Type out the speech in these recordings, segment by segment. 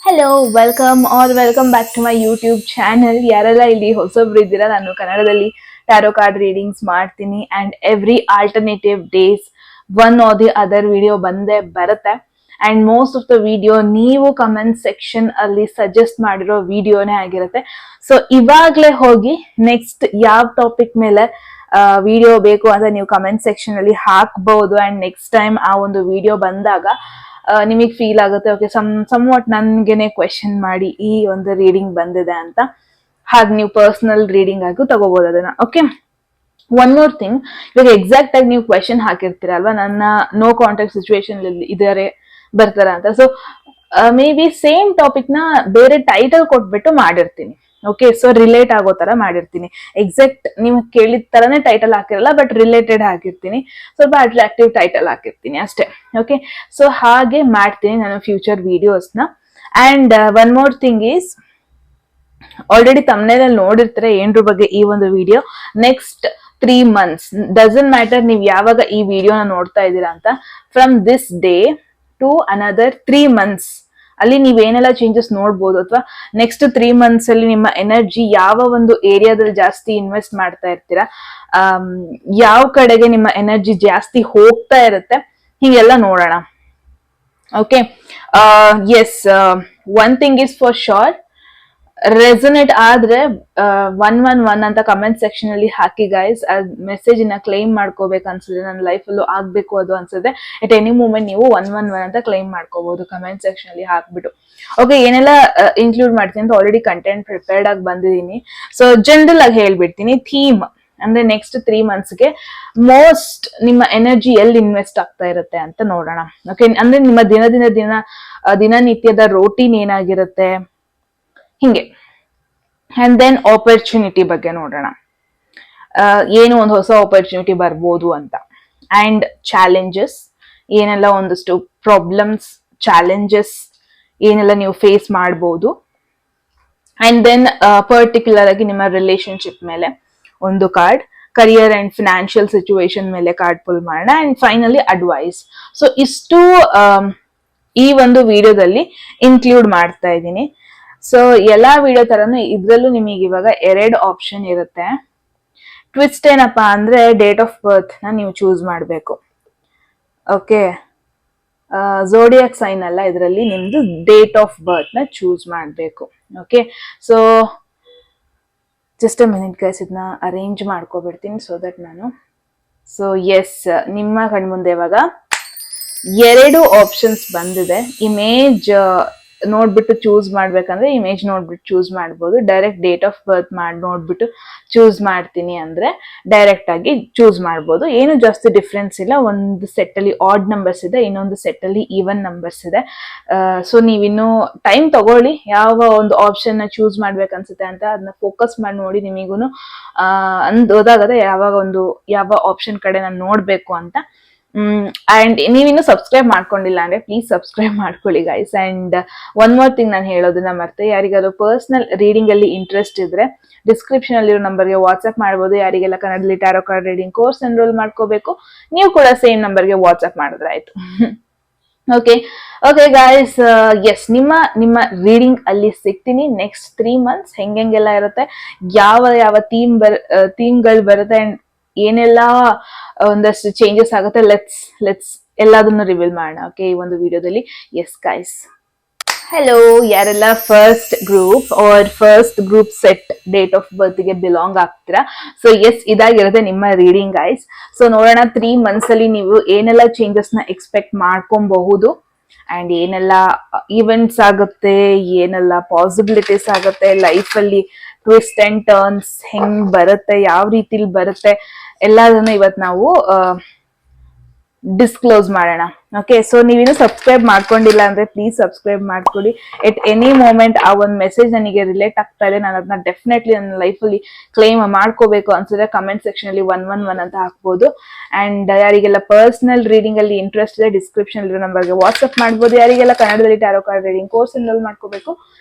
Hello welcome back to my YouTube channel. ಯಾರೆಲ್ಲ ಇಲ್ಲಿ ಹೊಸಬ್ರು ಇದ್ದೀರಾ, ನಾನು ಕನ್ನಡದಲ್ಲಿ ಟ್ಯಾರೋ ಕಾರ್ಡ್ ರೀಡಿಂಗ್ಸ್ ಮಾಡ್ತೀನಿ and every alternative days one or the other video ಬಂದೇ ಬರುತ್ತೆ. And most of the video ನೀವು ಕಮೆಂಟ್ ಸೆಕ್ಷನ್ ಅಲ್ಲಿ ಸಜೆಸ್ಟ್ ಮಾಡಿರೋ ವಿಡಿಯೋನೇ ಆಗಿರುತ್ತೆ. ಸೊ ಇವಾಗ್ಲೇ ಹೋಗಿ ನೆಕ್ಸ್ಟ್ ಯಾವ ಟಾಪಿಕ್ ಮೇಲೆ ವಿಡಿಯೋ ಬೇಕು ಅಂತ ನೀವು ಕಮೆಂಟ್ ಸೆಕ್ಷನ್ ಅಲ್ಲಿ ಹಾಕ್ಬಹುದು. ಅಂಡ್ ನೆಕ್ಸ್ಟ್ ಟೈಮ್ ಆ ಒಂದು ವಿಡಿಯೋ ಬಂದಾಗ ನಿಮಗೆ ಫೀಲ್ ಆಗುತ್ತೆ ಓಕೆ ಸಮ್ ವಾಟ್ ನನ್ಗೆನೆ ಕ್ವೆಶನ್ ಮಾಡಿ ಈ ಒಂದು ರೀಡಿಂಗ್ ಬಂದಿದೆ ಅಂತ. ಹಾಗೆ ನೀವು ಪರ್ಸನಲ್ ರೀಡಿಂಗ್ ಆಗು ತಗೋಬಹುದು ಅದನ್ನ. ಓಕೆ, ಒನ್ ಮೋರ್ ಥಿಂಗ್, ಇವಾಗ ಎಕ್ಸಾಕ್ಟ್ ಆಗಿ ನೀವು ಕ್ವೆಶನ್ ಹಾಕಿರ್ತೀರಲ್ವಾ, ನನ್ನ ನೋ ಕಾಂಟ್ಯಾಕ್ಟ್ ಸಿಚುವೇಶನ್ ಇದಾರೆ ಬರ್ತಾರ ಅಂತ. So may be same topic ನ ಬೇರೆ ಟೈಟಲ್ ಕೊಟ್ಬಿಟ್ಟು ಮಾಡಿರ್ತೀನಿ. ಓಕೆ, ಸೊ ರಿಲೇಟ್ ಆಗೋ ತರ ಮಾಡಿರ್ತೀನಿ. ಎಕ್ಸಾಕ್ಟ್ ನೀವು ಕೇಳಿದ ತರನೇ ಟೈಟಲ್ ಹಾಕಿರಲ್ಲ, ಬಟ್ ರಿಲೇಟೆಡ್ ಹಾಕಿರ್ತೀನಿ, ಸ್ವಲ್ಪ ಅಟ್ರಾಕ್ಟಿವ್ ಟೈಟಲ್ ಹಾಕಿರ್ತೀನಿ ಅಷ್ಟೇ. ಓಕೆ, ಸೊ ಹಾಗೆ ಮಾಡ್ತೀನಿ ನಾನು ಫ್ಯೂಚರ್ ವಿಡಿಯೋಸ್ನ. And one more thing is, already ತಮ್ಮನೇಲಿ ನೋಡಿರ್ತಾರೆ ಏನ್ರ ಬಗ್ಗೆ ಈ ಒಂದು video. Next 3 months doesn't matter ನೀವು ಯಾವಾಗ ಈ ವಿಡಿಯೋನ ನೋಡ್ತಾ ಇದ್ದೀರಾ ಅಂತ, from this day to another 3 months ಅಲ್ಲಿ ನೀವೇನೆಲ್ಲ ಚೇಂಜಸ್ ನೋಡ್ಬೋದು, ಅಥವಾ ನೆಕ್ಸ್ಟ್ 3 months ಅಲ್ಲಿ ನಿಮ್ಮ ಎನರ್ಜಿ ಯಾವ ಒಂದು ಏರಿಯಾದಲ್ಲಿ ಜಾಸ್ತಿ ಇನ್ವೆಸ್ಟ್ ಮಾಡ್ತಾ ಇರ್ತೀರಾ, ಯಾವ ಕಡೆಗೆ ನಿಮ್ಮ ಎನರ್ಜಿ ಜಾಸ್ತಿ ಹೋಗ್ತಾ ಇರುತ್ತೆ, ಹೀಗೆಲ್ಲ ನೋಡೋಣ. Okay, yes, one thing is for sure, resonate ಆದ್ರೆ 111 ಅಂತ ಕಮೆಂಟ್ ಸೆಕ್ಷನ್ ಅಲ್ಲಿ ಹಾಕಿ ಗೈಸ್. ಮೆಸೇಜ್ ನ ಕ್ಲೈಮ್ ಮಾಡ್ಕೋಬೇಕು ಅನ್ಸಿದ್ರೆ, ನನ್ನ ಲೈಫ್ ಅಲ್ಲೂ ಆಗ್ಬೇಕು ಅದು ಅನ್ಸಿದ್ರೆ, ಎಟ್ ಎನಿ ಮೂಮೆಂಟ್ ನೀವು 111 ಅಂತ ಕ್ಲೈಮ್ ಮಾಡ್ಕೋಬಹುದು ಕಮೆಂಟ್ ಸೆಕ್ಷನ್ ಅಲ್ಲಿ ಹಾಕ್ಬಿಟ್ಟು. ಓಕೆ, ಏನೆಲ್ಲ ಇನ್ಕ್ಲೂಡ್ ಮಾಡ್ತೀನಿ ಅಂತ ಆಲ್ರೆಡಿ ಕಂಟೆಂಟ್ ಪ್ರಿಪೇರ್ಡ್ ಆಗಿ ಬಂದಿದ್ದೀನಿ. ಸೊ ಜನರಲ್ ಆಗಿ ಹೇಳ್ಬಿಡ್ತೀನಿ. ಥೀಮ್ ಅಂದ್ರೆ ನೆಕ್ಸ್ಟ್ 3 monthsಗೆ ಮೋಸ್ಟ್ ನಿಮ್ಮ ಎನರ್ಜಿ ಎಲ್ಲಿ ಇನ್ವೆಸ್ಟ್ ಆಗ್ತಾ ಇರುತ್ತೆ ಅಂತ ನೋಡೋಣ. ಓಕೆ, ಅಂದ್ರೆ ನಿಮ್ಮ ದಿನನಿತ್ಯದ ರೋಟೀನ್ ಏನಾಗಿರುತ್ತೆ ಹಿಂಗೆ. ಅಂಡ್ ದೆನ್ ಆಪರ್ಚುನಿಟಿ ಬಗ್ಗೆ ನೋಡೋಣ, ಏನು ಒಂದು ಹೊಸ ಆಪರ್ಚುನಿಟಿ ಬರ್ಬೋದು ಅಂತ. ಅಂಡ್ ಚಾಲೆಂಜಸ್, ಏನೆಲ್ಲ ಒಂದಷ್ಟು ಪ್ರಾಬ್ಲಮ್ಸ್, ಚಾಲೆಂಜಸ್ ಏನೆಲ್ಲ ನೀವು ಫೇಸ್ ಮಾಡ್ಬೋದು. ಅಂಡ್ ದೆನ್ ಪರ್ಟಿಕ್ಯುಲರ್ ಆಗಿ ನಿಮ್ಮ ರಿಲೇಶನ್ಶಿಪ್ ಮೇಲೆ ಒಂದು card, career and financial situation ಮೇಲೆ ಕಾರ್ಡ್ ಪುಲ್ ಮಾಡೋಣ. And finally advice. ಸೊ ಇಷ್ಟು ಈ ಒಂದು ವಿಡಿಯೋದಲ್ಲಿ ಇನ್ಕ್ಲೂಡ್ ಮಾಡ್ತಾ ಇದ್ದೀನಿ. ಸೊ ಎಲ್ಲಾ ವಿಡಿಯೋ ತರನು ಇದ್ರಲ್ಲೂ ನಿಮಗೆ ಇವಾಗ 2 ಆಪ್ಷನ್ ಇರುತ್ತೆ. ಟ್ವಿಸ್ಟ್ ಏನಪ್ಪಾ ಅಂದ್ರೆ, ಡೇಟ್ ಆಫ್ ಬರ್ತ್ ನ ನೀವು ಚೂಸ್ ಮಾಡ್ಬೇಕು. ಓಕೆ, ಝೋಡಿಯಾಕ್ ಸೈನ್ ಅಲ್ಲ, ಇದರಲ್ಲಿ ನಿಮ್ದು ಡೇಟ್ ಆಫ್ ಬರ್ತ್ ನ ಚೂಸ್ ಮಾಡ್ಬೇಕು. Okay, so just a minute guys, ಇದನ್ನ ಅರೇಂಜ್ ಮಾಡ್ಕೊಬಿಡ್ತೀನಿ ಸೊ ದಟ್ ನಾನು. ಸೊ ಎಸ್, ನಿಮ್ಮ ಕಣ್ಮುಂದೆ ಇವಾಗ 2 ಆಪ್ಷನ್ಸ್ ಬಂದಿದೆ. ಇಮೇಜ್ ನೋಡ್ಬಿಟ್ಟು ಚೂಸ್ ಮಾಡ್ಬೇಕಂದ್ರೆ ಇಮೇಜ್ ನೋಡ್ಬಿಟ್ಟು ಚೂಸ್ ಮಾಡ್ಬೋದು. ಡೈರೆಕ್ಟ್ ಡೇಟ್ ಆಫ್ ಬರ್ತ್ ನೋಡ್ಬಿಟ್ಟು ಚೂಸ್ ಮಾಡ್ತೀನಿ ಅಂದ್ರೆ ಡೈರೆಕ್ಟ್ ಆಗಿ ಚೂಸ್ ಮಾಡ್ಬೋದು. ಏನು ಜಾಸ್ತಿ ಡಿಫ್ರೆನ್ಸ್ ಇಲ್ಲ. ಒಂದು ಸೆಟ್ ಅಲ್ಲಿ ಆಡ್ ನಂಬರ್ಸ್ ಇದೆ, ಇನ್ನೊಂದು ಸೆಟ್ ಅಲ್ಲಿ ಈವನ್ ನಂಬರ್ಸ್ ಇದೆ. ಸೊ ನೀವಿನ್ನು ಟೈಮ್ ತಗೊಳ್ಳಿ ಯಾವ ಒಂದು ಆಪ್ಷನ್ ನ ಚೂಸ್ ಮಾಡ್ಬೇಕನ್ಸುತ್ತೆ ಅಂತ, ಅದನ್ನ ಫೋಕಸ್ ಮಾಡಿ ನೋಡಿ. ನಿಮಗೂನು ಗೊತ್ತಾಗತ್ತೆ ಯಾವ ಆಪ್ಷನ್ ಕಡೆ ನಾನು ನೋಡ್ಬೇಕು ಅಂತ. ಅಂಡ್ ನೀವಿನ್ನು ಸಬ್ಸ್ಕ್ರೈಬ್ ಮಾಡ್ಕೊಂಡಿಲ್ಲ ಅಂದ್ರೆ ಪ್ಲೀಸ್ ಸಬ್ಸ್ಕ್ರೈಬ್ ಮಾಡ್ಕೊಳ್ಳಿ guys. And one more thing ನಾನು ಹೇಳೋದನ್ನ ಮರ್ತೆ, ಯಾರಿಗಾದ್ರು ಪರ್ಸನಲ್ ರೀಡಿಂಗ್ ಅಲ್ಲಿ ಇಂಟ್ರೆಸ್ಟ್ ಇದ್ರೆ ಡಿಸ್ಕ್ರಿಪ್ಷನ್ ಅಲ್ಲಿರೋ ನಂಬರ್ಗೆ ವಾಟ್ಸ್ಆಪ್ ಮಾಡ್ಬೋದು. ಯಾರಿಗೆಲ್ಲ ಕನ್ನಡದಲ್ಲಿ tarot card reading course enrol ಮಾಡ್ಕೋಬೇಕು, ನೀವು ಕೂಡ ಸೇಮ್ ನಂಬರ್ಗೆ ವಾಟ್ಸ್ಆಪ್ ಮಾಡಿದ್ರೆ ಆಯ್ತು. ಓಕೆ ಗಾಯ್ಸ್, ಎಸ್, ನಿಮ್ಮ ರೀಡಿಂಗ್ ಅಲ್ಲಿ ಸಿಗ್ತೀನಿ. ನೆಕ್ಸ್ಟ್ 3 months ಹೆಂಗೆಲ್ಲ ಇರುತ್ತೆ, ಯಾವ ಥೀಮ್ಗಳು ಬರುತ್ತೆ, ಅಂಡ್ ಏನೆಲ್ಲ ಒಂದಷ್ಟು ಚೇಂಜಸ್ ಆಗುತ್ತೆ, ಲೆಟ್ಸ್ ಎಲ್ಲದನ್ನು ರಿವೀಲ್ ಮಾಡೋಣ ಓಕೆ ಈ ಒಂದು ವಿಡಿಯೋದಲ್ಲಿ. ಎಸ್ ಗೈಸ್, ಹೆಲೋ, ಯಾರೆಲ್ಲ first group set date of birth ಗೆ ಬಿಲಾಂಗ್ ಆಗ್ತೀರಾ. ಸೊ ಎಸ್, ಇದಾಗಿರುತ್ತೆ ನಿಮ್ಮ ರೀಡಿಂಗ್ ಗೈಸ್. ಸೊ ನೋಡೋಣ 3 months ಅಲ್ಲಿ ನೀವು ಏನೆಲ್ಲ ಚೇಂಜಸ್ ನ ಎಕ್ಸ್ಪೆಕ್ಟ್ ಮಾಡ್ಕೊಬಹುದು, ಅಂಡ್ ಏನೆಲ್ಲ ಈವೆಂಟ್ಸ್ ಆಗುತ್ತೆ, ಏನೆಲ್ಲ ಪಾಸಿಬಿಲಿಟೀಸ್ ಆಗುತ್ತೆ ಲೈಫ್ ಅಲ್ಲಿ, ಟ್ವಿಸ್ಟ್ ಅಂಡ್ ಟರ್ನ್ಸ್ ಹೆಂಗ್ ಬರುತ್ತೆ, ಯಾವ ರೀತಿಲಿ ಬರುತ್ತೆ, ಎಲ್ಲದನ್ನು ಇವತ್ತು ನಾವು ಡಿಸ್ಕ್ಲೋಸ್ ಮಾಡೋಣ. ಓಕೆ, ಸೊ ನೀವಿನ್ನು ಸಬ್ಸ್ಕ್ರೈಬ್ ಮಾಡ್ಕೊಂಡಿಲ್ಲ ಅಂದ್ರೆ ಪ್ಲೀಸ್ ಸಬ್ಸ್ಕ್ರೈಬ್ ಮಾಡ್ಕೊಳ್ಳಿ. ಎಟ್ ಎನಿ ಮೂಮೆಂಟ್ ಆ ಒಂದು ಮೆಸೇಜ್ ನನಗೆ ರಿಲೇಟ್ ಆಗ್ತಾ ಇದೆ, ನಾನು ಅದನ್ನ ಡೆಫಿನೆಟ್ಲಿ ನನ್ನ ಲೈಫಲ್ಲಿ ಕ್ಲೈಮ್ ಮಾಡ್ಕೋಬೇಕು ಅನ್ಸಿದ್ರೆ ಕಮೆಂಟ್ ಸೆಕ್ಷನ್ ಅಲ್ಲಿ 111 ಅಂತ ಹಾಕ್ಬೋದು. ಅಂಡ್ ಯಾರಿಗೆಲ್ಲ ಪರ್ಸನಲ್ ರೀಡಿಂಗ್ ಅಲ್ಲಿ ಇಂಟ್ರೆಸ್ಟ್ ಇದೆ, ಡಿಸ್ಕ್ರಿಪ್ಷನ್ ಇರೋ ನಂಬರ್ಗೆ ವಾಟ್ಸ್ಆಪ್ ಮಾಡ್ಬೋದು. ಯಾರಿಗೆಲ್ಲ ಕನ್ನಡದಲ್ಲಿ tarot card reading course enrol ಮಾಡ್ಕೋಬೇಕು,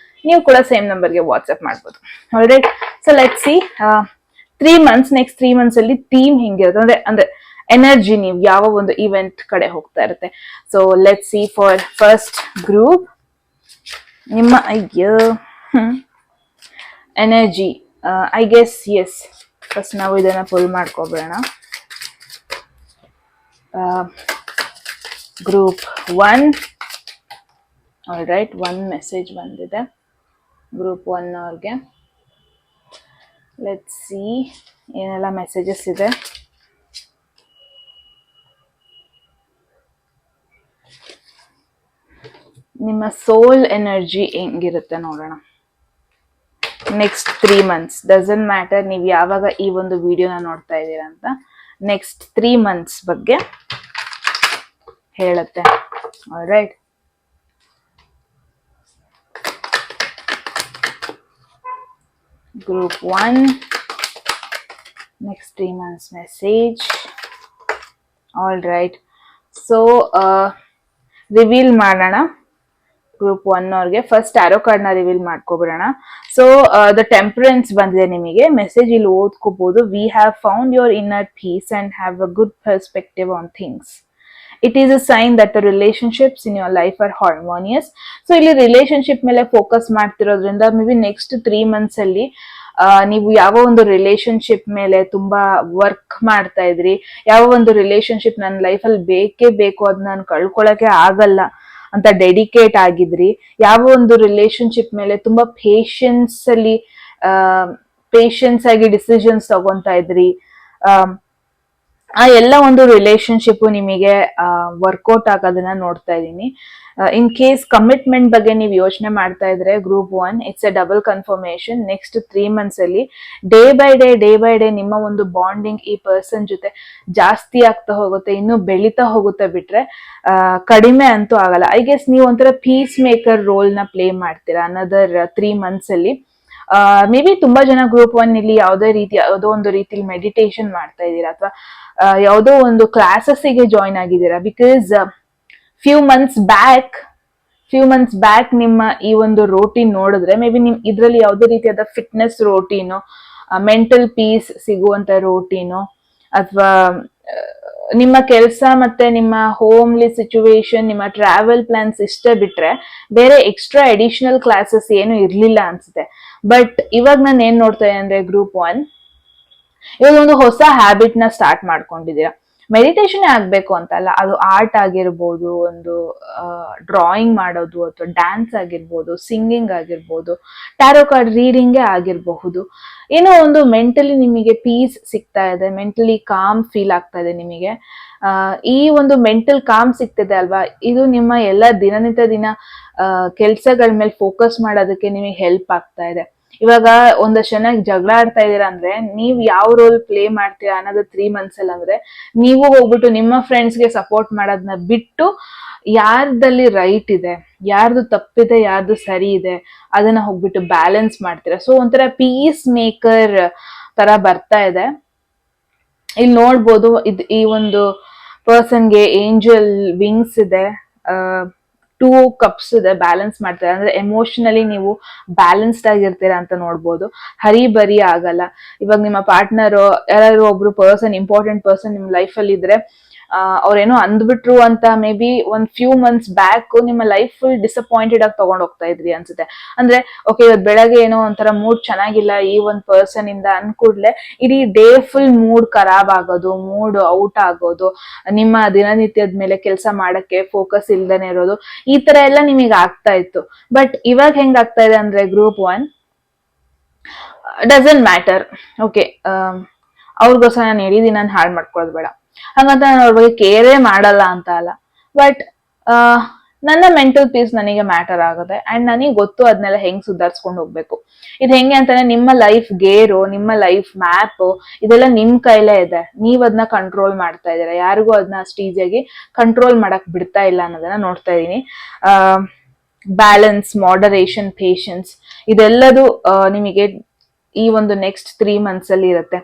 ನೀವು ಕೂಡ ಸೇಮ್ ನಂಬರ್ಗೆ ವಾಟ್ಸ್ಆಪ್ ಮಾಡ್ಬೋದು. All right, so let's C 3 months, next 3 months ಅಲ್ಲಿ ಥೀಮ್ ಹೆಂಗಿರುತ್ತೆ ಅಂದ್ರೆ ಎನರ್ಜಿ ನೀವು ಯಾವ ಒಂದು ಇವೆಂಟ್ ಕಡೆ ಹೋಗ್ತಾ ಇರುತ್ತೆ. So let's see for first group. ನಿಮ್ಮ ಅಯ್ಯೋ energy I guess yes. First ನಾವು ಇದನ್ನ ಫುಲ್ ಮಾಡ್ಕೊಬೇಡ. ಗ್ರೂಪ್ 1 ಆಲ್ ರೈಟ್, 1 ಮೆಸೇಜ್ ಬಂದಿದೆ ಗ್ರೂಪ್ 1 ಅವ್ರಿಗೆ. ಲೆಟ್ಸ್ ಸಿ ಏನೆಲ್ಲ ಮೆಸೇಜಸ್ ಇದೆ. ನಿಮ್ಮ ಸೋಲ್ ಎನರ್ಜಿ ಹೆಂಗಿರುತ್ತೆ ನೋಡೋಣ. ನೆಕ್ಸ್ಟ್ 3 months ಡಸಂಟ್ ಮ್ಯಾಟರ್ ನೀವು ಯಾವಾಗ ಈ ಒಂದು ವಿಡಿಯೋನ ನೋಡ್ತಾ ಇದ್ದೀರಾ ಅಂತ, ನೆಕ್ಸ್ಟ್ 3 months ಬಗ್ಗೆ ಹೇಳುತ್ತೆ. Alright, group 1 next 3 months message. All right, so reveal ಮಾಡೋಣ ಗ್ರೂಪ್ 1 ಅವ್ರಿಗೆ. ಫಸ್ಟ್ ಟ್ಯಾರೋ ಕಾರ್ಡ್ ನ ರಿವೀಲ್ ಮಾಡ್ಕೊಬಿಡೋಣ. ಸೊ ದ ಟೆಂಪರೆನ್ಸ್ ಬಂದಿದೆ ನಿಮಗೆ ಮೆಸೇಜ್, ಇಲ್ಲಿ ಓದ್ಕೋಬಹುದು. We have found your inner peace and have a good perspective on things. It is a sign that the relationships in your life are harmonious. So ಇಲ್ಲಿ relationship ಮೇಲೆ focus ಮಾಡ್ತಿರೋದ್ರಿಂದ maybe next 3 months ಅಲ್ಲಿ ನೀವು ಯಾವ ಒಂದು relationship ಮೇಲೆ ತುಂಬಾ work ಮಾಡ್ತಾ ಇದ್ರಿ, ಯಾವ ಒಂದು ರಿಲೇಶನ್ಶಿಪ್ ನನ್ನ ಲೈಫಲ್ಲಿ ಬೇಕೇ ಬೇಕು, ಅದ್ ನಾನು ಕಳ್ಕೊಳಕ್ಕೆ ಆಗಲ್ಲ ಅಂತ ಡೆಡಿಕೇಟ್ ಆಗಿದ್ರಿ, ಯಾವ ಒಂದು ರಿಲೇಶನ್ಶಿಪ್ ಮೇಲೆ ತುಂಬಾ ಪೇಷನ್ಸ್ ಆಗಿ ಡಿಸಿಷನ್ಸ್ ತಗೊಂತಾ ಇದ್ರಿ, ಆ ಎಲ್ಲ ಒಂದು ರಿಲೇಶನ್ಶಿಪ್ ನಿಮಗೆ ವರ್ಕೌಟ್ ಆಗೋದನ್ನ ನೋಡ್ತಾ ಇದ್ದೀನಿ. ಇನ್ ಕೇಸ್ ಕಮಿಟ್ಮೆಂಟ್ ಬಗ್ಗೆ ನೀವು ಯೋಚನೆ ಮಾಡ್ತಾ ಇದ್ರೆ group 1 it's A double confirmation. Next 3 months ಅಲ್ಲಿ ಡೇ ಬೈ ಡೇ ನಿಮ್ಮ ಒಂದು ಬಾಂಡಿಂಗ್ ಈ ಪರ್ಸನ್ ಜೊತೆ ಜಾಸ್ತಿ ಆಗ್ತಾ ಹೋಗುತ್ತೆ, ಇನ್ನು ಬೆಳೀತಾ ಹೋಗುತ್ತೆ ಬಿಟ್ರೆ ಕಡಿಮೆ ಅಂತೂ ಆಗಲ್ಲ. ಐ ಗೆಸ್ ನೀವು ಒಂಥರ ಪೀಸ್ ಮೇಕರ್ ರೋಲ್ ನ ಪ್ಲೇ ಮಾಡ್ತೀರಾ ಅನದರ್ 3 months ಅಲ್ಲಿ. ಮೇ ಬಿ ತುಂಬಾ ಜನ ಗ್ರೂಪ್ 1 ಇಲ್ಲಿ ಯಾವುದೋ ಒಂದು ರೀತಿಲಿ ಮೆಡಿಟೇಷನ್ ಮಾಡ್ತಾ ಇದ್ದೀರಾ, ಅಥವಾ ಯಾವುದೋ ಒಂದು ಕ್ಲಾಸಸ್ಗೆ ಜಾಯಿನ್ ಆಗಿದ್ದೀರಾ. ಬಿಕಾಸ್ ಫ್ಯೂ ಮಂತ್ಸ್ ಬ್ಯಾಕ್ ನಿಮ್ಮ ಈ ಒಂದು ರೋಟೀನ್ ನೋಡಿದ್ರೆ ಮೇ ಬಿ ನಿಮ್ ಇದ್ರಲ್ಲಿ ಯಾವುದೇ ರೀತಿಯಾದ ಫಿಟ್ನೆಸ್ ರೋಟೀನು, ಮೆಂಟಲ್ ಪೀಸ್ ಸಿಗುವಂತ ರೋಟೀನು, ಅಥವಾ ನಿಮ್ಮ ಕೆಲಸ ಮತ್ತೆ ನಿಮ್ಮ ಹೋಮ್ಲಿ ಸಿಚುವೇಶನ್, ನಿಮ್ಮ ಟ್ರಾವೆಲ್ ಪ್ಲಾನ್ಸ್ ಇಷ್ಟೇ ಬಿಟ್ರೆ ಬೇರೆ ಎಕ್ಸ್ಟ್ರಾ ಅಡಿಷನಲ್ ಕ್ಲಾಸಸ್ ಏನು ಇರ್ಲಿಲ್ಲ ಅನ್ಸುತ್ತೆ. ಬಟ್ ಇವಾಗ ನಾನು ಏನ್ ನೋಡ್ತಾ ಇದ್ದೀನಿ ಅಂದ್ರೆ ಗ್ರೂಪ್ 1 ಇವಾಗ ಒಂದು ಹೊಸ ಹ್ಯಾಬಿಟ್ ನ ಸ್ಟಾರ್ಟ್ ಮಾಡ್ಕೊಂಡಿದ್ದೀರಾ. ಮೆಡಿಟೇಷನ್ ಆಗ್ಬೇಕು ಅಂತಲ್ಲ, ಅದು ಆರ್ಟ್ ಆಗಿರ್ಬೋದು, ಒಂದು ಡ್ರಾಯಿಂಗ್ ಮಾಡೋದು, ಅಥವಾ ಡ್ಯಾನ್ಸ್ ಆಗಿರ್ಬೋದು, ಸಿಂಗಿಂಗ್ ಆಗಿರ್ಬೋದು, ಟ್ಯಾರೋ ಕಾರ್ಡ್ ರೀಡಿಂಗೇ ಆಗಿರಬಹುದು. ಏನೋ ಒಂದು ಮೆಂಟಲಿ ನಿಮಗೆ ಪೀಸ್ ಸಿಗ್ತಾ ಇದೆ, ಮೆಂಟಲಿ ಕಾಮ್ ಫೀಲ್ ಆಗ್ತಾ ಇದೆ ನಿಮಗೆ. ಈ ಒಂದು ಮೆಂಟಲ್ ಕಾಮ್ ಸಿಗ್ತಿದೆ ಅಲ್ವಾ, ಇದು ನಿಮ್ಮ ಎಲ್ಲ ದಿನ ಕೆಲ್ಸಗಳ ಮೇಲೆ ಫೋಕಸ್ ಮಾಡೋದಕ್ಕೆ ನಿಮಗೆ ಹೆಲ್ಪ್ ಆಗ್ತಾ ಇದೆ. ಇವಾಗ ಒಂದಷ್ಟು ಚೆನ್ನಾಗಿ ಜಗಳ ಆಡ್ತಾ ಇದೀರಾ ಅಂದ್ರೆ ನೀವ್ ಯಾವ ರೋಲ್ ಪ್ಲೇ ಮಾಡ್ತೀರಾ ಅನ್ನೋದು 3 months ಅಲ್ಲಿ ಅಂದ್ರೆ ನೀವು ಹೋಗ್ಬಿಟ್ಟು ನಿಮ್ಮ ಫ್ರೆಂಡ್ಸ್ಗೆ ಸಪೋರ್ಟ್ ಮಾಡೋದನ್ನ ಬಿಟ್ಟು ಯಾರ್ದಲ್ಲಿ ರೈಟ್ ಇದೆ, ಯಾರ್ದು ತಪ್ಪಿದೆ, ಯಾರ್ದು ಸರಿ ಇದೆ ಅದನ್ನ ಹೋಗ್ಬಿಟ್ಟು ಬ್ಯಾಲೆನ್ಸ್ ಮಾಡ್ತೀರಾ. ಸೊ ಒಂಥರ ಪೀಸ್ ಮೇಕರ್ ತರ ಬರ್ತಾ ಇದೆ. ಇಲ್ಲಿ ನೋಡ್ಬೋದು ಈ ಒಂದು ಪರ್ಸನ್ಗೆ ಏಂಜಲ್ ವಿಂಗ್ಸ್ ಇದೆ, 2 cups ಇದೆ, ಬ್ಯಾಲೆನ್ಸ್ ಮಾಡ್ತಾರೆ ಅಂದ್ರೆ ಎಮೋಷನಲಿ ನೀವು ಬ್ಯಾಲೆನ್ಸ್ಡ್ ಆಗಿರ್ತೀರಾ ಅಂತ ನೋಡ್ಬೋದು. ಹರಿಬರಿ ಆಗಲ್ಲ. ಇವಾಗ ನಿಮ್ಮ ಪಾರ್ಟ್ನರ್ ಯಾರಾದ್ರೂ ಒಬ್ರು ಇಂಪಾರ್ಟೆಂಟ್ ಪರ್ಸನ್ ನಿಮ್ ಲೈಫ್ ಅಲ್ಲಿ ಇದ್ರೆ ಅವ್ರೇನೋ ಅಂದ್ಬಿಟ್ರು ಅಂತ ಮೇ ಬಿ ಒಂದ್ ಫ್ಯೂ ಮಂತ್ಸ್ ಬ್ಯಾಕ್ ನಿಮ್ಮ ಲೈಫ್ ಫುಲ್ ಡಿಸಪಾಯಿಂಟೆಡ್ ಆಗಿ ತಗೊಂಡ್ ಹೋಗ್ತಾ ಇದ್ರಿ ಅನ್ಸುತ್ತೆ. ಅಂದ್ರೆ ಓಕೆ ಇವತ್ತು ಬೆಳಗ್ಗೆ ಏನೋ ಒಂಥರ ಮೂಡ್ ಚೆನ್ನಾಗಿಲ್ಲ ಈ ಒಂದ್ ಪರ್ಸನ್ ಇಂದ ಅನ್ಕೂಡ್ಲೆ ಇಡೀ ಡೇ ಫುಲ್ ಮೂಡ್ ಖರಾಬ್ ಆಗೋದು, ಮೂಡ್ ಔಟ್ ಆಗೋದು, ನಿಮ್ಮ ದಿನನಿತ್ಯದ ಮೇಲೆ ಕೆಲಸ ಮಾಡಕ್ಕೆ ಫೋಕಸ್ ಇಲ್ದೇನೆ ಇರೋದು, ಈ ತರ ಎಲ್ಲ ನಿಮಗೆ ಆಗ್ತಾ ಇತ್ತು. ಬಟ್ ಇವಾಗ ಹೆಂಗ್ ಆಗ್ತಾ ಇದೆ ಅಂದ್ರೆ ಗ್ರೂಪ್ 1 ಡಸಂಟ್ ಮ್ಯಾಟರ್. ಓಕೆ, ಅವ್ರಿಗೋಸ್ಕರ ನಾನು ಇಡೀ ದಿನ ಹಾಳು ಮಾಡ್ಕೊಳ್ಳೋದು ಬೇಡ, ಹಂಗಂತ ನಾನು ಅವ್ರ ಬಗ್ಗೆ ಕೇರೇ ಮಾಡಲ್ಲ ಅಂತ ಅಲ್ಲ. ಬಟ್ ನನ್ನ ಮೆಂಟಲ್ ಪೀಸ್ ನನಗೆ ಮ್ಯಾಟರ್ ಆಗುತ್ತೆ ಅಂಡ್ ನನಗೆ ಗೊತ್ತು ಅದನ್ನೆಲ್ಲ ಹೆಂಗ್ ಸುಧಾರಿಸ್ಕೊಂಡು ಹೋಗ್ಬೇಕು. ಇದು ಹೆಂಗೆ ಅಂತಾನೆ ನಿಮ್ಮ ಲೈಫ್ ಗೇರು, ನಿಮ್ಮ ಲೈಫ್ ಮ್ಯಾಪ್ ಇದೆಲ್ಲ ನಿಮ್ ಕೈಲೇ ಇದೆ. ನೀವ್ ಅದನ್ನ ಕಂಟ್ರೋಲ್ ಮಾಡ್ತಾ ಇದ್ದೀರಾ, ಯಾರಿಗೂ ಅದನ್ನ ಅಷ್ಟು ಈಸಿಯಾಗಿ ಕಂಟ್ರೋಲ್ ಮಾಡಕ್ ಬಿಡ್ತಾ ಇಲ್ಲ ಅನ್ನೋದನ್ನ ನೋಡ್ತಾ ಇದೀನಿ. ಬ್ಯಾಲೆನ್ಸ್, ಮಾಡರೇಷನ್, ಪೇಷನ್ಸ್ ಇದೆಲ್ಲದು ನಿಮಗೆ ಈ ಒಂದು ನೆಕ್ಸ್ಟ್ 3 months ಅಲ್ಲಿ ಇರುತ್ತೆ.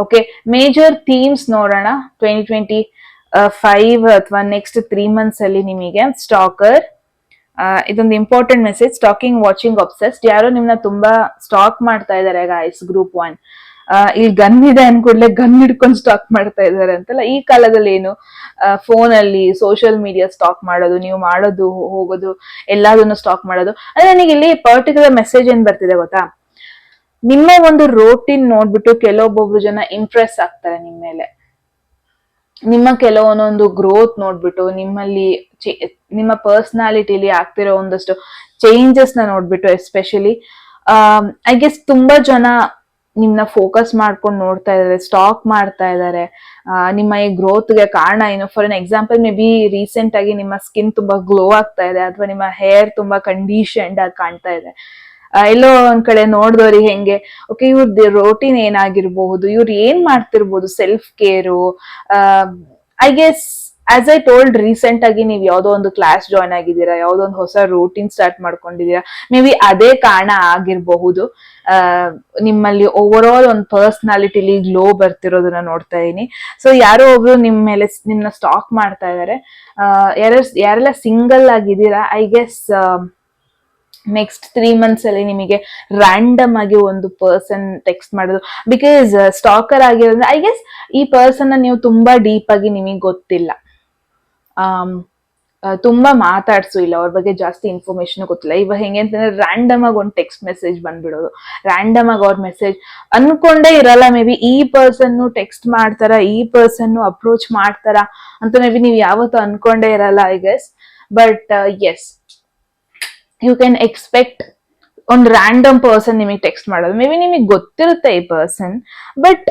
ಓಕೆ, ಮೇಜರ್ ಥೀಮ್ಸ್ ನೋಡೋಣ 2025 ಅಥವಾ ನೆಕ್ಸ್ಟ್ 3 months ಅಲ್ಲಿ ನಿಮಗೆ ಸ್ಟಾಕರ್, ಇದೊಂದು important message, stalking, watching, obsessed. ಯಾರೋ ನಿಮ್ನ ತುಂಬಾ ಸ್ಟಾಕ್ ಮಾಡ್ತಾ ಇದಾರೆ ಗೈಸ್ ಗ್ರೂಪ್ 1. ಇಲ್ಲಿ ಗನ್ ಇದೆ ಅನ್ಕೂಡ್ಲೆ ಗನ್ ಹಿಡ್ಕೊಂಡು ಸ್ಟಾಕ್ ಮಾಡ್ತಾ ಇದಾರೆ ಅಂತಲ್ಲ. ಈ ಕಾಲದಲ್ಲಿ ಏನು ಫೋನ್ ಅಲ್ಲಿ ಸೋಷಿಯಲ್ ಮೀಡಿಯಾ ಸ್ಟಾಕ್ ಮಾಡೋದು, ನೀವು ಮಾಡೋದು ಹೋಗೋದು ಎಲ್ಲದನ್ನು ಸ್ಟಾಕ್ ಮಾಡೋದು. ಅಂದ್ರೆ ನನಗೆ ಇಲ್ಲಿ ಪರ್ಟಿಕ್ಯುಲರ್ ಮೆಸೇಜ್ ಏನ್ ಬರ್ತಿದೆ ಗೊತ್ತಾ, ನಿಮ್ಮ ಒಂದು ರೋಟೀನ್ ನೋಡ್ಬಿಟ್ಟು ಕೆಲವೊಬ್ಬೊಬ್ರು ಜನ ಇಂಪ್ರೆಸ್ ಆಗ್ತಾರೆ ನಿಮ್ಮ ಮೇಲೆ. ನಿಮ್ಮ ಕೆಲವೊಂದೊಂದು ಗ್ರೋತ್ ನೋಡ್ಬಿಟ್ಟು, ನಿಮ್ಮಲ್ಲಿ ನಿಮ್ಮ ಪರ್ಸನಾಲಿಟಿಲಿ ಆಗ್ತಿರೋ ಒಂದಷ್ಟು ಚೇಂಜಸ್ ನ ನೋಡ್ಬಿಟ್ಟು ಎಸ್ಪೆಷಲಿ ಐ ಗೆಸ್ ತುಂಬಾ ಜನ ನಿಮ್ನ ಫೋಕಸ್ ಮಾಡ್ಕೊಂಡು ನೋಡ್ತಾ ಇದಾರೆ, ಸ್ಟಾಕ್ ಮಾಡ್ತಾ ಇದಾರೆ. ನಿಮ್ಮ ಈ ಗ್ರೋತ್ಗೆ ಕಾರಣ ಏನು? For an example, may be recent ಆಗಿ ನಿಮ್ಮ ಸ್ಕಿನ್ ತುಂಬಾ ಗ್ಲೋ ಆಗ್ತಾ ಇದೆ, ಅಥವಾ ನಿಮ್ಮ ಹೇರ್ ತುಂಬಾ ಕಂಡೀಷನ್ಡ್ ಆಗಿ ಕಾಣ್ತಾ ಇದೆ. ಎಲ್ಲೋ ಒಂದ್ ಕಡೆ ನೋಡಿದವ್ರಿಗೆ ಹೆಂಗೆ, ಓಕೆ ಇವ್ರದ್ದು ರೋಟೀನ್ ಏನಾಗಿರ್ಬಹುದು, ಇವ್ರು ಏನ್ ಮಾಡ್ತಿರ್ಬೋದು, self care. I guess as I told, recent ಆಗಿ ನೀವು ಯಾವ್ದೋ ಒಂದು ಕ್ಲಾಸ್ ಜಾಯ್ನ್ ಆಗಿದ್ದೀರಾ, ಯಾವ್ದೋ ಒಂದು ಹೊಸ ರೂಟೀನ್ ಸ್ಟಾರ್ಟ್ ಮಾಡ್ಕೊಂಡಿದ್ದೀರಾ, ಮೇ ಬಿ ಅದೇ ಕಾರಣ ಆಗಿರಬಹುದು ನಿಮ್ಮಲ್ಲಿ ಓವರ್ ಆಲ್ ಒಂದು ಪರ್ಸನಾಲಿಟಿಲಿ ಗ್ಲೋ ಬರ್ತಿರೋದನ್ನ ನೋಡ್ತಾ ಇದೀನಿ. ಸೊ ಯಾರೋ ಒಬ್ರು ನಿಮ್ ಮೇಲೆ ನಿಮ್ನ ಸ್ಟಾಕ್ ಮಾಡ್ತಾ ಇದಾರೆ. ಯಾರೆಲ್ಲ ಸಿಂಗಲ್ ಆಗಿದ್ದೀರಾ, ಐ ಗೆಸ್ ನೆಕ್ಸ್ಟ್ 3 months ಅಲ್ಲಿ ನಿಮಗೆ ರ್ಯಾಂಡಮ್ ಆಗಿ ಒಂದು ಪರ್ಸನ್ ಟೆಕ್ಸ್ಟ್ ಮಾಡೋದು. ಬಿಕಾಸ್ ಸ್ಟಾಕರ್ ಆಗಿರೋದ್ರಿಂದ ಐ ಗೆಸ್ ಈ ಪರ್ಸನ್ ನೀವು ತುಂಬಾ ಡೀಪ್ ಆಗಿ ನಿಮಗೆ ಗೊತ್ತಿಲ್ಲ, ತುಂಬಾ ಮಾತಾಡ್ಸು ಇಲ್ಲ, ಅವ್ರ ಬಗ್ಗೆ ಜಾಸ್ತಿ ಇನ್ಫಾರ್ಮೇಶನ್ ಗೊತ್ತಿಲ್ಲ. ಇವಾಗ ಹೆಂಗೆ ಅಂತಂದ್ರೆ ರ್ಯಾಂಡಮ್ ಆಗಿ ಒಂದು ಟೆಕ್ಸ್ಟ್ ಮೆಸೇಜ್ ಬಂದ್ಬಿಡೋದು, ರ್ಯಾಂಡಮ್ ಆಗಿ ಅವ್ರ ಮೆಸೇಜ್ ಅನ್ಕೊಂಡೇ ಇರಲ್ಲ. ಮೇ ಬಿ ಈ ಪರ್ಸನ್ ಟೆಕ್ಸ್ಟ್ ಮಾಡ್ತಾರ, ಈ ಪರ್ಸನ್ ಅಪ್ರೋಚ್ ಮಾಡ್ತಾರ ಅಂತ ಮೇ ಬಿ ನೀವು ಯಾವತ್ತೂ ಅನ್ಕೊಂಡೇ ಇರಲ್ಲ I guess. But yes, you can expect ಒಂದು ರ್ಯಾಂಡಮ್ ಪರ್ಸನ್ ನಿಮಗೆ ಟೆಕ್ಸ್ಟ್ ಮಾಡೋದು. ಮೇ ಬಿ ನಿಮಗೆ ಗೊತ್ತಿರುತ್ತೆ ಈ ಪರ್ಸನ್, ಬಟ್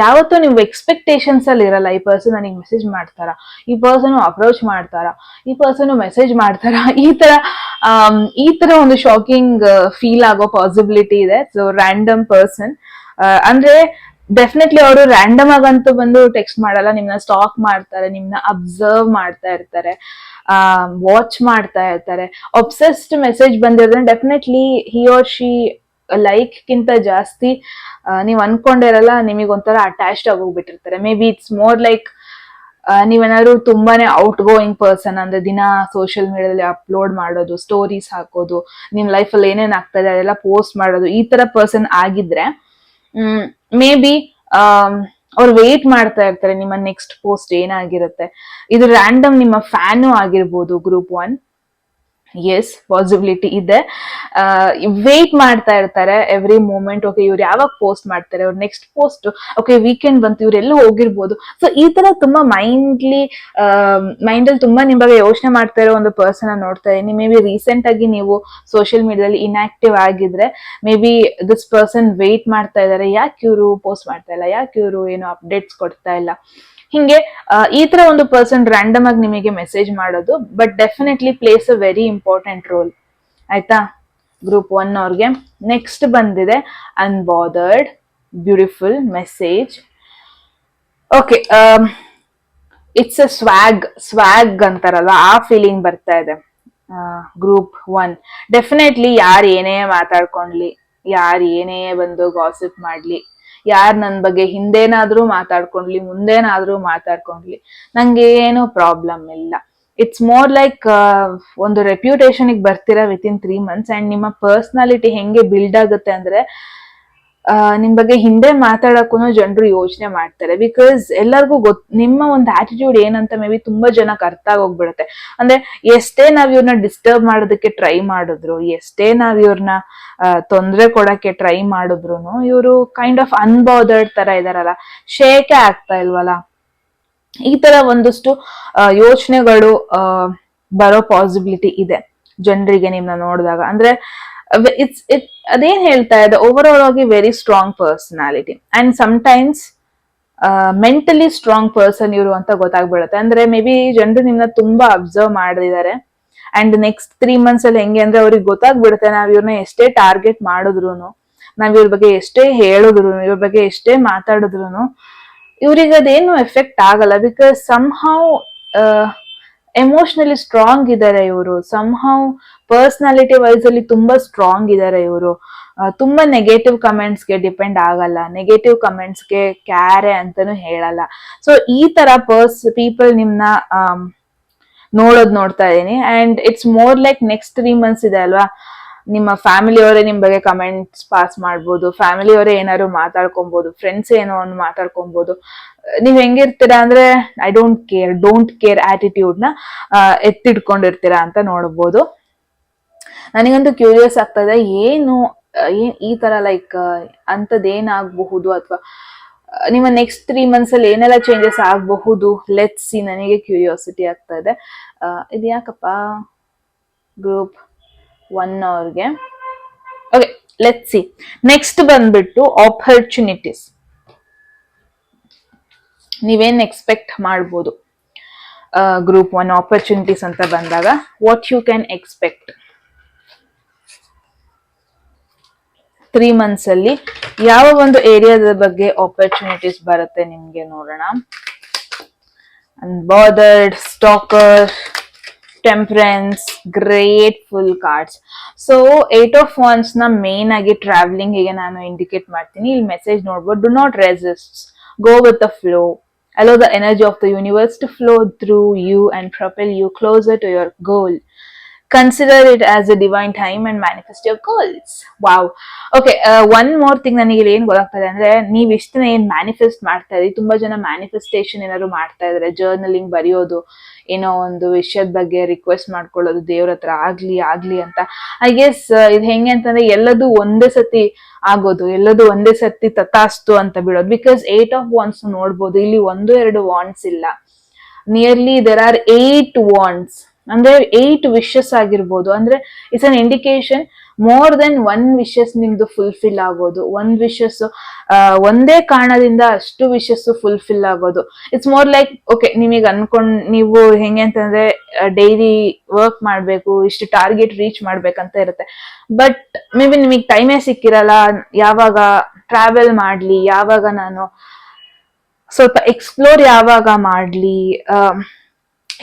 ಯಾವತ್ತೂ ನೀವು ಎಕ್ಸ್ಪೆಕ್ಟೇಷನ್ಸ್ ಅಲ್ಲಿ ಇರಲ್ಲ, ಈ ಪರ್ಸನ್ ನನಗೆ ಮೆಸೇಜ್ ಮಾಡ್ತಾರ, ಈ ಪರ್ಸನ್ ಅಪ್ರೋಚ್ ಮಾಡ್ತಾರ, ಈ ಪರ್ಸನ್ ಮೆಸೇಜ್ ಮಾಡ್ತಾರ, ಈ ತರ ಒಂದು ಶಾಕಿಂಗ್ ಫೀಲ್ ಆಗೋ ಪಾಸಿಬಿಲಿಟಿ ಇದೆ. ಸೊ ರ್ಯಾಂಡಮ್ ಪರ್ಸನ್ ಅಂದ್ರೆ ಡೆಫಿನೆಟ್ಲಿ ಅವರು ರ್ಯಾಂಡಮ್ ಆಗಂತೂ ಬಂದು ಟೆಕ್ಸ್ಟ್ ಮಾಡಲ್ಲ, ನಿಮ್ನ ಸ್ಟಾಕ್ ಮಾಡ್ತಾರೆ, ನಿಮ್ನ ಅಬ್ಸರ್ವ್ ಮಾಡ್ತಾ ಇರ್ತಾರೆ, ವಾಚ್ ಮಾಡ್ತಾ ಇರ್ತಾರೆ. ಒಬ್ಸೆಸ್ಡ್ ಮೆಸೇಜ್ ಬಂದಿರೋದ್ರೆ definitely he or she like ಗಿಂತ ಜಾಸ್ತಿ ನೀವ್ ಅನ್ಕೊಂಡಿರಲ್ಲ, ನಿಮಗೆ ಒಂಥರ ಅಟ್ಯಾಚ್ಡ್ ಆಗೋಗ್ಬಿಟ್ಟಿರ್ತಾರೆ. Maybe it's more like ನೀವೇನಾದ್ರು ತುಂಬಾನೇ ಔಟ್ ಗೋಯಿಂಗ್ ಪರ್ಸನ್ ಅಂದ್ರೆ ದಿನ ಸೋಷಿಯಲ್ ಮೀಡಿಯಾದಲ್ಲಿ ಅಪ್ಲೋಡ್ ಮಾಡೋದು, ಸ್ಟೋರೀಸ್ ಹಾಕೋದು, ನಿಮ್ ಲೈಫಲ್ಲಿ ಏನೇನ್ ಆಗ್ತಾ ಇದೆ ಅದೆಲ್ಲ ಪೋಸ್ಟ್ ಮಾಡೋದು, ಈ ತರ ಪರ್ಸನ್ ಆಗಿದ್ರೆ ಮೇ ಬಿ ಅವ್ರು ವೇಟ್ ಮಾಡ್ತಾ ಇರ್ತಾರೆ ನಿಮ್ಮ ನೆಕ್ಸ್ಟ್ ಪೋಸ್ಟ್ ಏನಾಗಿರುತ್ತೆ. ಇದು ರ್ಯಾಂಡಮ್ ನಿಮ್ಮ ಫ್ಯಾನು ಆಗಿರ್ಬೋದು, ಗ್ರೂಪ್ 1. ಎಸ್, ಪಾಸಿಬಿಲಿಟಿ ಇದೆ. ವೇಟ್ ಮಾಡ್ತಾ ಇರ್ತಾರೆ ಎವ್ರಿ ಮೂಮೆಂಟ್. ಓಕೆ ಇವ್ರು ಯಾವಾಗ ಪೋಸ್ಟ್ ಮಾಡ್ತಾರೆ, ಅವ್ರ ನೆಕ್ಸ್ಟ್ ಪೋಸ್ಟ್, ಓಕೆ ವೀಕೆಂಡ್ ಬಂತು, ಇವ್ರೆಲ್ಲ ಹೋಗಿರ್ಬೋದು. ಸೊ ಈ ತರ ತುಂಬಾ ಮೈಂಡಲ್ಲಿ ತುಂಬಾ ನಿಮ್ ಬಗ್ಗೆ ಯೋಚನೆ ಮಾಡ್ತಾ ಇರೋ ಒಂದು ಪರ್ಸನ್ ನೋಡ್ತಾ ಇದೀನಿ. ಮೇ ಬಿ ರೀಸೆಂಟ್ ಆಗಿ ನೀವು ಸೋಷಿಯಲ್ ಮೀಡಿಯಾದಲ್ಲಿ ಇನ್ಆಕ್ಟಿವ್ ಆಗಿದ್ರೆ maybe this person wait ಮಾಡ್ತಾ ಇದಾರೆ, ಯಾಕೆ ಇವರು ಪೋಸ್ಟ್ ಮಾಡ್ತಾ ಇಲ್ಲ, ಯಾಕೆ ಇವರು ಏನು ಅಪ್ಡೇಟ್ಸ್ ಕೊಡ್ತಾ ಇಲ್ಲ. ಹಿಂಗೆ ಈ ತರ ಒಂದು ಪರ್ಸನ್ ರ್ಯಾಂಡಮ್ ಆಗಿ ನಿಮಗೆ ಮೆಸೇಜ್ ಮಾಡೋದು, but definitely plays a very important role. ಆಯ್ತಾ, ಗ್ರೂಪ್ 1 ಅವ್ರಿಗೆ. ನೆಕ್ಸ್ಟ್ ಬಂದಿದೆ unbothered, beautiful message. Okay, it's a swag ಅಂತಾರಲ್ಲ, ಆ ಫೀಲಿಂಗ್ ಬರ್ತಾ ಇದೆ ಗ್ರೂಪ್ 1. ಡೆಫಿನೆಟ್ಲಿ ಯಾರು ಏನೇ ಮಾತಾಡ್ಕೊಂಡ್ಲಿ, ಯಾರು ಏನೇ ಬಂದು ಗಾಸಿಪ್ ಮಾಡ್ಲಿ, ಯಾರು ನನ್ನ ಬಗ್ಗೆ ಹಿಂದೇನಾದ್ರೂ ಮಾತಾಡ್ಕೊಂಡ್ಲಿ, ಮುಂದೇನಾದ್ರೂ ಮಾತಾಡ್ಕೊಂಡ್ಲಿ, ನಂಗೆ ಏನು ಪ್ರಾಬ್ಲಮ್ ಇಲ್ಲ. ಇಟ್ಸ್ ಮೋರ್ ಲೈಕ್ ಒಂದು ರೆಪ್ಯುಟೇಷನ್ ಬರ್ತೀರಾ ವಿತಿನ್ 3 months. ಅಂಡ್ ನಿಮ್ಮ ಪರ್ಸನಾಲಿಟಿ ಹೆಂಗೆ ಬಿಲ್ಡ್ ಆಗುತ್ತೆ ಅಂದ್ರೆ ನಿಮ್ ಬಗ್ಗೆ ಹಿಂದೆ ಮಾತಾಡಕ್ಕೂ ಜನರು ಯೋಚನೆ ಮಾಡ್ತಾರೆ. ಬಿಕಾಸ್ ಎಲ್ಲರಿಗೂ ನಿಮ್ಮ ಒಂದು ಆಟಿಟ್ಯೂಡ್ ಏನಂತ ಮೇ ಬಿ ತುಂಬಾ ಜನಕ್ಕೆ ಅರ್ಥ ಆಗೋಗ್ಬಿಡುತ್ತೆ. ಅಂದ್ರೆ ಎಷ್ಟೇ ನಾವ್ ಇವ್ರನ್ನ ಡಿಸ್ಟರ್ಬ್ ಮಾಡೋದಕ್ಕೆ ಟ್ರೈ ಮಾಡಿದ್ರು, ಎಷ್ಟೇ ನಾವ್ ಇವ್ರನ್ನ ತೊಂದರೆ ಕೊಡಕ್ಕೆ ಟ್ರೈ ಮಾಡಿದ್ರು, ಇವರು ಕೈಂಡ್ ಆಫ್ ಅನ್ಬಾದರ್ಡ್ ತರ ಇದಾರಲ್ಲ, ಶೇಕೆ ಆಗ್ತಾ ಇಲ್ವಲ್ಲ, ಈ ತರ ಒಂದಷ್ಟು ಯೋಚನೆಗಳು ಬರೋ ಪಾಸಿಬಿಲಿಟಿ ಇದೆ ಜನರಿಗೆ ನಿಮ್ನ ನೋಡಿದಾಗ. ಅಂದ್ರೆ ಅದೇನ್ ಹೇಳ್ತಾ ಇದೆ, ಓವರ್ ಆಲ್ ಆಗಿ very strong personality and sometimes mentally strong person ಇವರು ಅಂತ ಗೊತ್ತಾಗ್ಬಿಡುತ್ತೆ. ಅಂದ್ರೆ ಮೇ ಬಿ ಜನರು ನಿಮ್ನ ತುಂಬಾ ಅಬ್ಸರ್ವ್ ಮಾಡಿದ್ದಾರೆ. ಅಂಡ್ ನೆಕ್ಸ್ಟ್ 3 months ಅಲ್ಲಿ ಹೆಂಗೆ ಅಂದ್ರೆ ಅವ್ರಿಗೆ ಗೊತ್ತಾಗ್ಬಿಡುತ್ತೆ, ನಾವ್ ಇವ್ರನ್ನ ಎಷ್ಟೇ ಟಾರ್ಗೆಟ್ ಮಾಡಿದ್ರು, ನಾವ್ ಇವ್ರ ಬಗ್ಗೆ ಎಷ್ಟೇ ಹೇಳಿದ್ರು, ಇವ್ರ ಬಗ್ಗೆ ಎಷ್ಟೇ ಮಾತಾಡಿದ್ರು ಇವ್ರಿಗೆ ಅದೇನು ಎಫೆಕ್ಟ್ ಆಗಲ್ಲ. ಬಿಕಾಸ್ ಸಮ್ಹೌ ಎಮೋಷನಲಿ ಸ್ಟ್ರಾಂಗ್ ಇದ್ದಾರೆ ಇವರು, ಸಮ್ಹೌ ಪರ್ಸನಾಲಿಟಿ ವೈಸ್ ಅಲ್ಲಿ ತುಂಬಾ ಸ್ಟ್ರಾಂಗ್ ಇದ್ದಾರೆ ಇವರು. ತುಂಬಾ ನೆಗೆಟಿವ್ ಕಮೆಂಟ್ಸ್ಗೆ ಡಿಪೆಂಡ್ ಆಗಲ್ಲ, ನೆಗೆಟಿವ್ ಕಮೆಂಟ್ಸ್ಗೆ ಕ್ಯಾರೆ ಅಂತಾನು ಹೇಳಲ್ಲ. ಸೊ ಈ ತರ ಪೀಪಲ್ ನಿಮ್ನ ನೋಡ್ತಾ ಇದೀನಿ. And it's more like next 3 months ಇದೆ ಅಲ್ವಾ, ನಿಮ್ಮ ಫ್ಯಾಮಿಲಿಯವರೇ ನಿಮ್ ಬಗ್ಗೆ ಕಮೆಂಟ್ಸ್ ಪಾಸ್ ಮಾಡ್ಬೋದು, ಫ್ಯಾಮಿಲಿಯವರೇ ಏನಾದ್ರು ಮಾತಾಡ್ಕೊಬಹುದು, ಫ್ರೆಂಡ್ಸ್ ಏನೋ ಒಂದು ಮಾತಾಡ್ಕೊಬಹುದು. ನೀವ್ ಹೆಂಗಿರ್ತೀರಾ ಅಂದ್ರೆ ಡೋಂಟ್ ಕೇರ್ ಆಟಿಟ್ಯೂಡ್ ನ ಎತ್ತಿಡ್ಕೊಂಡಿರ್ತೀರಾ ಅಂತ ನೋಡ್ಬೋದು. ನನಗಂತೂ ಕ್ಯೂರಿಯಸ್ ಆಗ್ತಾ ಇದೆ, ಏನು ಈ ತರ ಲೈಕ್ ಅಂತದೇನಾಗಬಹುದು, ಅಥವಾ ನಿಮ್ಮ ನೆಕ್ಸ್ಟ್ 3 months ಅಲ್ಲಿ ಏನೆಲ್ಲ ಚೇಂಜಸ್ ಆಗಬಹುದು. ಲೆಟ್ಸ್ ಸಿ, ನನಗೆ ಕ್ಯೂರಿಯಾಸಿಟಿ ಆಗ್ತಾ ಇದೆ. ಇದು ಯಾಕಪ್ಪ ಗ್ರೂಪ್ 1 ಅವ್ರಿಗೆ. Okay, let's see. ನೆಕ್ಸ್ಟ್ ಬಂದ್ಬಿಟ್ಟು ಆಪರ್ಚುನಿಟೀಸ್. ನೀವೇನ್ ಎಕ್ಸ್ಪೆಕ್ಟ್ ಮಾಡ್ಬೋದು ಗ್ರೂಪ್ 1 ಆಪರ್ಚುನಿಟೀಸ್ ಅಂತ ಬಂದಾಗ? What you can expect 3 months ಅಲ್ಲಿ ಯಾವ ಒಂದು ಏರಿಯಾದ ಬಗ್ಗೆ ಆಪರ್ಚುನಿಟೀಸ್ ಬರುತ್ತೆ ನಿಮ್ಗೆ ನೋಡೋಣ. Unbothered, stalker, temperance, grateful cards. So 8 of Wands ನ ಮೇನ್ ಆಗಿ ಟ್ರಾವೆಲಿಂಗ್ ಗೆ ನಾನು ಇಂಡಿಕೇಟ್ ಮಾಡ್ತೀನಿ. ಇಲ್ಲಿ ಮೆಸೇಜ್ ನೋಡ್ಬೋದು. Do not resist, go with the flow, allow the energy of the universe to flow through you and propel you closer to your goal. Consider it as a divine time and manifest your goals. Wow. Okay, one more thing ನನಗೆ ಏನ್ ಗೊತ್ತಾಗ್ತದೆ ಅಂದ್ರೆ, ನೀವ್ ಇಷ್ಟನ್ನ ಏನ್ manifest ಮಾಡ್ತಾ ಇದ್ರಿ, ತುಂಬಾ ಜನ ಮ್ಯಾನಿಫೆಸ್ಟೇಷನ್ ಏನಾದ್ರು ಮಾಡ್ತಾ ಇದಾರೆ, ಜರ್ನಲಿಂಗ್ ಬರೆಯೋದು, ಏನೋ ಒಂದು ವಿಷಯದ ಬಗ್ಗೆ ರಿಕ್ವೆಸ್ಟ್ ಮಾಡ್ಕೊಳ್ಳೋದು ದೇವ್ರ ಹತ್ರ ಆಗ್ಲಿ ಅಂತ. ಐ ಗೆಸ್ ಇದು ಹೆಂಗೆ ಅಂತಂದ್ರೆ, ಎಲ್ಲದೂ ಒಂದೇ ಸತಿ ಆಗೋದು, ಎಲ್ಲದೂ ಒಂದೇ ಸತಿ ತಥಾಸ್ತು ಅಂತ ಬಿಡೋದು. ಬಿಕಾಸ್ 8 of Wands ನೋಡ್ಬೋದು, ಇಲ್ಲಿ 1-2 wands ಇಲ್ಲ, ನಿಯರ್ಲಿ ದೇರ್ ಆರ್ 8 wands. ಅಂದ್ರೆ 8 ವಿಶಸ್ ಆಗಿರ್ಬೋದು. ಅಂದ್ರೆ it's an indication more than 1 wishes ನಿಮ್ದು ಫುಲ್ಫಿಲ್ ಆಗೋದು. 1 ವಿಶಸ್ ಒಂದೇ ಕಾರಣದಿಂದ ಅಷ್ಟು ವಿಶಸ್ ಫುಲ್ಫಿಲ್ ಆಗೋದು. ಇಟ್ಸ್ ಮೋರ್ ಲೈಕ್, ಓಕೆ, ನಿಮಗೆ ನೀವು ಹೆಂಗೆ ಅಂತಂದ್ರೆ ಡೈಲಿ ವರ್ಕ್ ಮಾಡ್ಬೇಕು, ಇಷ್ಟು ಟಾರ್ಗೆಟ್ ರೀಚ್ ಮಾಡ್ಬೇಕಂತ ಇರುತ್ತೆ. ಬಟ್ ಮೇ ಬಿ ನಿಮಗೆ ಟೈಮೇ ಸಿಕ್ಕಿರಲ್ಲ. ಯಾವಾಗ ಟ್ರಾವೆಲ್ ಮಾಡ್ಲಿ, ಯಾವಾಗ ನಾನು ಸ್ವಲ್ಪ ಎಕ್ಸ್ಪ್ಲೋರ್ ಯಾವಾಗ ಮಾಡ್ಲಿ,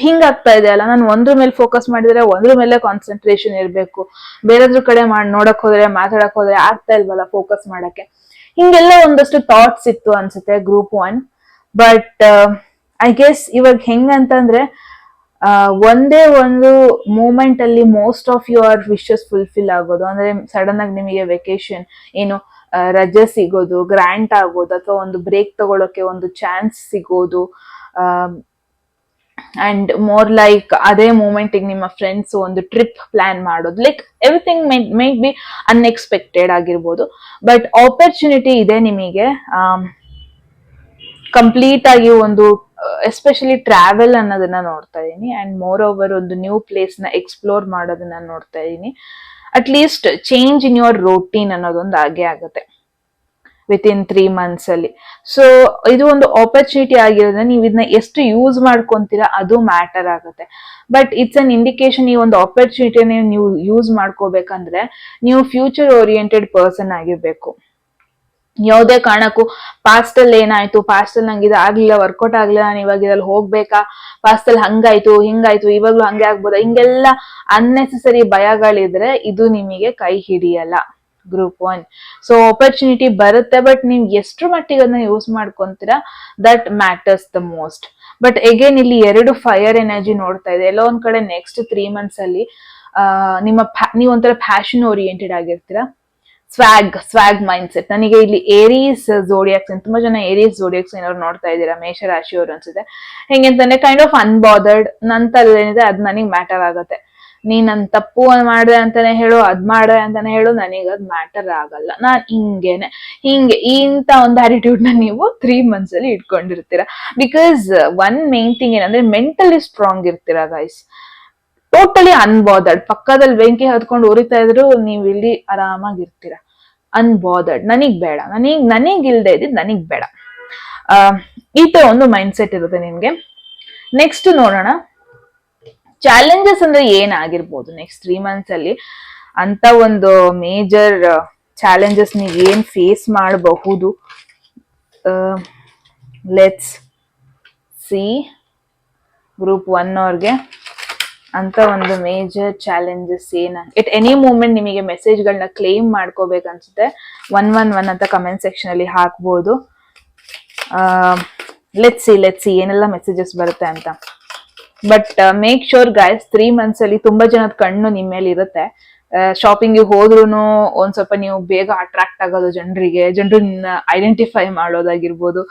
ಹಿಂಗಾಗ್ತಾ ಇದೆ ಅಲ್ಲ. ನಾನು ಒಂದ್ರ ಮೇಲೆ ಫೋಕಸ್ ಮಾಡಿದ್ರೆ ಒಂದ್ರ ಮೇಲೆ ಕಾನ್ಸಂಟ್ರೇಷನ್ ಇರ್ಬೇಕು, ಬೇರೆದ್ರ ಕಡೆ ನೋಡಕ್ ಹೋದ್ರೆ, ಮಾತಾಡಕ್ ಹೋದ್ರೆ ಆಗ್ತಾ ಇಲ್ವಲ್ಲ ಫೋಕಸ್ ಮಾಡಕ್ಕೆ. ಹಿಂಗೆಲ್ಲ ಒಂದಷ್ಟು ಥಾಟ್ಸ್ ಇತ್ತು ಅನ್ಸುತ್ತೆ ಗ್ರೂಪ್ 1. ಬಟ್ ಐ ಗೆಸ್ ಇವಾಗ ಹೆಂಗಂತಂದ್ರೆ, ಒಂದೇ ಒಂದು ಮೂಮೆಂಟ್ ಅಲ್ಲಿ most of your wishes fulfil ಆಗೋದು. ಅಂದ್ರೆ ಸಡನ್ ಆಗಿ ನಿಮಗೆ ವೆಕೇಶನ್, ಏನು ರಜೆ ಸಿಗೋದು, ಗ್ರಾಂಟ್ ಆಗೋದು, ಅಥವಾ ಒಂದು ಬ್ರೇಕ್ ತಗೊಳಕ್ಕೆ ಒಂದು ಚಾನ್ಸ್ ಸಿಗೋದು, ಅಂಡ್ ಮೋರ್ ಲೈಕ್ ಅದೇ ಮೂಮೆಂಟ್ ನಿಮ್ಮ ಫ್ರೆಂಡ್ಸ್ ಒಂದು ಟ್ರಿಪ್ ಪ್ಲಾನ್ ಮಾಡೋದು. Like everything may be unexpected ಆಗಿರ್ಬೋದು. ಬಟ್ ಆಪರ್ಚುನಿಟಿ ಇದೆ ನಿಮಗೆ ಕಂಪ್ಲೀಟ್ ಆಗಿ ಒಂದು, ಎಸ್ಪೆಷಲಿ ಟ್ರಾವೆಲ್ ಅನ್ನೋದನ್ನ ನೋಡ್ತಾ ಇದೀನಿ. ಅಂಡ್ ಮೋರ್ ಓವರ್ ಒಂದು ನ್ಯೂ ಪ್ಲೇಸ್ ನ ಎಕ್ಸ್ಪ್ಲೋರ್ ಮಾಡೋದನ್ನ ನೋಡ್ತಾ ಇದೀನಿ. At least change in your routine ಅನ್ನೋದೊಂದು ಆಗೇ ಆಗುತ್ತೆ ವಿತಿನ್ 3 months ಅಲ್ಲಿ. ಸೊ ಇದು ಒಂದು ಆಪರ್ಚುನಿಟಿ ಆಗಿರೋದ್ರೆ ನೀವು ಇದನ್ನ ಎಷ್ಟು ಯೂಸ್ ಮಾಡ್ಕೊಂತೀರಾ ಅದು ಮ್ಯಾಟರ್ ಆಗುತ್ತೆ. ಬಟ್ ಇಟ್ಸ್ ಅನ್ ಇಂಡಿಕೇಶನ್, ಈ ಒಂದು ಆಪರ್ಚುನಿಟಿನ ನೀವು ಯೂಸ್ ಮಾಡ್ಕೋಬೇಕಂದ್ರೆ ನೀವು ಫ್ಯೂಚರ್ ಓರಿಯೆಂಟೆಡ್ ಪರ್ಸನ್ ಆಗಿರ್ಬೇಕು. ಯಾವುದೇ ಕಾರಣಕ್ಕೂ ಪಾಸ್ಟ್ ಅಲ್ಲಿ ಏನಾಯ್ತು, ಪಾಸ್ಟ್ ಅಲ್ಲಿ ನಂಗೆ ಇದು ಆಗ್ಲಿಲ್ಲ, ವರ್ಕೌಟ್ ಆಗ್ಲಿಲ್ಲ, ನಾನು ಇವಾಗ ಇದ್ರಲ್ಲಿ ಹೋಗ್ಬೇಕಾ, ಪಾಸ್ಟ್ ಅಲ್ಲಿ ಹಂಗಾಯ್ತು ಹಿಂಗಾಯ್ತು, ಇವಾಗ್ಲೂ ಹಂಗೆ ಆಗ್ಬೋದಾ, ಹಿಂಗೆಲ್ಲ ಅನ್ನೆಸೆಸರಿ ಭಯಗಳಿದ್ರೆ ಇದು ನಿಮಗೆ ಕೈ ಹಿಡಿಯಲ್ಲ ಗ್ರೂಪ್ 1. ಸೊ ಆಪರ್ಚುನಿಟಿ ಬರುತ್ತೆ, ಬಟ್ ನೀವು ಎಷ್ಟು ಮಟ್ಟಿಗೆ ಅದನ್ನ ಯೂಸ್ ಮಾಡ್ಕೊಂತೀರಾ that matters the most. But again ಇಲ್ಲಿ 2 ಫೈರ್ ಎನರ್ಜಿ ನೋಡ್ತಾ ಇದೆ. ಎಲ್ಲೋ ಒಂದ್ ಕಡೆ ನೆಕ್ಸ್ಟ್ 3 months ಅಲ್ಲಿ ನೀವು ಒಂಥರ ಪ್ಯಾಷನ್ ಓರಿಯೆಂಟೆಡ್ ಆಗಿರ್ತೀರಾ. Swag mindset. ನನಗೆ ಇಲ್ಲಿ ಏರೀಸ್ ಝೋಡಿಯಾಕ್ಸ್, ತುಂಬಾ ಜನ ಏರೀಸ್ ಝೋಡಿಯಾಕ್ಸ್ ಏನಾದ್ರು ನೋಡ್ತಾ ಇದ್ದೀರಾ, ಮೇಷರಾಶಿಯವರು ಅನ್ಸುತ್ತೆ. ಹೆಂಗಂತಾನೆ ಕೈಂಡ್ ಆಫ್ ಅನ್ಬಾದರ್ಡ್, ನಂತರದೇನಿದೆ ಅದ್ ನನಗ್ ಮ್ಯಾಟರ್ ಆಗತ್ತೆ. ನನ್ ತಪ್ಪು ಮಾಡ್ದೆ ಅಂತಾನೆ ಹೇಳು, ಅದ್ ಮಾಡ್ದೆ ಅಂತಾನೆ ಹೇಳು, ನನಗ್ ಅದ್ ಮ್ಯಾಟರ್ ಆಗಲ್ಲ, ನಾನ್ ಹಿಂಗೆ ಇಂತ ಒಂದು ಆಟಿಟ್ಯೂಡ್ ನ ನೀವು 3 months ಅಲ್ಲಿ ಇಟ್ಕೊಂಡಿರ್ತೀರಾ. ಬಿಕಾಸ್ ಒನ್ ಮೇನ್ ಥಿಂಗ್ ಏನಂದ್ರೆ, ಮೆಂಟಲಿ ಸ್ಟ್ರಾಂಗ್ ಇರ್ತೀರಾ ಗೈಸ್. ಟೋಟಲಿ ಅನ್ಬಾದರ್ಡ್. ಪಕ್ಕದಲ್ಲಿ ಬೆಂಕಿ ಹತ್ಕೊಂಡು ಉರಿತಾ ಇದ್ರು ನೀವು ಇಲ್ಲಿ ಆರಾಮಾಗಿರ್ತೀರಾ. ಅನ್ಬಾದರ್ಡ್, ನನಗ್ ಬೇಡ, ನನಗ್ ಇಲ್ದೆ ಇದ್ದಿದ್ ನನಗ್ ಬೇಡ, ಈ ತರ ಒಂದು ಮೈಂಡ್ ಸೆಟ್ ಇರುತ್ತೆ ನಿಮ್ಗೆ. ನೆಕ್ಸ್ಟ್ ನೋಡೋಣ, ಚಾಲೆಂಜಸ್ ಅಂದ್ರೆ ಏನಾಗಿರ್ಬೋದು ನೆಕ್ಸ್ಟ್ 3 months ಅಲ್ಲಿ ಅಂತ ಒಂದು ಮೇಜರ್ ಚಾಲೆಂಜಸ್ ನೀವು ಏನ್ ಫೇಸ್ ಮಾಡಬಹುದು. ಲೆಟ್ಸ್ ಸಿ ಗ್ರೂಪ್ 1 ಅವ್ರಿಗೆ ಅಂತ ಒಂದು major challenges at any moment ನಿಮಗೆ ಮೆಸೇಜ್ಗಳನ್ನ ಕ್ಲೇಮ್ ಮಾಡ್ಕೋಬೇಕನ್ಸುತ್ತೆ 111 ಅಂತ ಕಮೆಂಟ್ ಸೆಕ್ಷನ್ ಅಲ್ಲಿ ಹಾಕ್ಬೋದು. ಲೆಟ್ಸ್ ಸಿ ಏನೆಲ್ಲ ಮೆಸೇಜಸ್ ಬರುತ್ತೆ ಅಂತ. But make sure guys, 3 months ಅಲ್ಲಿ ತುಂಬಾ ಜನದ ಕಣ್ಣು ನಿಮ್ಮ ಮೇಲೆ ಇರುತ್ತೆ. ಶಾಪಿಂಗ್ ಹೋದ್ರೂ ಒಂದ್ ಸ್ವಲ್ಪ ನೀವು ಬೇಗ ಅಟ್ರಾಕ್ಟ್ ಆಗೋದು ಜನರು ಐಡೆಂಟಿಫೈ ಮಾಡೋದಾಗಿರ್ಬೋದು.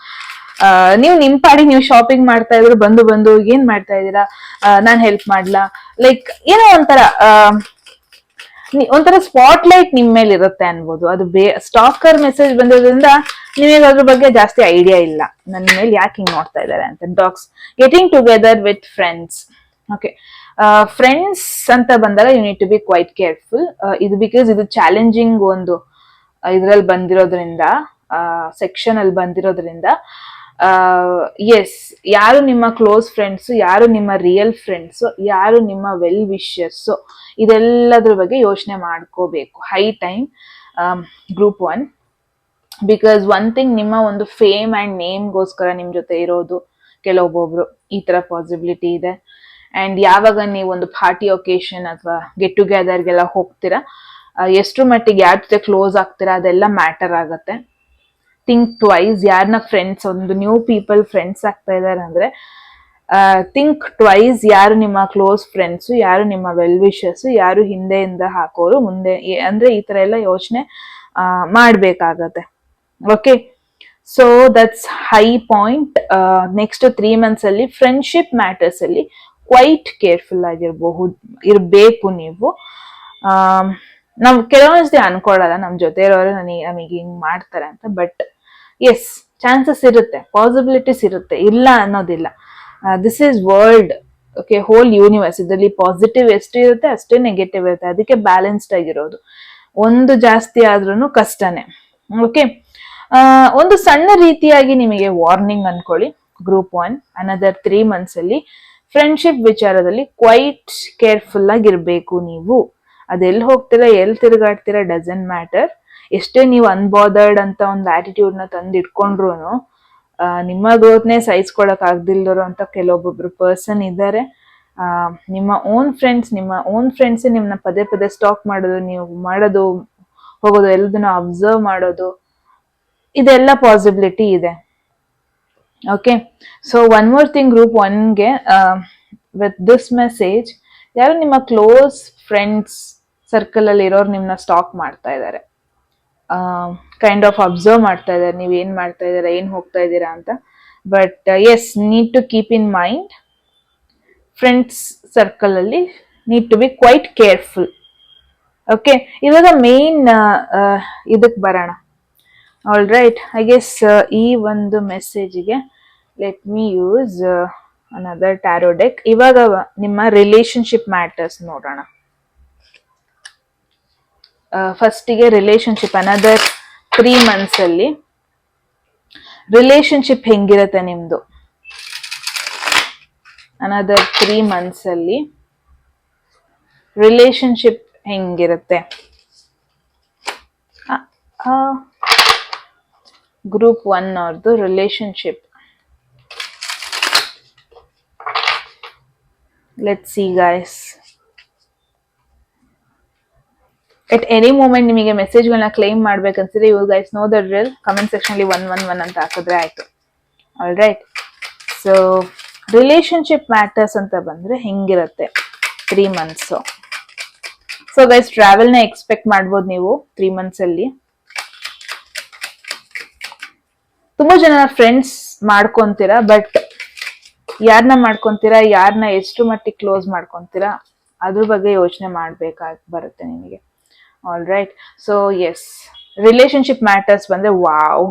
ನೀವು ನಿಮ್ ಪಾಡಿಗೆ ನೀವು ಶಾಪಿಂಗ್ ಮಾಡ್ತಾ ಇದ್ರು, ಬಂದು ಏನ್ ಮಾಡ್ತಾ ಇದ್ದೀರಾ, ನಾನ್ ಹೆಲ್ಪ್ ಮಾಡ್ಲಾ, ಲೈಕ್ ಏನೋ ಒಂಥರ ಸ್ಪಾಟ್ ಲೈಟ್ ನಿಮ್ ಮೇಲೆ ಇರುತ್ತೆ ಅನ್ಬೋದು. ಅದು ಸ್ಟಾಕರ್ ಮೆಸೇಜ್ ಬಂದಿರೋದ್ರಿಂದ ನಿಮಗೆ ಅದ್ರ ಬಗ್ಗೆ ಜಾಸ್ತಿ ಐಡಿಯಾ ಇಲ್ಲ, ನನ್ನ ಮೇಲೆ ಯಾಕೆ ಹಿಂಗ್ ನೋಡ್ತಾ ಇದ್ದಾರೆ ಅಂತ. Dogs getting together with friends. Okay, friends ಅಂತ ಬಂದಾಗ you need to be quite careful. ಇದು ಬಿಕಾಸ್ ಇದು ಚಾಲೆಂಜಿಂಗ್ ಒಂದು ಇದ್ರಲ್ಲಿ ಬಂದಿರೋದ್ರಿಂದ, ಸೆಕ್ಷನ್ ಅಲ್ಲಿ ಬಂದಿರೋದ್ರಿಂದ, ಎಸ್, ಯಾರು ನಿಮ್ಮ ಕ್ಲೋಸ್ ಫ್ರೆಂಡ್ಸ್, ಯಾರು ನಿಮ್ಮ ರಿಯಲ್ ಫ್ರೆಂಡ್ಸ್, ಯಾರು ನಿಮ್ಮ ವೆಲ್ ವಿಶರ್ಸ್, ಇದೆಲ್ಲದ್ರ ಬಗ್ಗೆ ಯೋಚನೆ ಮಾಡ್ಕೋಬೇಕು. High time group 1. Because one thing, ನಿಮ್ಮ ಒಂದು ಫೇಮ್ ಅಂಡ್ ನೇಮ್ಗೋಸ್ಕರ ನಿಮ್ ಜೊತೆ ಇರೋದು ಕೆಲವೊಬ್ಬೊಬ್ರು, ಈ ತರ ಪಾಸಿಬಿಲಿಟಿ ಇದೆ. ಅಂಡ್ ಯಾವಾಗ ನೀವು ಒಂದು ಪಾರ್ಟಿ ಒಕೇಶನ್ ಅಥವಾ ಗೆಟ್ ಟುಗೆದರ್ಗೆಲ್ಲ ಹೋಗ್ತೀರಾ, ಎಷ್ಟು ಮಟ್ಟಿಗೆ ಯಾರ ಜೊತೆ ಕ್ಲೋಸ್ ಆಗ್ತೀರಾ ಅದೆಲ್ಲ ಮ್ಯಾಟರ್ ಆಗತ್ತೆ. Think twice. ಯಾರನ್ನ ಫ್ರೆಂಡ್ಸ್, ಒಂದು ನ್ಯೂ ಪೀಪಲ್ ಫ್ರೆಂಡ್ಸ್ ಆಗ್ತಾ ಇದಾರೆ ಅಂದ್ರೆ ಥಿಂಕ್ ಟ್ವೈಸ್. ಯಾರು ನಿಮ್ಮ ಕ್ಲೋಸ್ ಫ್ರೆಂಡ್ಸ್, ಯಾರು ನಿಮ್ಮ ವೆಲ್ ವಿಶರ್ಸ್, ಯಾರು ಹಿಂದೆಯಿಂದ ಹಾಕೋರು, ಮುಂದೆ ಅಂದ್ರೆ ಈ ತರ ಎಲ್ಲ ಯೋಚನೆ ಮಾಡ್ಬೇಕಾಗತ್ತೆ. Okay, so that's high point. Next 3 months ಅಲ್ಲಿ ಫ್ರೆಂಡ್ಶಿಪ್ ಮ್ಯಾಟರ್ಸ್ ಅಲ್ಲಿ ಕ್ವೈಟ್ ಕೇರ್ಫುಲ್ ಇರಬೇಕು ನೀವು. ನಾವು ಕೆಲವೊಂದ್ಸತಿ ಅನ್ಕೊಳ್ಳಲ್ಲ ನಮ್ ಜೊತೆ ಇರೋರು ನಮಗೆ ಹಿಂಗ್ ಮಾಡ್ತಾರೆ ಅಂತ, ಬಟ್ ಎಸ್, ಚಾನ್ಸಸ್ ಇರುತ್ತೆ, ಪಾಸಿಬಿಲಿಟೀಸ್ ಇರುತ್ತೆ, ಇಲ್ಲ ಅನ್ನೋದಿಲ್ಲ. This is world, okay, whole universe. ಇದರಲ್ಲಿ ಪಾಸಿಟಿವ್ ಎಷ್ಟು ಇರುತ್ತೆ ಅಷ್ಟೇ ನೆಗೆಟಿವ್ ಇರುತ್ತೆ, ಅದಕ್ಕೆ ಬ್ಯಾಲೆನ್ಸ್ಡ್ ಆಗಿರೋದು. ಒಂದು ಜಾಸ್ತಿ ಆದ್ರೂ ಕಷ್ಟನೇ. ಓಕೆ, ಒಂದು ಸಣ್ಣ ರೀತಿಯಾಗಿ ನಿಮಗೆ ವಾರ್ನಿಂಗ್ ಅನ್ಕೊಳ್ಳಿ. ಗ್ರೂಪ್ 1 ಅನದರ್ 3 months ಅಲ್ಲಿ ಫ್ರೆಂಡ್ಶಿಪ್ ವಿಚಾರದಲ್ಲಿ ಕ್ವೈಟ್ ಕೇರ್ಫುಲ್ ಆಗಿರ್ಬೇಕು ನೀವು. ಅದೆಲ್ಲಿ ಹೋಗ್ತೀರಾ, ಎಲ್ಲಿ ತಿರುಗಾಡ್ತೀರಾ, ಡಸಂಟ್ ಮ್ಯಾಟರ್. ಎಷ್ಟೇ ನೀವು ಅನ್ಬಾದರ್ಡ್ ಅಂತ ಒಂದು ಆಟಿಟ್ಯೂಡ್ ನ ತಂದು ಇಟ್ಕೊಂಡ್ರು ನಿಮ್ಮ ಗ್ರೋತ್ನೇ ಸಹಿಸ್ಕೊಳಕ್ ಆಗ್ದಿಲ್ದರು ಅಂತ ಕೆಲವೊಬ್ಬೊಬ್ರು ಪರ್ಸನ್ ಇದ್ದಾರೆ. ನಿಮ್ಮ ಓನ್ ಫ್ರೆಂಡ್ಸ್ ನಿಮ್ನ ಪದೇ ಪದೇ ಸ್ಟಾಕ್ ಮಾಡೋದು, ನೀವು ಮಾಡೋದು ಹೋಗೋದು, ಎಲ್ಲದನ್ನ ಅಬ್ಸರ್ವ್ ಮಾಡೋದು, ಇದೆಲ್ಲ ಪಾಸಿಬಿಲಿಟಿ ಇದೆ. Okay, so one more thing group 1ಗೆ ವಿತ್ ದಿಸ್ ಮೆಸೇಜ್, ಯಾರು ನಿಮ್ಮ ಕ್ಲೋಸ್ ಫ್ರೆಂಡ್ಸ್ ಸರ್ಕಲ್ ಅಲ್ಲಿ ಇರೋರು ನಿಮ್ನ ಸ್ಟಾಕ್ ಮಾಡ್ತಾ ಇದ್ದಾರೆ, ಕೈಂಡ್ ಆಫ್ ಅಬ್ಸರ್ವ್ ಮಾಡ್ತಾ ಇದ್ದಾರೆ, ನೀವ್ ಏನ್ ಮಾಡ್ತಾ ಇದ್ದೀರಾ, ಏನ್ ಹೋಗ್ತಾ ಇದ್ದೀರಾ ಅಂತ. But yes, need to keep in mind, friends circle ಅಲ್ಲಿ need to be quite careful. Okay, ಇವಾಗ ಮೇನ್ ಇದಕ್ ಬರೋಣ. ಆಲ್ ರೈಟ್, ಐ ಗೆಸ್ ಈ ಒಂದು ಮೆಸೇಜ್ಗೆ let me use another tarot deck. ಇವಾಗ ನಿಮ್ಮ ರಿಲೇಶನ್ಶಿಪ್ ಮ್ಯಾಟರ್ಸ್ ನೋಡೋಣ. ಫಸ್ಟಿಗೆ ರಿಲೇಶನ್ಶಿಪ್, ಅನದರ್ 3 months ಅಲ್ಲಿ ರಿಲೇಶನ್ಶಿಪ್ ಹೆಂಗಿರತ್ತೆ ನಿಮ್ದು. ಅನದರ್ 3 months ಅಲ್ಲಿ ರಿಲೇಶನ್ಶಿಪ್ ಹೆಂಗಿರುತ್ತೆ. ಗ್ರೂಪ್ 1 ಅವ್ರದ್ದು relationship. Let's see guys. At any moment ನಿಮಗೆ ಮೆಸೇಜ್ಗಳನ್ನ claim ಮಾಡ್ಬೇಕನ್ಸಿದ್ರೆ, you guys know the drill. Comment section ಅಲ್ಲಿ 111 ಅಂತ ಹಾಕಿದ್ರೆ ಆಯ್ತು. All right, so relationship matters ಅಂತ ಬಂದ್ರೆ ಹೆಂಗಿರುತ್ತೆ 3 months. ಸೊ ಗೈಸ್, ಟ್ರಾವೆಲ್ ನ ಎಕ್ಸ್ಪೆಕ್ಟ್ ಮಾಡ್ಬೋದು ನೀವು 3 months ಅಲ್ಲಿ. ತುಂಬಾ ಜನ ಫ್ರೆಂಡ್ಸ್ ಮಾಡ್ಕೊಂತೀರಾ, ಬಟ್ ಯಾರನ್ನ ಮಾಡ್ಕೊಂತೀರಾ, ಯಾರನ್ನ ಎಷ್ಟು ಮಟ್ಟಿಗೆ ಕ್ಲೋಸ್ ಮಾಡ್ಕೊಂತೀರಾ ಅದ್ರ ಬಗ್ಗೆ ಯೋಚನೆ ಮಾಡ್ಬೇಕಾಗಿ ಬರುತ್ತೆ ನಿಮಗೆ. All right, so yes, relationship matters ಬಂದ್ರೆ wow,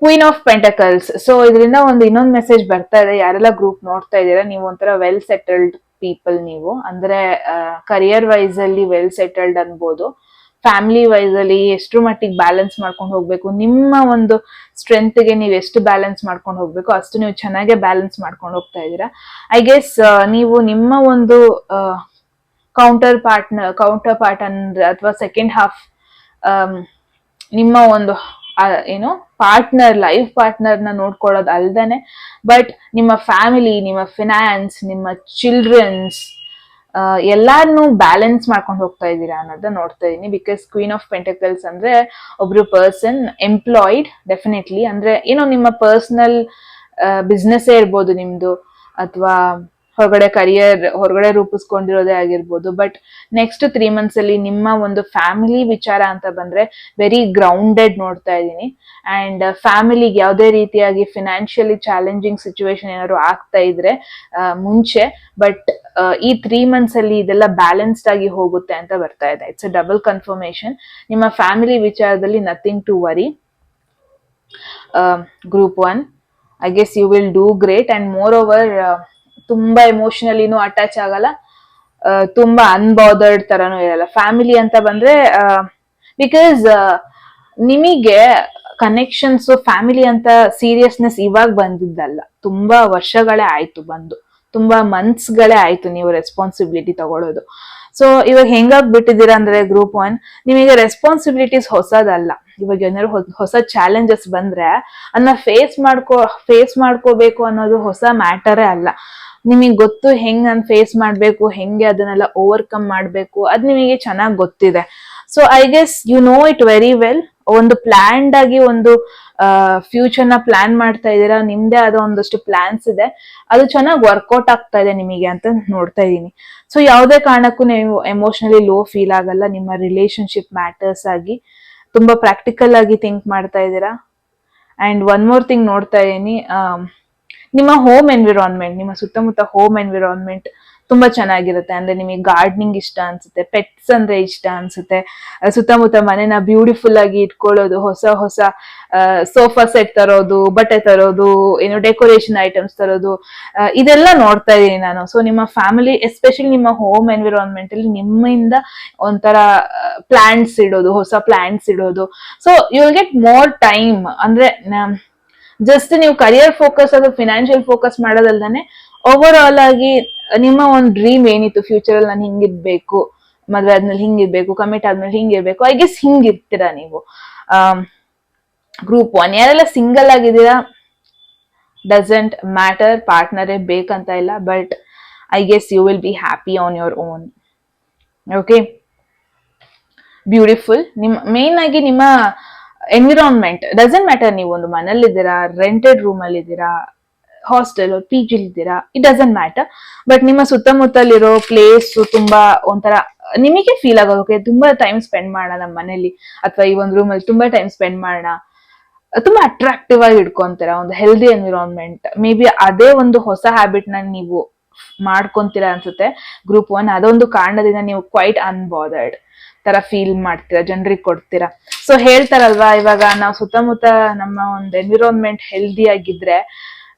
queen of pentacles. So ಇದರಿಂದ ಇನ್ನೊಂದು ಮೆಸೇಜ್ ಬರ್ತಾ ಇದೆ. ಯಾರೆಲ್ಲ ಗ್ರೂಪ್ ನೋಡ್ತಾ ಇದ್ದೀರಾ, ನೀವು ಒಂಥರ ವೆಲ್ ಸೆಟಲ್ಡ್ ಪೀಪಲ್. ನೀವು ಅಂದ್ರೆ ಕರಿಯರ್ ವೈಸ್ ಅಲ್ಲಿ ವೆಲ್ ಸೆಟಲ್ಡ್ ಅನ್ಬೋದು. ಫ್ಯಾಮಿಲಿ ವೈಸ್ ಅಲ್ಲಿ ಎಷ್ಟು ಮಟ್ಟಿಗೆ ಬ್ಯಾಲೆನ್ಸ್ ಮಾಡ್ಕೊಂಡು ಹೋಗ್ಬೇಕು, ನಿಮ್ಮ ಒಂದು ಸ್ಟ್ರೆಂತ್ಗೆ ನೀವು ಎಷ್ಟು ಬ್ಯಾಲೆನ್ಸ್ ಮಾಡ್ಕೊಂಡು ಹೋಗ್ಬೇಕು ಅಷ್ಟು ನೀವು ಚೆನ್ನಾಗೆ ಬ್ಯಾಲೆನ್ಸ್ ಮಾಡ್ಕೊಂಡು ಹೋಗ್ತಾ ಇದ್ದೀರಾ. ಐ ಗೆಸ್ ನೀವು ನಿಮ್ಮ ಒಂದು ಕೌಂಟರ್ ಪಾರ್ಟ್ ಅಂದ್ರೆ ಅಥವಾ ಸೆಕೆಂಡ್ ಹಾಫ್, ನಿಮ್ಮ ಒಂದು ಏನು ಲೈಫ್ ಪಾರ್ಟ್ನರ್ನ ನೋಡ್ಕೊಳ್ಳೋದು ಅಲ್ದೇನೆ, ಬಟ್ ನಿಮ್ಮ ಫ್ಯಾಮಿಲಿ, ನಿಮ್ಮ ಫಿನಾನ್ಸ್, ನಿಮ್ಮ ಚಿಲ್ಡ್ರನ್ಸ್ ಎಲ್ಲಾರನ್ನೂ ಬ್ಯಾಲೆನ್ಸ್ ಮಾಡ್ಕೊಂಡು ಹೋಗ್ತಾ ಇದ್ದೀರಾ ಅನ್ನೋದನ್ನ ನೋಡ್ತಾ ಇದೀನಿ. ಬಿಕಾಸ್ ಕ್ವೀನ್ ಆಫ್ ಪೆಂಟಕಲ್ಸ್ ಅಂದ್ರೆ ಒಬ್ರು ಪರ್ಸನ್ ಎಂಪ್ಲಾಯ್ಡ್, ಡೆಫಿನೆಟ್ಲಿ. ಅಂದ್ರೆ ಏನೋ ನಿಮ್ಮ ಪರ್ಸನಲ್ ಬಿಸ್ನೆಸ್ ಇರ್ಬೋದು ನಿಮ್ದು, ಅಥವಾ ಹೊರಗಡೆ ರೂಪಿಸ್ಕೊಂಡಿರೋದೇ ಆಗಿರ್ಬೋದು. ಬಟ್ ನೆಕ್ಸ್ಟ್ 3 months ಅಲ್ಲಿ ನಿಮ್ಮ ಒಂದು ಫ್ಯಾಮಿಲಿ ವಿಚಾರ ಅಂತ ಬಂದ್ರೆ ವೆರಿ ಗ್ರೌಂಡೆಡ್ ನೋಡ್ತಾ ಇದ್ದೀನಿ. ಅಂಡ್ ಫ್ಯಾಮಿಲಿಗೆ ಯಾವುದೇ ರೀತಿಯಾಗಿ ಫಿನಾನ್ಷಿಯಲಿ ಚಾಲೆಂಜಿಂಗ್ ಸಿಚುವೇಶನ್ ಏನಾದ್ರು ಆಗ್ತಾ ಇದ್ರೆ ಮುಂಚೆ, ಬಟ್ ಈ 3 months ಅಲ್ಲಿ ಇದೆಲ್ಲ ಬ್ಯಾಲೆನ್ಸ್ಡ್ ಆಗಿ ಹೋಗುತ್ತೆ ಅಂತ ಬರ್ತಾ ಇದೆ. It's a double confirmation. ನಿಮ್ಮ ಫ್ಯಾಮಿಲಿ ವಿಚಾರದಲ್ಲಿ nothing to worry. Group 1, I guess you will do great. And moreover ತುಂಬಾ ಎಮೋಷನಲಿನೂ ಅಟ್ಯಾಚ್ ಆಗಲ್ಲ, ತುಂಬಾ ಅನ್ಬಾದರ್ಡ್ ತರನೂ ಇರಲ್ಲ. ಫ್ಯಾಮಿಲಿ ಅಂತ ಬಂದ್ರೆ ಬಿಕಾಸ್ ನಿಮಗೆ ಕನೆಕ್ಷನ್ಸ್ ಫ್ಯಾಮಿಲಿ ಅಂತ ಸೀರಿಯಸ್ನೆಸ್ ಇವಾಗ ಬಂದಿದ್ದಲ್ಲ, ತುಂಬಾ ವರ್ಷಗಳೇ ಆಯ್ತು ಬಂದು, ತುಂಬಾ ಮಂತ್ಸ್ಗಳೇ ಆಯ್ತು ನೀವು ರೆಸ್ಪಾನ್ಸಿಬಿಲಿಟಿ ತಗೊಳ್ಳೋದು. ಸೊ ಇವಾಗ ಹೆಂಗಾಗ್ಬಿಟ್ಟಿದ್ದೀರಾ ಅಂದ್ರೆ ಗ್ರೂಪ್ 1, ನಿಮಗೆ ರೆಸ್ಪಾನ್ಸಿಬಿಲಿಟೀಸ್ ಹೊಸದಲ್ಲ. ಇವಾಗ ಏನಾದ್ರು ಹೊಸ ಚಾಲೆಂಜಸ್ ಬಂದ್ರೆ ಅದನ್ನ ಫೇಸ್ ಮಾಡ್ಕೋಬೇಕು ಅನ್ನೋದು ಹೊಸ ಮ್ಯಾಟರೇ ಅಲ್ಲ. ನಿಮಗೆ ಗೊತ್ತು ಹೆಂಗ್ ನಾನು ಫೇಸ್ ಮಾಡ್ಬೇಕು, ಹೆಂಗೆ ಅದನ್ನೆಲ್ಲ ಓವರ್ಕಮ್ ಮಾಡ್ಬೇಕು, ಅದ್ ನಿಮಗೆ ಚೆನ್ನಾಗಿ ಗೊತ್ತಿದೆ. So I guess you know it very well. ಒಂದು ಪ್ಲಾನ್ಡ್ ಆಗಿ ಒಂದು ಫ್ಯೂಚರ್ ನ ಪ್ಲಾನ್ ಮಾಡ್ತಾ ಇದ್ದೀರಾ, ನಿಮ್ದೇ ಆದ ಒಂದಷ್ಟು ಪ್ಲಾನ್ಸ್ ಇದೆ, ಅದು ಚೆನ್ನಾಗಿ ವರ್ಕೌಟ್ ಆಗ್ತಾ ಇದೆ ನಿಮಗೆ ಅಂತ ನೋಡ್ತಾ ಇದ್ದೀನಿ. ಸೊ ಯಾವುದೇ ಕಾರಣಕ್ಕೂ ನೀವು ಎಮೋಷನಲಿ ಲೋ ಫೀಲ್ ಆಗಲ್ಲ. ನಿಮ್ಮ ರಿಲೇಶನ್ಶಿಪ್ ಮ್ಯಾಟರ್ಸ್ ಆಗಿ ತುಂಬಾ ಪ್ರಾಕ್ಟಿಕಲ್ ಆಗಿ ಥಿಂಕ್ ಮಾಡ್ತಾ ಇದ್ದೀರಾ. ಅಂಡ್ ಒನ್ ಮೋರ್ ಥಿಂಗ್ ನೋಡ್ತಾ ಇದ್ದೀನಿ, ನಿಮ್ಮ ಹೋಮ್ ಎನ್ವಿರಾನ್ಮೆಂಟ್, ನಿಮ್ಮ ಸುತ್ತಮುತ್ತ ಹೋಮ್ ಎನ್ವಿರಾನ್ಮೆಂಟ್ ತುಂಬಾ ಚೆನ್ನಾಗಿರುತ್ತೆ. ಅಂದ್ರೆ ನಿಮಗೆ ಗಾರ್ಡನಿಂಗ್ ಇಷ್ಟ ಅನ್ಸುತ್ತೆ, ಪೆಟ್ಸ್ ಅಂದ್ರೆ ಇಷ್ಟ ಅನ್ಸುತ್ತೆ, ಸುತ್ತಮುತ್ತ ಮನೆನ ಬ್ಯೂಟಿಫುಲ್ ಆಗಿ ಇಟ್ಕೊಳ್ಳೋದು, ಹೊಸ ಹೊಸ ಸೋಫಾ ಸೆಟ್ ತರೋದು, ಬಟ್ಟೆ ತರೋದು, ಏನು ಡೆಕೋರೇಷನ್ ಐಟಮ್ಸ್ ತರೋದು, ಇದೆಲ್ಲ ನೋಡ್ತಾ ಇದ್ದೀನಿ ನಾನು. ಸೊ ನಿಮ್ಮ ಫ್ಯಾಮಿಲಿ ಎಸ್ಪೆಷಲಿ ನಿಮ್ಮ ಹೋಮ್ ಎನ್ವಿರಾನ್ಮೆಂಟ್ ಅಲ್ಲಿ ನಿಮ್ಮಿಂದ ಒಂಥರ ಪ್ಲಾಂಟ್ಸ್ ಇಡೋದು, ಹೊಸ ಪ್ಲಾಂಟ್ಸ್ ಇಡೋದು. So you will get more time. ಅಂದ್ರೆ ಜಸ್ಟ್ ನೀವು ಕರಿಯರ್ ಫೋಕಸ್ ಅದು ಫಿನಾನ್ಷಿಯಲ್ ಫೋಕಸ್ ಮಾಡೋದಲ್ದಾನೆ ಓವರ್ ಆಲ್ ಆಗಿ ನಿಮ್ಮ ಒಂದು ಡ್ರೀಮ್ ಏನಿತ್ತು, ಫ್ಯೂಚರ್ ಅಲ್ಲಿ ನಾನು ಹಿಂಗಿರ್ಬೇಕು, ಮದ್ವೆ ಆದ್ಮೇಲೆ ಹಿಂಗಿರ್ಬೇಕು, ಕಮಿಟ್ ಆದ್ಮೇಲೆ ಹಿಂಗಿರ್ಬೇಕು, ಐ ಗೆಸ್ ಹಿಂಗಿರ್ತೀರಾ ನೀವು. ಗ್ರೂಪ್ 1 ಯಾರೆಲ್ಲ ಸಿಂಗಲ್ ಆಗಿದ್ದೀರಾ, ಡಸಂಟ್ ಮ್ಯಾಟರ್, ಪಾರ್ಟ್ನರೇ ಬೇಕಂತ ಇಲ್ಲ, but I guess you will be happy on your own. Okay, beautiful. Main ಆಗಿ ನಿಮ್ಮ ಎನ್ವಿರಾನ್ಮೆಂಟ್ ಡಸಂಟ್ ಮ್ಯಾಟರ್. ನೀವು ಒಂದು ಮನೇಲಿದ್ದೀರಾ, ರೆಂಟೆಡ್ ರೂಮ್ ಅಲ್ಲಿ ಇದ್ದೀರಾ, ಹಾಸ್ಟೆಲ್ ಪಿ ಜಿ ಇದ್ದೀರಾ, ಇಟ್ ಡಸಂಟ್ ಮ್ಯಾಟರ್. ಬಟ್ ನಿಮ್ಮ ಸುತ್ತಮುತ್ತಲಿರೋ ಪ್ಲೇಸ್ ತುಂಬಾ ಒಂಥರ ನಿಮಗೆ ಫೀಲ್ ಆಗೋಕೆ ತುಂಬಾ ಟೈಮ್ ಸ್ಪೆಂಡ್ ಮಾಡೋಣ ನಮ್ಮ ಮನೇಲಿ, ಅಥವಾ ಈ ಒಂದು ರೂಮ್ ಅಲ್ಲಿ ತುಂಬಾ ಟೈಮ್ ಸ್ಪೆಂಡ್ ಮಾಡೋಣ, ತುಂಬಾ ಅಟ್ರಾಕ್ಟಿವ್ ಆಗಿ ಇಟ್ಕೊಂತೀರಾ. ಒಂದು ಹೆಲ್ದಿ ಎನ್ವಿರಾನ್ಮೆಂಟ್, ಮೇ ಬಿ ಅದೇ ಒಂದು ಹೊಸ ಹ್ಯಾಬಿಟ್ ನ ನೀವು ಮಾಡ್ಕೊಂತೀರಾ ಅನ್ಸುತ್ತೆ ಗ್ರೂಪ್ 1. ಅದೊಂದು ಕಾರಣದಿಂದ ನೀವು ಕ್ವೈಟ್ ಅನ್ಬಾದರ್ಡ್ ತರ ಫೀಲ್ ಮಾಡ್ತೀರಾ, ಜನರಿಗೆ ಕೊಡ್ತೀರಾ. ಸೊ ಹೇಳ್ತಾರಲ್ವಾ, ಇವಾಗ ನಾವು ಸುತ್ತಮುತ್ತ ನಮ್ಮ ಒಂದು ಎನ್ವಿರಾನ್ಮೆಂಟ್ ಹೆಲ್ದಿ ಆಗಿದ್ರೆ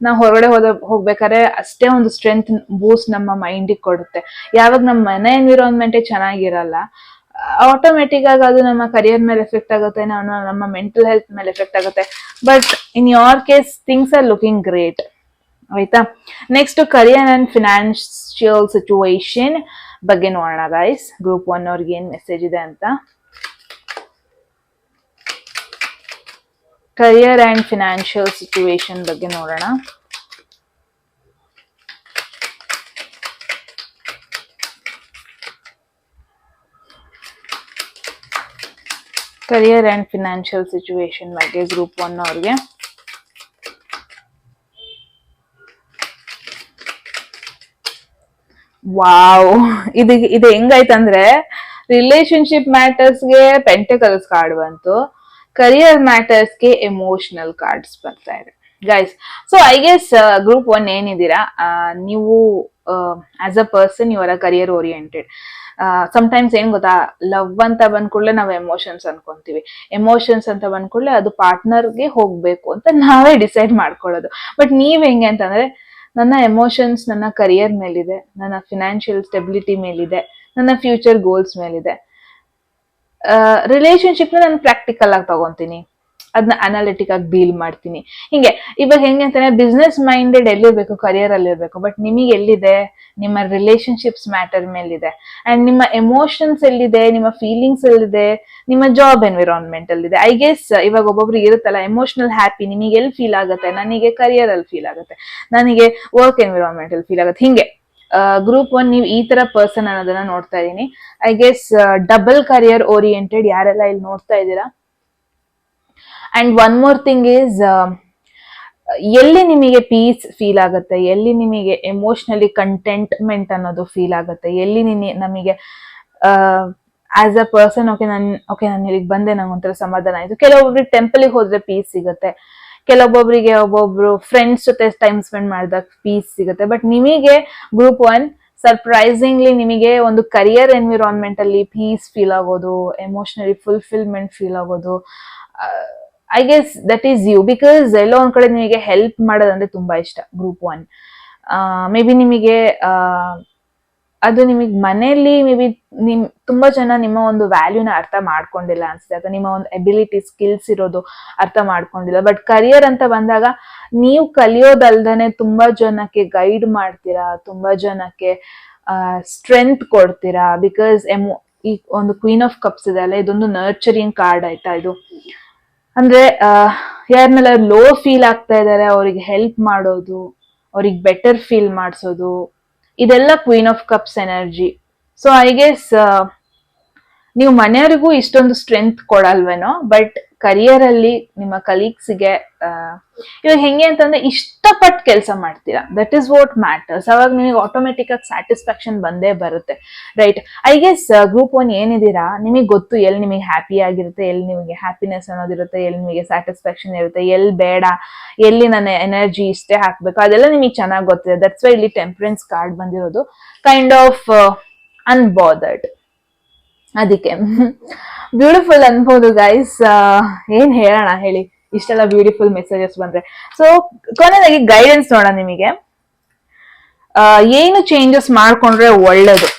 ನಾವು ಹೊರಗಡೆ ಹೋಗ್ಬೇಕಾದ್ರೆ ಅಷ್ಟೇ ಒಂದು ಸ್ಟ್ರೆಂತ್ ಬೂಸ್ಟ್ ನಮ್ಮ ಮೈಂಡಿಗೆ ಕೊಡುತ್ತೆ. ಯಾವಾಗ ನಮ್ಮ ಮನೆ ಎನ್ವಿರಾನ್ಮೆಂಟೇ ಚೆನ್ನಾಗಿರಲ್ಲ, ಆಟೋಮೆಟಿಕ್ ಆಗಿ ಅದು ನಮ್ಮ ಕರಿಯರ್ ಮೇಲೆ ಎಫೆಕ್ಟ್ ಆಗುತ್ತೆ, ನಮ್ಮ ಮೆಂಟಲ್ ಹೆಲ್ತ್ ಮೇಲೆ ಎಫೆಕ್ಟ್ ಆಗುತ್ತೆ. But in your case things are looking great. ಆಯ್ತಾ, next career and financial situation ಬಗ್ಗೆ ನೋಡೋಣ ಗೈಸ್. ಗ್ರೂಪ್ 1 ಅವ್ರಿಗೆ ಏನ್ ಮೆಸೇಜ್ ಇದೆ ಅಂತ. ಕರಿಯರ್ ಅಂಡ್ ಫಿನಾನ್ಷಿಯಲ್ ಸಿಚುವೇಶನ್ ಬಗ್ಗೆ ನೋಡೋಣ. ಕರಿಯರ್ ಅಂಡ್ ಫಿನಾನ್ಷಿಯಲ್ ಸಿಚುವೇಶನ್ ಬಗ್ಗೆ ಗ್ರೂಪ್ 1 ಅವ್ರಿಗೆ. ವಾವ್, ಇದು ಹೆಂಗಾಯ್ತಂದ್ರೆ ರಿಲೇಶನ್ಶಿಪ್ ಮ್ಯಾಟರ್ಸ್ಗೆ ಪೆಂಟಕಲ್ಸ್ ಕಾರ್ಡ್ ಬಂತು, ಕರಿಯರ್ ಮ್ಯಾಟರ್ಸ್ಗೆ ಎಮೋಷನಲ್ ಕಾರ್ಡ್ಸ್ ಬರ್ತಾ ಇದೆ guys. So I guess group 1 ಏನಿದ್ದೀರಾ, ನೀವು as a person you are a career oriented. Sometimes ಏನ್ ಗೊತ್ತಾ, ಲವ್ ಅಂತ ಬಂದ್ಕೂಡ್ಲೆ ನಾವು ಎಮೋಷನ್ಸ್ ಅನ್ಕೊಂತೀವಿ, ಎಮೋಷನ್ಸ್ ಅಂತ ಬಂದ್ಕೂಡ್ಲೆ ಅದು ಪಾರ್ಟ್ನರ್ಗೆ ಹೋಗ್ಬೇಕು ಅಂತ ನಾವೇ ಡಿಸೈಡ್ ಮಾಡ್ಕೊಳ್ಳೋದು. ಬಟ್ ನೀವ್ ಹೆಂಗೆ ಅಂತಂದ್ರೆ, ನನ್ನ ಎಮೋಷನ್ಸ್ ನನ್ನ ಕರಿಯರ್ ಮೇಲಿದೆ, ನನ್ನ ಫಿನಾನ್ಷಿಯಲ್ ಸ್ಟೆಬಿಲಿಟಿ ಮೇಲಿದೆ, ನನ್ನ ಫ್ಯೂಚರ್ ಗೋಲ್ಸ್ ಮೇಲಿದೆ. ರಿಲೇಶನ್ಶಿಪ್ ನ ನಾನು ಪ್ರಾಕ್ಟಿಕಲ್ ಆಗಿ ತಗೊಂತೀನಿ, ಅದನ್ನ ಅನಾಲಿಟಿಕ್ ಆಗಿ ಡೀಲ್ ಮಾಡ್ತೀನಿ. ಹಿಂಗೆ ಇವಾಗ ಹೆಂಗೆ ಅಂತಾನೆ, ಬಿಸ್ನೆಸ್ ಮೈಂಡೆಡ್ ಎಲ್ಲಿರ್ಬೇಕು, ಕರಿಯರ್ ಅಲ್ಲಿ ಇರ್ಬೇಕು. ಬಟ್ ನಿಮಗೆ ಎಲ್ಲಿದೆ, ನಿಮ್ಮ ರಿಲೇಶನ್ಶಿಪ್ಸ್ ಮ್ಯಾಟರ್ ಮೇಲಿದೆ. ಅಂಡ್ ನಿಮ್ಮ ಎಮೋಷನ್ಸ್ ಎಲ್ಲಿದೆ, ನಿಮ್ಮ ಫೀಲಿಂಗ್ಸ್ ಎಲ್ಲಿದೆ, ನಿಮ್ಮ ಜಾಬ್ ಎನ್ವಿರಾನ್ಮೆಂಟ್ ಅಲ್ಲಿದೆ. ಐ ಗೆಸ್ ಇವಾಗ ಒಬ್ಬೊಬ್ರಿಗೆ ಇರುತ್ತಲ್ಲ, ಎಮೋಷನಲ್ ಹ್ಯಾಪಿ ನಿಮಗೆ ಎಲ್ಲಿ ಫೀಲ್ ಆಗುತ್ತೆ, ನನಗೆ ಕರಿಯರ್ ಅಲ್ಲಿ ಫೀಲ್ ಆಗುತ್ತೆ, ನನಗೆ ವರ್ಕ್ ಎನ್ವಿರಾನ್ಮೆಂಟ್ ಅಲ್ಲಿ ಫೀಲ್ ಆಗುತ್ತೆ. ಹಿಂಗೆ ಗ್ರೂಪ್ 1 ನೀವು ಈ ತರ ಪರ್ಸನ್ ಅನ್ನೋದನ್ನ ನೋಡ್ತಾ ಇದೀನಿ. I guess double career oriented ಯಾರೆಲ್ಲ ಇಲ್ಲಿ ನೋಡ್ತಾ ಇದ್ದೀರಾ. And one more thing is, ಎಲ್ಲಿ ನಿಮಗೆ ಪೀಸ್ ಫೀಲ್ ಆಗುತ್ತೆ, ಎಲ್ಲಿ ನಿಮಗೆ ಎಮೋಷನಲಿ ಕಂಟೆಂಟ್ಮೆಂಟ್ ಅನ್ನೋದು ಫೀಲ್ ಆಗುತ್ತೆ, ಎಲ್ಲಿ ನಮಗೆ ಆಸ್ ಅ ಪರ್ಸನ್ ನಾನು ಇಲ್ಲಿಗೆ ಬಂದೆ, ನಂಗೆ ಒಂಥರ ಸಮಾಧಾನ ಆಯ್ತು. ಕೆಲವೊಬ್ಬರಿಗೆ ಟೆಂಪಲ್ಗೆ ಹೋದ್ರೆ ಪೀಸ್ ಸಿಗುತ್ತೆ, ಕೆಲವೊಬ್ಬೊಬ್ಬರಿಗೆ ಒಬ್ಬೊಬ್ರು ಫ್ರೆಂಡ್ಸ್ ಜೊತೆ ಟೈಮ್ ಸ್ಪೆಂಡ್ ಮಾಡಿದಾಗ ಪೀಸ್ ಸಿಗುತ್ತೆ. ಬಟ್ ನಿಮಗೆ ಗ್ರೂಪ್ 1 ಸರ್ಪ್ರೈಸಿಂಗ್ಲಿ ನಿಮಗೆ ಒಂದು ಕರಿಯರ್ ಎನ್ವಿರಾನ್ಮೆಂಟ್ ಅಲ್ಲಿ ಪೀಸ್ ಫೀಲ್ ಆಗೋದು, ಎಮೋಷನಲಿ ಫುಲ್ಫಿಲ್ಮೆಂಟ್ ಫೀಲ್ ಆಗೋದು, I guess that is you. Because ಎಲ್ಲೋ ಒಂದ್ ಕಡೆ ನಿಮಗೆ ಹೆಲ್ಪ್ ಮಾಡೋದಂದ್ರೆ ತುಂಬಾ ಇಷ್ಟ ಗ್ರೂಪ್ 1. ಮೇ ಬಿ ನಿಮಗೆ ಅದು ನಿಮಗೆ ಮನೆಯಲ್ಲಿ ಮೇ ಬಿ ತುಂಬಾ ಜನ ನಿಮ್ಮ ಒಂದು ವ್ಯಾಲ್ಯೂನ ಅರ್ಥ ಮಾಡ್ಕೊಂಡಿಲ್ಲ ಅನ್ಸುತ್ತೆ, ಅಥವಾ ನಿಮ್ಮ ಒಂದು ಎಬಿಲಿಟಿ ಸ್ಕಿಲ್ಸ್ ಇರೋದು ಅರ್ಥ ಮಾಡ್ಕೊಂಡಿಲ್ಲ. ಬಟ್ ಕರಿಯರ್ ಅಂತ ಬಂದಾಗ ನೀವು ಕಲಿಯೋದಲ್ದೇನೆ ತುಂಬಾ ಜನಕ್ಕೆ ಗೈಡ್ ಮಾಡ್ತೀರಾ, ತುಂಬಾ ಜನಕ್ಕೆ ಸ್ಟ್ರೆಂತ್ ಕೊಡ್ತೀರಾ. ಬಿಕಾಸ್ ಈ ಒಂದು ಕ್ವೀನ್ ಆಫ್ ಕಪ್ಸ್ ಇದೆ ಅಲ್ಲ, ಇದೊಂದು ನರ್ಚರಿಂಗ್ ಕಾರ್ಡ್ ಆಯ್ತಾ. ಇದು ಅಂದ್ರೆ ಯಾರನ್ನೆಲ್ಲ ಲೋ ಫೀಲ್ ಆಗ್ತಾ ಇದಾರೆ ಅವ್ರಿಗೆ ಹೆಲ್ಪ್ ಮಾಡೋದು, ಅವ್ರಿಗೆ ಬೆಟರ್ ಫೀಲ್ ಮಾಡಿಸೋದು, ಇದೆಲ್ಲ queen of cups energy. So I guess ನೀವು ಮನೆಯವರಿಗೂ ಇಷ್ಟೊಂದು ಸ್ಟ್ರೆಂತ್ ಕೊಡಲ್ವೇನೋ, ಬಟ್ ಕರಿಯರ್ ಅಲ್ಲಿ ನಿಮ್ಮ ಕಲೀಗ್ಸ್ಗೆ ಇವಾಗ ಹೆಂಗೆ ಅಂತಂದ್ರೆ ಇಷ್ಟಪಟ್ಟು ಕೆಲಸ ಮಾಡ್ತೀರಾ, ದಟ್ ಈಸ್ ವಾಟ್ ಮ್ಯಾಟರ್ಸ್. ಅವಾಗ ನಿಮಗೆ ಆಟೋಮೆಟಿಕ್ ಆಗಿ ಸ್ಯಾಟಿಸ್ಫ್ಯಾಕ್ಷನ್ ಬಂದೇ ಬರುತ್ತೆ, ರೈಟ್? ಐ ಗೆಸ್ ಗ್ರೂಪ್ 1 ಏನಿದ್ದೀರಾ ನಿಮಗೆ ಗೊತ್ತು ಎಲ್ಲಿ ನಿಮಗೆ ಹ್ಯಾಪಿ ಆಗಿರುತ್ತೆ, ಎಲ್ಲಿ ನಿಮಗೆ ಹ್ಯಾಪಿನೆಸ್ ಅನ್ನೋದಿರುತ್ತೆ, ಎಲ್ಲಿ ನಿಮಗೆ ಸ್ಯಾಟಿಸ್ಫ್ಯಾಕ್ಷನ್ ಇರುತ್ತೆ, ಎಲ್ಲಿ ಬೇಡ, ಎಲ್ಲಿ ನನ್ನ ಎನರ್ಜಿ ಇಷ್ಟೇ ಹಾಕ್ಬೇಕು, ಅದೆಲ್ಲ ನಿಮಗೆ ಚೆನ್ನಾಗಿ ಗೊತ್ತಿದೆ. ದಟ್ಸ್ ವೈ ಇಲ್ಲಿ ಟೆಂಪರೆನ್ಸ್ ಕಾರ್ಡ್ ಬಂದಿರೋದು, ಕೈಂಡ್ ಆಫ್ ಅನ್ಬಾದರ್ಡ್. ಅದಕ್ಕೆ ಬ್ಯೂಟಿಫುಲ್ ಅನ್ಬೋದು ಗೈಸ್. ಏನ್ ಹೇಳೋಣ ಹೇಳಿ, ಇಷ್ಟೆಲ್ಲ ಬ್ಯೂಟಿಫುಲ್ ಮೆಸೇಜಸ್ ಬಂದ್ರೆ. ಸೊ ಕೊನೆಯದಾಗಿ ಗೈಡೆನ್ಸ್ ನೋಡೋಣ ನಿಮಗೆ. ಏನು ಚೇಂಜಸ್ ಮಾಡ್ಕೊಂಡ್ರೆ ಒಳ್ಳೇದು?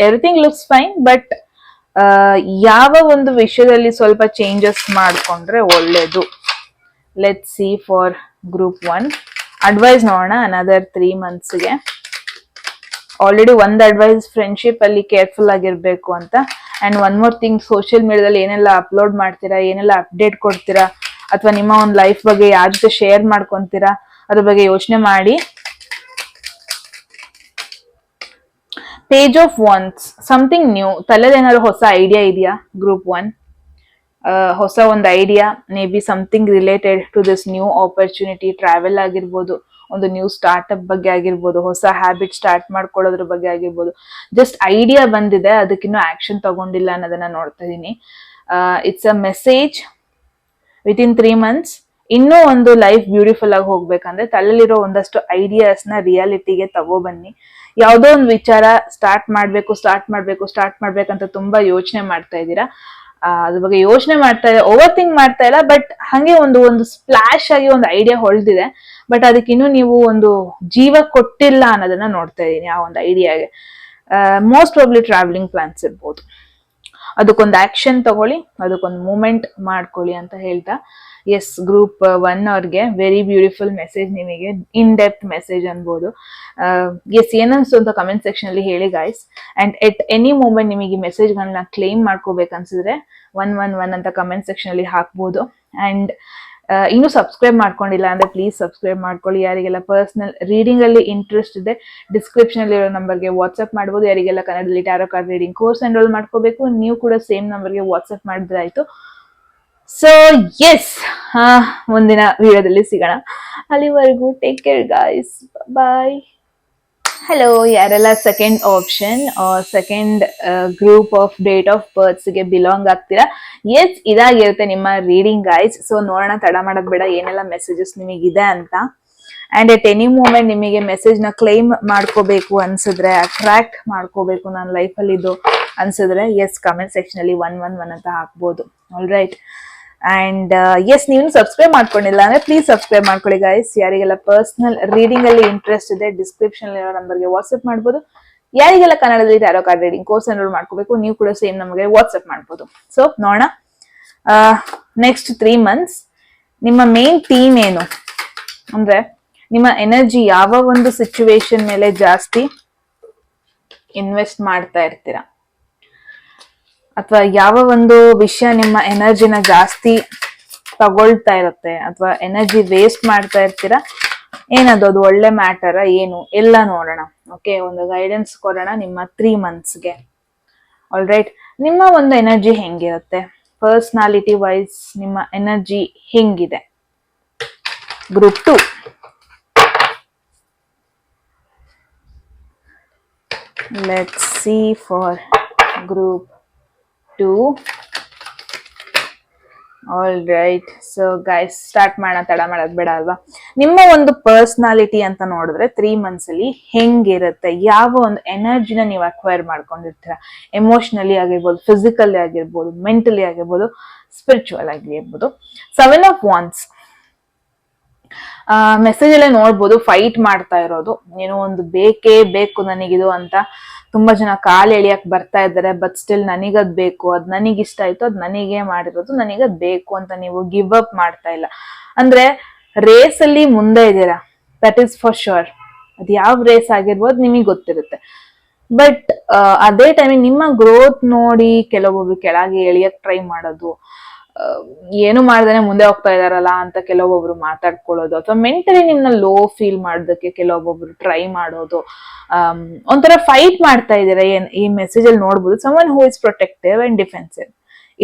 ಎವ್ರಿಥಿಂಗ್ ಲುಕ್ಸ್ ಫೈನ್, ಬಟ್ ಯಾವ ಒಂದು ವಿಷಯದಲ್ಲಿ ಸ್ವಲ್ಪ ಚೇಂಜಸ್ ಮಾಡ್ಕೊಂಡ್ರೆ ಒಳ್ಳೇದು? Let see for group 1 advice ನೋಡೋಣ ಅನದರ್ 3 monthsಗೆ. ಆಲ್ರೆಡಿ ಒಂದು ಅಡ್ವೈಸ್ ಫ್ರೆಂಡ್ಶಿಪ್ ಅಲ್ಲಿ ಕೇರ್ಫುಲ್ ಆಗಿರ್ಬೇಕು ಅಂತ. And one more thing, social ಮೀಡಿಯಾದಲ್ಲಿ ಏನೆಲ್ಲ ಅಪ್ಲೋಡ್ ಮಾಡ್ತೀರಾ, ಏನೆಲ್ಲ ಅಪ್ಡೇಟ್ ಕೊಡ್ತೀರಾ, ಅಥವಾ ನಿಮ್ಮ ಒಂದು ಲೈಫ್ ಬಗ್ಗೆ ಯಾರ ಜೊತೆ ಶೇರ್ ಮಾಡ್ಕೊಂತೀರಾ, ಅದ್ರ ಬಗ್ಗೆ ಯೋಚನೆ ಮಾಡಿ. Page of wands, something new. ತಲೆಯಲ್ಲಿ ಏನಾದ್ರು ಹೊಸ ಐಡಿಯಾ ಇದೆಯಾ ಗ್ರೂಪ್ 1? ಹೊಸ ಒಂದು idea, maybe something related to this new opportunity. Travel ಆಗಿರ್ಬೋದು, ಒಂದು ನ್ಯೂ ಸ್ಟಾರ್ಟ್ಅಪ್ ಬಗ್ಗೆ ಆಗಿರ್ಬೋದು, ಹೊಸ ಹ್ಯಾಬಿಟ್ ಸ್ಟಾರ್ಟ್ ಮಾಡ್ಕೊಳ್ಳೋದ್ರ ಬಗ್ಗೆ ಆಗಿರ್ಬೋದು. ಜಸ್ಟ್ ಐಡಿಯಾ ಬಂದಿದೆ, ಅದಕ್ಕಿನ್ನೂ ಆಕ್ಷನ್ ತಗೊಂಡಿಲ್ಲ ಅನ್ನೋದನ್ನ ನೋಡ್ತಾ ಇದೀನಿ. It's a message. Within 3 months ಇನ್ನೂ ಒಂದು ಲೈಫ್ ಬ್ಯೂಟಿಫುಲ್ ಆಗಿ ಹೋಗ್ಬೇಕಂದ್ರೆ ತಲೆಯಲ್ಲಿರೋ ಒಂದಷ್ಟು ಐಡಿಯಾಸ್ ನ ರಿಯಾಲಿಟಿಗೆ ತಗೋಬನ್ನಿ. ಯಾವುದೋ ಒಂದು ವಿಚಾರ ಸ್ಟಾರ್ಟ್ ಮಾಡ್ಬೇಕಂತ ತುಂಬಾ ಯೋಚನೆ ಮಾಡ್ತಾ ಇದ್ದೀರಾ, ಅದ್ರ ಬಗ್ಗೆ ಯೋಚನೆ ಮಾಡ್ತಾ ಇಲ್ಲ, ಓವರ್ ಥಿಂಕ್ ಮಾಡ್ತಾ ಇಲ್ಲ, ಬಟ್ ಹಂಗೆ ಒಂದು ಸ್ಪ್ಲಾಶ್ ಆಗಿ ಒಂದು ಐಡಿಯಾ ಹೊಳ್ದಿದೆ, ಬಟ್ ಅದಕ್ಕಿನ್ನೂ ನೀವು ಒಂದು ಜೀವ ಕೊಟ್ಟಿಲ್ಲ ಅನ್ನೋದನ್ನ ನೋಡ್ತಾ ಇದ್ದೀನಿ ಆ ಒಂದು ಐಡಿಯಾಗೆ. ಮೋಸ್ಟ್ ಪ್ರಾಬ್ಲಿ ಟ್ರಾವೆಲಿಂಗ್ ಪ್ಲಾನ್ಸ್ ಇರ್ಬೋದು. ಅದಕ್ಕೊಂದು ಆಕ್ಷನ್ ತಗೊಳ್ಳಿ, ಅದಕ್ಕೊಂದು ಮೂಮೆಂಟ್ ಮಾಡ್ಕೊಳ್ಳಿ ಅಂತ ಹೇಳ್ತಾ, ಎಸ್ ಗ್ರೂಪ್ 1 ಅವ್ರಿಗೆ ವೆರಿ ಬ್ಯೂಟಿಫುಲ್ ಮೆಸೇಜ್, ನಿಮಗೆ ಇನ್ ಡೆಪ್ತ್ ಮೆಸೇಜ್ ಅನ್ಬೋದು. ಎಸ್ ಏನನ್ಸು ಅಂತ ಕಮೆಂಟ್ ಸೆಕ್ಷನ್ ಅಲ್ಲಿ ಹೇಳಿ guys. And at any moment ನಿಮಗೆ ಈ ಮೆಸೇಜ್ಗಳನ್ನ ಕ್ಲೇಮ್ ಮಾಡ್ಕೋಬೇಕು ಅನ್ಸಿದ್ರೆ 111 ಅಂತ ಕಮೆಂಟ್ ಸೆಕ್ಷನ್ ಅಲ್ಲಿ ಹಾಕ್ಬೋದು. ಅಂಡ್ ಇನ್ನೂ ಸಬ್ಸ್ಕ್ರೈಬ್ ಮಾಡ್ಕೊಂಡಿಲ್ಲ ಅಂದ್ರೆ ಪ್ಲೀಸ್ ಸಬ್ಸ್ಕ್ರೈಬ್ ಮಾಡ್ಕೊಳ್ಳಿ. ಯಾರಿಗೆಲ್ಲ ಪರ್ಸನಲ್ ರೀಡಿಂಗ್ ಅಲ್ಲಿ ಇಂಟ್ರೆಸ್ಟ್ ಇದೆ, ಡಿಸ್ಕ್ರಿಪ್ಷನ್ ಅಲ್ಲಿ ಇರೋ ನಂಬರ್ಗೆ ವಾಟ್ಸ್ಆಪ್ ಮಾಡ್ಬೋದು. ಯಾರಿಗೆಲ್ಲ ಕನ್ನಡದಲ್ಲಿ tarot card reading course enrol ಮಾಡ್ಕೋಬೇಕು, ನೀವು ಕೂಡ ಸೇಮ್ ನಂಬರ್ಗೆ ವಾಟ್ಸ್ಆಪ್ ಮಾಡಿದ್ರೆ ಆಯ್ತು. ಸೊ ಎಸ್, ಮುಂದಿನ ವಿಡಿಯೋದಲ್ಲಿ ಸಿಗೋಣ. ಅಲ್ಲಿವರೆಗೂ take care guys, bye. Hello, ಯಾರೆಲ್ಲ second option second group of date of ಬರ್ತ್ಸ್ಗೆ ಬಿಲಾಂಗ್ ಆಗ್ತೀರಾ, ಎಸ್ ಇದಾಗಿರುತ್ತೆ ನಿಮ್ಮ ರೀಡಿಂಗ್ ಗೈಸ್. ಸೊ ನೋಡೋಣ, ತಡ ಮಾಡೋದ್ ಬೇಡ, ಏನೆಲ್ಲ ಮೆಸೇಜಸ್ ನಿಮಗಿದೆ ಅಂತ. ಅಂಡ್ ಎಟ್ ಎನಿ ಮೂಮೆಂಟ್ ನಿಮಗೆ ಮೆಸೇಜ್ ನ ಕ್ಲೈಮ್ ಮಾಡ್ಕೋಬೇಕು ಅನ್ಸಿದ್ರೆ, ಅಟ್ರಾಕ್ಟ್ ಮಾಡ್ಕೋಬೇಕು ನನ್ನ ಲೈಫಲ್ಲಿ ಇದು ಅನ್ಸಿದ್ರೆ, ಎಸ್ ಕಮೆಂಟ್ ಸೆಕ್ಷನ್ ಅಲ್ಲಿ 111 ಅಂತ ಹಾಕ್ಬೋದು. All right. ಅಂಡ್ ಎಸ್, ನೀವು ಸಬ್ಸ್ಕ್ರೈಬ್ ಮಾಡ್ಕೊಂಡಿಲ್ಲ ಅಂದ್ರೆ ಪ್ಲೀಸ್ ಸಬ್ಸ್ಕ್ರೈಬ್ ಮಾಡ್ಕೊಳ್ಳಿ ಗೈಸ್. ಯಾರಿಗೆಲ್ಲ ಪರ್ಸನಲ್ ರೀಡಿಂಗ್ ಅಲ್ಲಿ ಇಂಟ್ರೆಸ್ಟ್ ಇದೆ, ಡಿಸ್ಕ್ರಿಪ್ಷನ್ ಇರೋ ನಂಬರ್ಗೆ ವಾಟ್ಸ್ಆಪ್ ಮಾಡ್ಬೋದು. ಯಾರಿಗೆಲ್ಲ ಕನ್ನಡದಲ್ಲಿ tarot card reading course enrol ಮಾಡ್ಕೋಬೇಕು, ನೀವು ಕೂಡ ಸೇಮ್ ನಮಗೆ ವಾಟ್ಸ್ಆಪ್ ಮಾಡ್ಬೋದು. ಸೊ ನೋಡೋಣ, ನೆಕ್ಸ್ಟ್ 3 months ನಿಮ್ಮ ಮೇನ್ ಥೀಮ್ ಏನು ಅಂದ್ರೆ, ನಿಮ್ಮ ಎನರ್ಜಿ ಯಾವ ಒಂದು ಸಿಚುವೇಶನ್ ಮೇಲೆ ಜಾಸ್ತಿ ಇನ್ವೆಸ್ಟ್ ಮಾಡ್ತಾ ಇರ್ತೀರಾ, ಅಥವಾ ಯಾವ ಒಂದು ವಿಷಯ ನಿಮ್ಮ ಎನರ್ಜಿನ ಜಾಸ್ತಿ ತಗೊಳ್ತಾ ಇರುತ್ತೆ, ಅಥವಾ ಎನರ್ಜಿ ವೇಸ್ಟ್ ಮಾಡ್ತಾ ಇರ್ತೀರಾ, ಏನದು, ಅದು ಒಳ್ಳೆ ಮ್ಯಾಟರ ಏನು, ಎಲ್ಲ ನೋಡೋಣ. ಓಕೆ, ಒಂದು ಗೈಡೆನ್ಸ್ ಕೊಡೋಣ ನಿಮ್ಮ 3 monthsಗೆ. All right. ನಿಮ್ಮ ಒಂದು ಎನರ್ಜಿ ಹೆಂಗಿರುತ್ತೆ, ಪರ್ಸನಾಲಿಟಿ ವೈಸ್ ನಿಮ್ಮ ಎನರ್ಜಿ ಹೆಂಗಿದೆ, Group 2. Let's see for Group 2. All right, so guys start ಮಾಡೋಣ, ತಡ ಮಾಡೋದು ಬೇಡ ಅಲ್ವಾ. ನಿಮ್ಮ ಒಂದು ಪರ್ಸ್ನಾಲಿಟಿ ಅಂತ ನೋಡಿದ್ರೆ 3 months ಅಲ್ಲಿ ಹೆಂಗಿರುತ್ತೆ, ಯಾವ ಒಂದು ಎನರ್ಜಿನ ನೀವು ಅಕ್ವೈರ್ ಮಾಡ್ಕೊಂಡಿರ್ತೀರ, ಎಮೋಷನಲಿ ಆಗಿರ್ಬೋದು, ಫಿಸಿಕಲಿ ಆಗಿರ್ಬೋದು, ಮೆಂಟಲಿ ಆಗಿರ್ಬೋದು, ಸ್ಪಿರಿಚುವಲ್ ಆಗಿರ್ಬೋದು. 7 of Wands ಮೆಸೇಜ್ ಎಲ್ಲ ನೋಡ್ಬೋದು, ಫೈಟ್ ಮಾಡ್ತಾ ಇರೋದು, ಏನೋ ಒಂದು ಬೇಕೇ ಬೇಕು ನನಗಿದು ಅಂತ ತುಂಬಾ ಜನ ಕಾಲು ಎಳಿಯಕ್ ಬರ್ತಾ ಇದ್ದಾರೆ. ಬಟ್ ಸ್ಟಿಲ್ ನನಗದ್ ಬೇಕು, ಅದ್ ನನಗಿಷ್ಟ ಆಯ್ತು, ಅದ್ ನನಗೆ ಮಾಡಿರೋದು, ನನಗದ್ ಬೇಕು ಅಂತ ನೀವು ಗಿವ್ ಅಪ್ ಮಾಡ್ತಾ ಇಲ್ಲ. ಅಂದ್ರೆ ರೇಸ್ ಅಲ್ಲಿ ಮುಂದೆ ಇದ್ದೀರಾ, ದಟ್ ಈಸ್ ಫಾರ್ ಶೋರ್. ಅದ್ ಯಾವ ರೇಸ್ ಆಗಿರ್ಬೋದು ನಿಮಗೆ ಗೊತ್ತಿರುತ್ತೆ. ಬಟ್ ಅದೇ ಟೈಮಿಗೆ ನಿಮ್ಮ ಗ್ರೋತ್ ನೋಡಿ ಕೆಲವೊಬ್ಬರು ಕೆಳಗೆ ಎಳಿಯಕ್ ಟ್ರೈ ಮಾಡೋದು, ಏನು ಮಾಡ್ದೇನೆ ಮುಂದೆ ಹೋಗ್ತಾ ಇದಾರಲ್ಲ ಅಂತ ಕೆಲವೊಬ್ರು ಮಾತಾಡ್ಕೊಳ್ಳೋದು, ಅಥವಾ ಮೆಂಟಲಿ ನಿಮ್ನ ಲೋ ಫೀಲ್ ಮಾಡೋದಕ್ಕೆ ಕೆಲವೊಬ್ಬೊಬ್ರು ಟ್ರೈ ಮಾಡೋದು, ಒಂಥರ ಫೈಟ್ ಮಾಡ್ತಾ ಇದ್ದೀರಾ. ಈ ಮೆಸೇಜ್ ಅಲ್ಲಿ ನೋಡ್ಬೋದು, someone who is protective and defensive.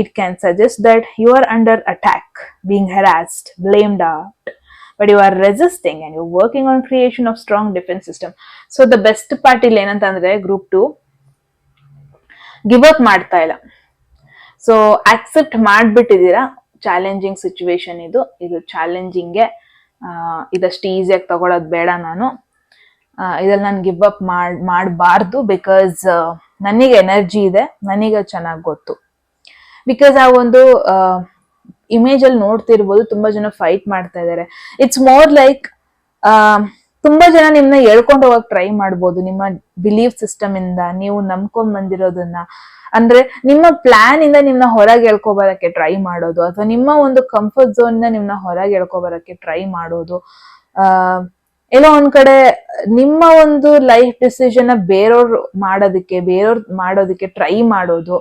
It can suggest that you are under attack, being harassed, blamed out, but you are resisting and you're working on creation of strong defense system. So the best part ಇಲ್ಲಿ ಏನಂತಂದ್ರೆ Group 2 give up ಮಾಡ್ತಾ ಇಲ್ಲ. So accept ಮಾಡ್ಬಿಟ್ಟಿದ್ದೀರಾ, challenging situation ಇದು ಚಾಲೆಂಜಿಂಗ್ಗೆ, ಇದಷ್ಟು ಈಸಿಯಾಗಿ ತಗೊಳೋದು ಬೇಡ, ನಾನು ಇದ್ರಲ್ಲಿ ನಾನು ಗಿವ್ ಅಪ್ ಮಾಡಬಾರ್ದು. ಬಿಕಾಸ್ ನನಗೆ ಎನರ್ಜಿ ಇದೆ, ನನಗೆ ಚೆನ್ನಾಗಿ ಗೊತ್ತು. ಬಿಕಾಸ್ ಆ ಒಂದು ಇಮೇಜ್ ಅಲ್ಲಿ ನೋಡ್ತಿರ್ಬೋದು, ತುಂಬಾ ಜನ ಫೈಟ್ ಮಾಡ್ತಾ ಇದ್ದಾರೆ. ಇಟ್ಸ್ ಮೋರ್ ಲೈಕ್ ತುಂಬಾ ಜನ ನಿಮ್ನ ಹೇಳ್ಕೊಂಡು ಹೋಗಕ್ ಟ್ರೈ ಮಾಡ್ಬೋದು, ನಿಮ್ಮ ಬಿಲೀಫ್ ಸಿಸ್ಟಮ್ ಇಂದ ನೀವು ನಂಬ್ಕೊಂಡ್ ಬಂದಿರೋದನ್ನ. ಅಂದ್ರೆ ನಿಮ್ಮ ಪ್ಲಾನ್ ಇಂದ ನಿಮ್ನ ಹೊರಗೆ ಎಳ್ಕೊಬರಕ್ಕೆ ಟ್ರೈ ಮಾಡೋದು, ಅಥವಾ ನಿಮ್ಮ ಒಂದು ಕಂಫರ್ಟ್ ಝೋನ್ ಇಂದ ನಿಮ್ನ ಹೊರಗೆ ಎಳ್ಕೊಬರಕ್ಕೆ ಟ್ರೈ ಮಾಡೋದು, ಎಲ್ಲೋ ಒಂದ್ ಕಡೆ ನಿಮ್ಮ ಒಂದು ಲೈಫ್ ಡಿಸಿಷನ್ ಬೇರೆಯವ್ರು ಮಾಡೋದಕ್ಕೆ ಟ್ರೈ ಮಾಡೋದು,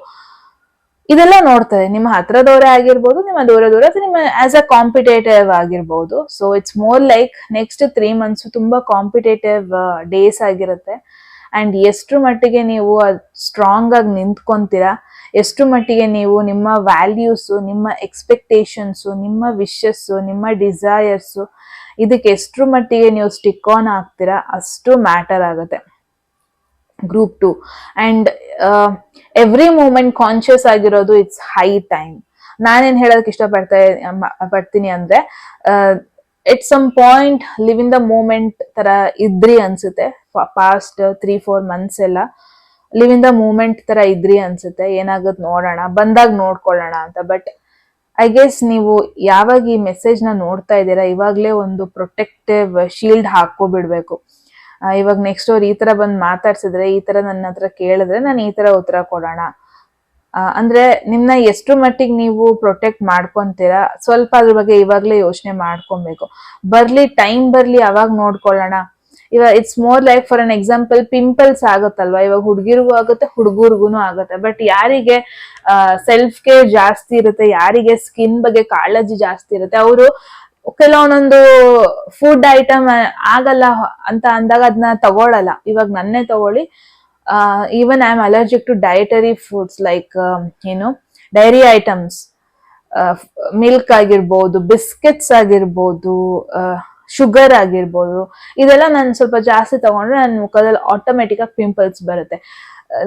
ಇದೆಲ್ಲ ನೋಡ್ತಾರೆ. ನಿಮ್ಮ ಹತ್ರದವರೇ ಆಗಿರ್ಬೋದು, ನಿಮ್ಮ ದೂರ ಅಥವಾ ನಿಮ್ಮ ಆಸ್ ಅ ಕಾಂಪಿಟೇಟಿವ್ ಆಗಿರ್ಬೋದು. So it's more like next 3 months ತುಂಬಾ ಕಾಂಪಿಟೇಟಿವ್ ಡೇಸ್ ಆಗಿರುತ್ತೆ. ಅಂಡ್ ಎಷ್ಟು ಮಟ್ಟಿಗೆ ನೀವು ಸ್ಟ್ರಾಂಗ್ ಆಗಿ ನಿಂತ್ಕೊಂತೀರಾ, ಎಷ್ಟು ಮಟ್ಟಿಗೆ ನೀವು ನಿಮ್ಮ ವ್ಯಾಲ್ಯೂಸು, ನಿಮ್ಮ ಎಕ್ಸ್ಪೆಕ್ಟೇಷನ್ಸು, ನಿಮ್ಮ ವಿಶಸ್ಸು, ನಿಮ್ಮ ಡಿಸೈರ್ಸು, ಇದಕ್ಕೆ ಎಷ್ಟು ಮಟ್ಟಿಗೆ ನೀವು ಸ್ಟಿಕ್ ಆನ್ ಆಗ್ತೀರಾ ಅಷ್ಟು ಮ್ಯಾಟರ್ ಆಗುತ್ತೆ Group 2. And every moment conscious ಆಗಿರೋದು, ಇಟ್ಸ್ ಹೈ ಟೈಮ್. ನಾನೇನ್ ಹೇಳೋದಕ್ಕೆ ಪಡ್ತೀನಿ ಅಂದ್ರೆ, at some point live in the moment ತರ ಇದ್ರಿ ಅನ್ಸುತ್ತೆ. ಪಾಸ್ಟ್ 3-4 months ಎಲ್ಲ ಲಿವ್ ಇನ್ ದ ಮೂಮೆಂಟ್ ತರ ಇದ್ರಿ ಅನ್ಸುತ್ತೆ. ಏನಾಗುತ್ತೆ ನೋಡೋಣ, ಬಂದಾಗ ನೋಡ್ಕೊಳ್ಳೋಣ ಅಂತ. ಬಟ್ ಐ ಗೆಸ್ ನೀವು ಯಾವಾಗ ಈ ಮೆಸೇಜ್ ನ ನೋಡ್ತಾ ಇದ್ದೀರಾ, ಇವಾಗ್ಲೇ ಒಂದು ಪ್ರೊಟೆಕ್ಟಿವ್ ಶೀಲ್ಡ್ ಹಾಕೋಬಿಡ್ಬೇಕು. ಇವಾಗ ನೆಕ್ಸ್ಟ್ ಅವ್ರು ಈ ತರ ಬಂದ್ ಮಾತಾಡ್ಸಿದ್ರೆ, ಈ ತರ ನನ್ನ ಹತ್ರ ಕೇಳಿದ್ರೆ ನಾನು ಈ ತರ ಉತ್ತರ ಕೊಡೋಣ ಅಂದ್ರೆ ನಿಮ್ನ ಎಷ್ಟು ಮಟ್ಟಿಗೆ ನೀವು ಪ್ರೊಟೆಕ್ಟ್ ಮಾಡ್ಕೊಂತೀರಾ, ಸ್ವಲ್ಪ ಅದ್ರ ಬಗ್ಗೆ ಇವಾಗ್ಲೇ ಯೋಚನೆ ಮಾಡ್ಕೊಬೇಕು. ಟೈಮ್ ಬರ್ಲಿ ಅವಾಗ ನೋಡ್ಕೊಳ್ಳೋಣ. ಇವಾಗ it's more like for an example, pimples ಆಗುತ್ತಲ್ವಾ, ಇವಾಗ ಹುಡುಗಿರ್ಗೂ ಆಗುತ್ತೆ, ಹುಡುಗರ್ಗುನು ಆಗುತ್ತೆ. ಬಟ್ ಯಾರಿಗೆ ಸೆಲ್ಫ್ ಕೇರ್ ಜಾಸ್ತಿ ಇರುತ್ತೆ, ಯಾರಿಗೆ ಸ್ಕಿನ್ ಬಗ್ಗೆ ಕಾಳಜಿ ಜಾಸ್ತಿ ಇರುತ್ತೆ, ಅವರು ಕೆಲವೊಂದೊಂದು ಫುಡ್ ಐಟಮ್ ಆಗಲ್ಲ ಅಂತ ಅಂದಾಗ ಅದನ್ನ ತಗೊಳಲ್ಲ. ಇವಾಗ ನನ್ನೇ ತಗೊಳ್ಳಿ, even I am allergic to dietary foods like dairy items, milk ಆಗಿರ್ಬೋದು, ಬಿಸ್ಕೆಟ್ಸ್ ಆಗಿರ್ಬೋದು, ಶುಗರ್ ಆಗಿರ್ಬೋದು, ಇದೆಲ್ಲ ನಾನು ಸ್ವಲ್ಪ ಜಾಸ್ತಿ ತಗೊಂಡ್ರೆ ನನ್ನ ಮುಖದಲ್ಲಿ ಆಟೋಮೆಟಿಕ್ ಆಗಿ ಪಿಂಪಲ್ಸ್ ಬರುತ್ತೆ.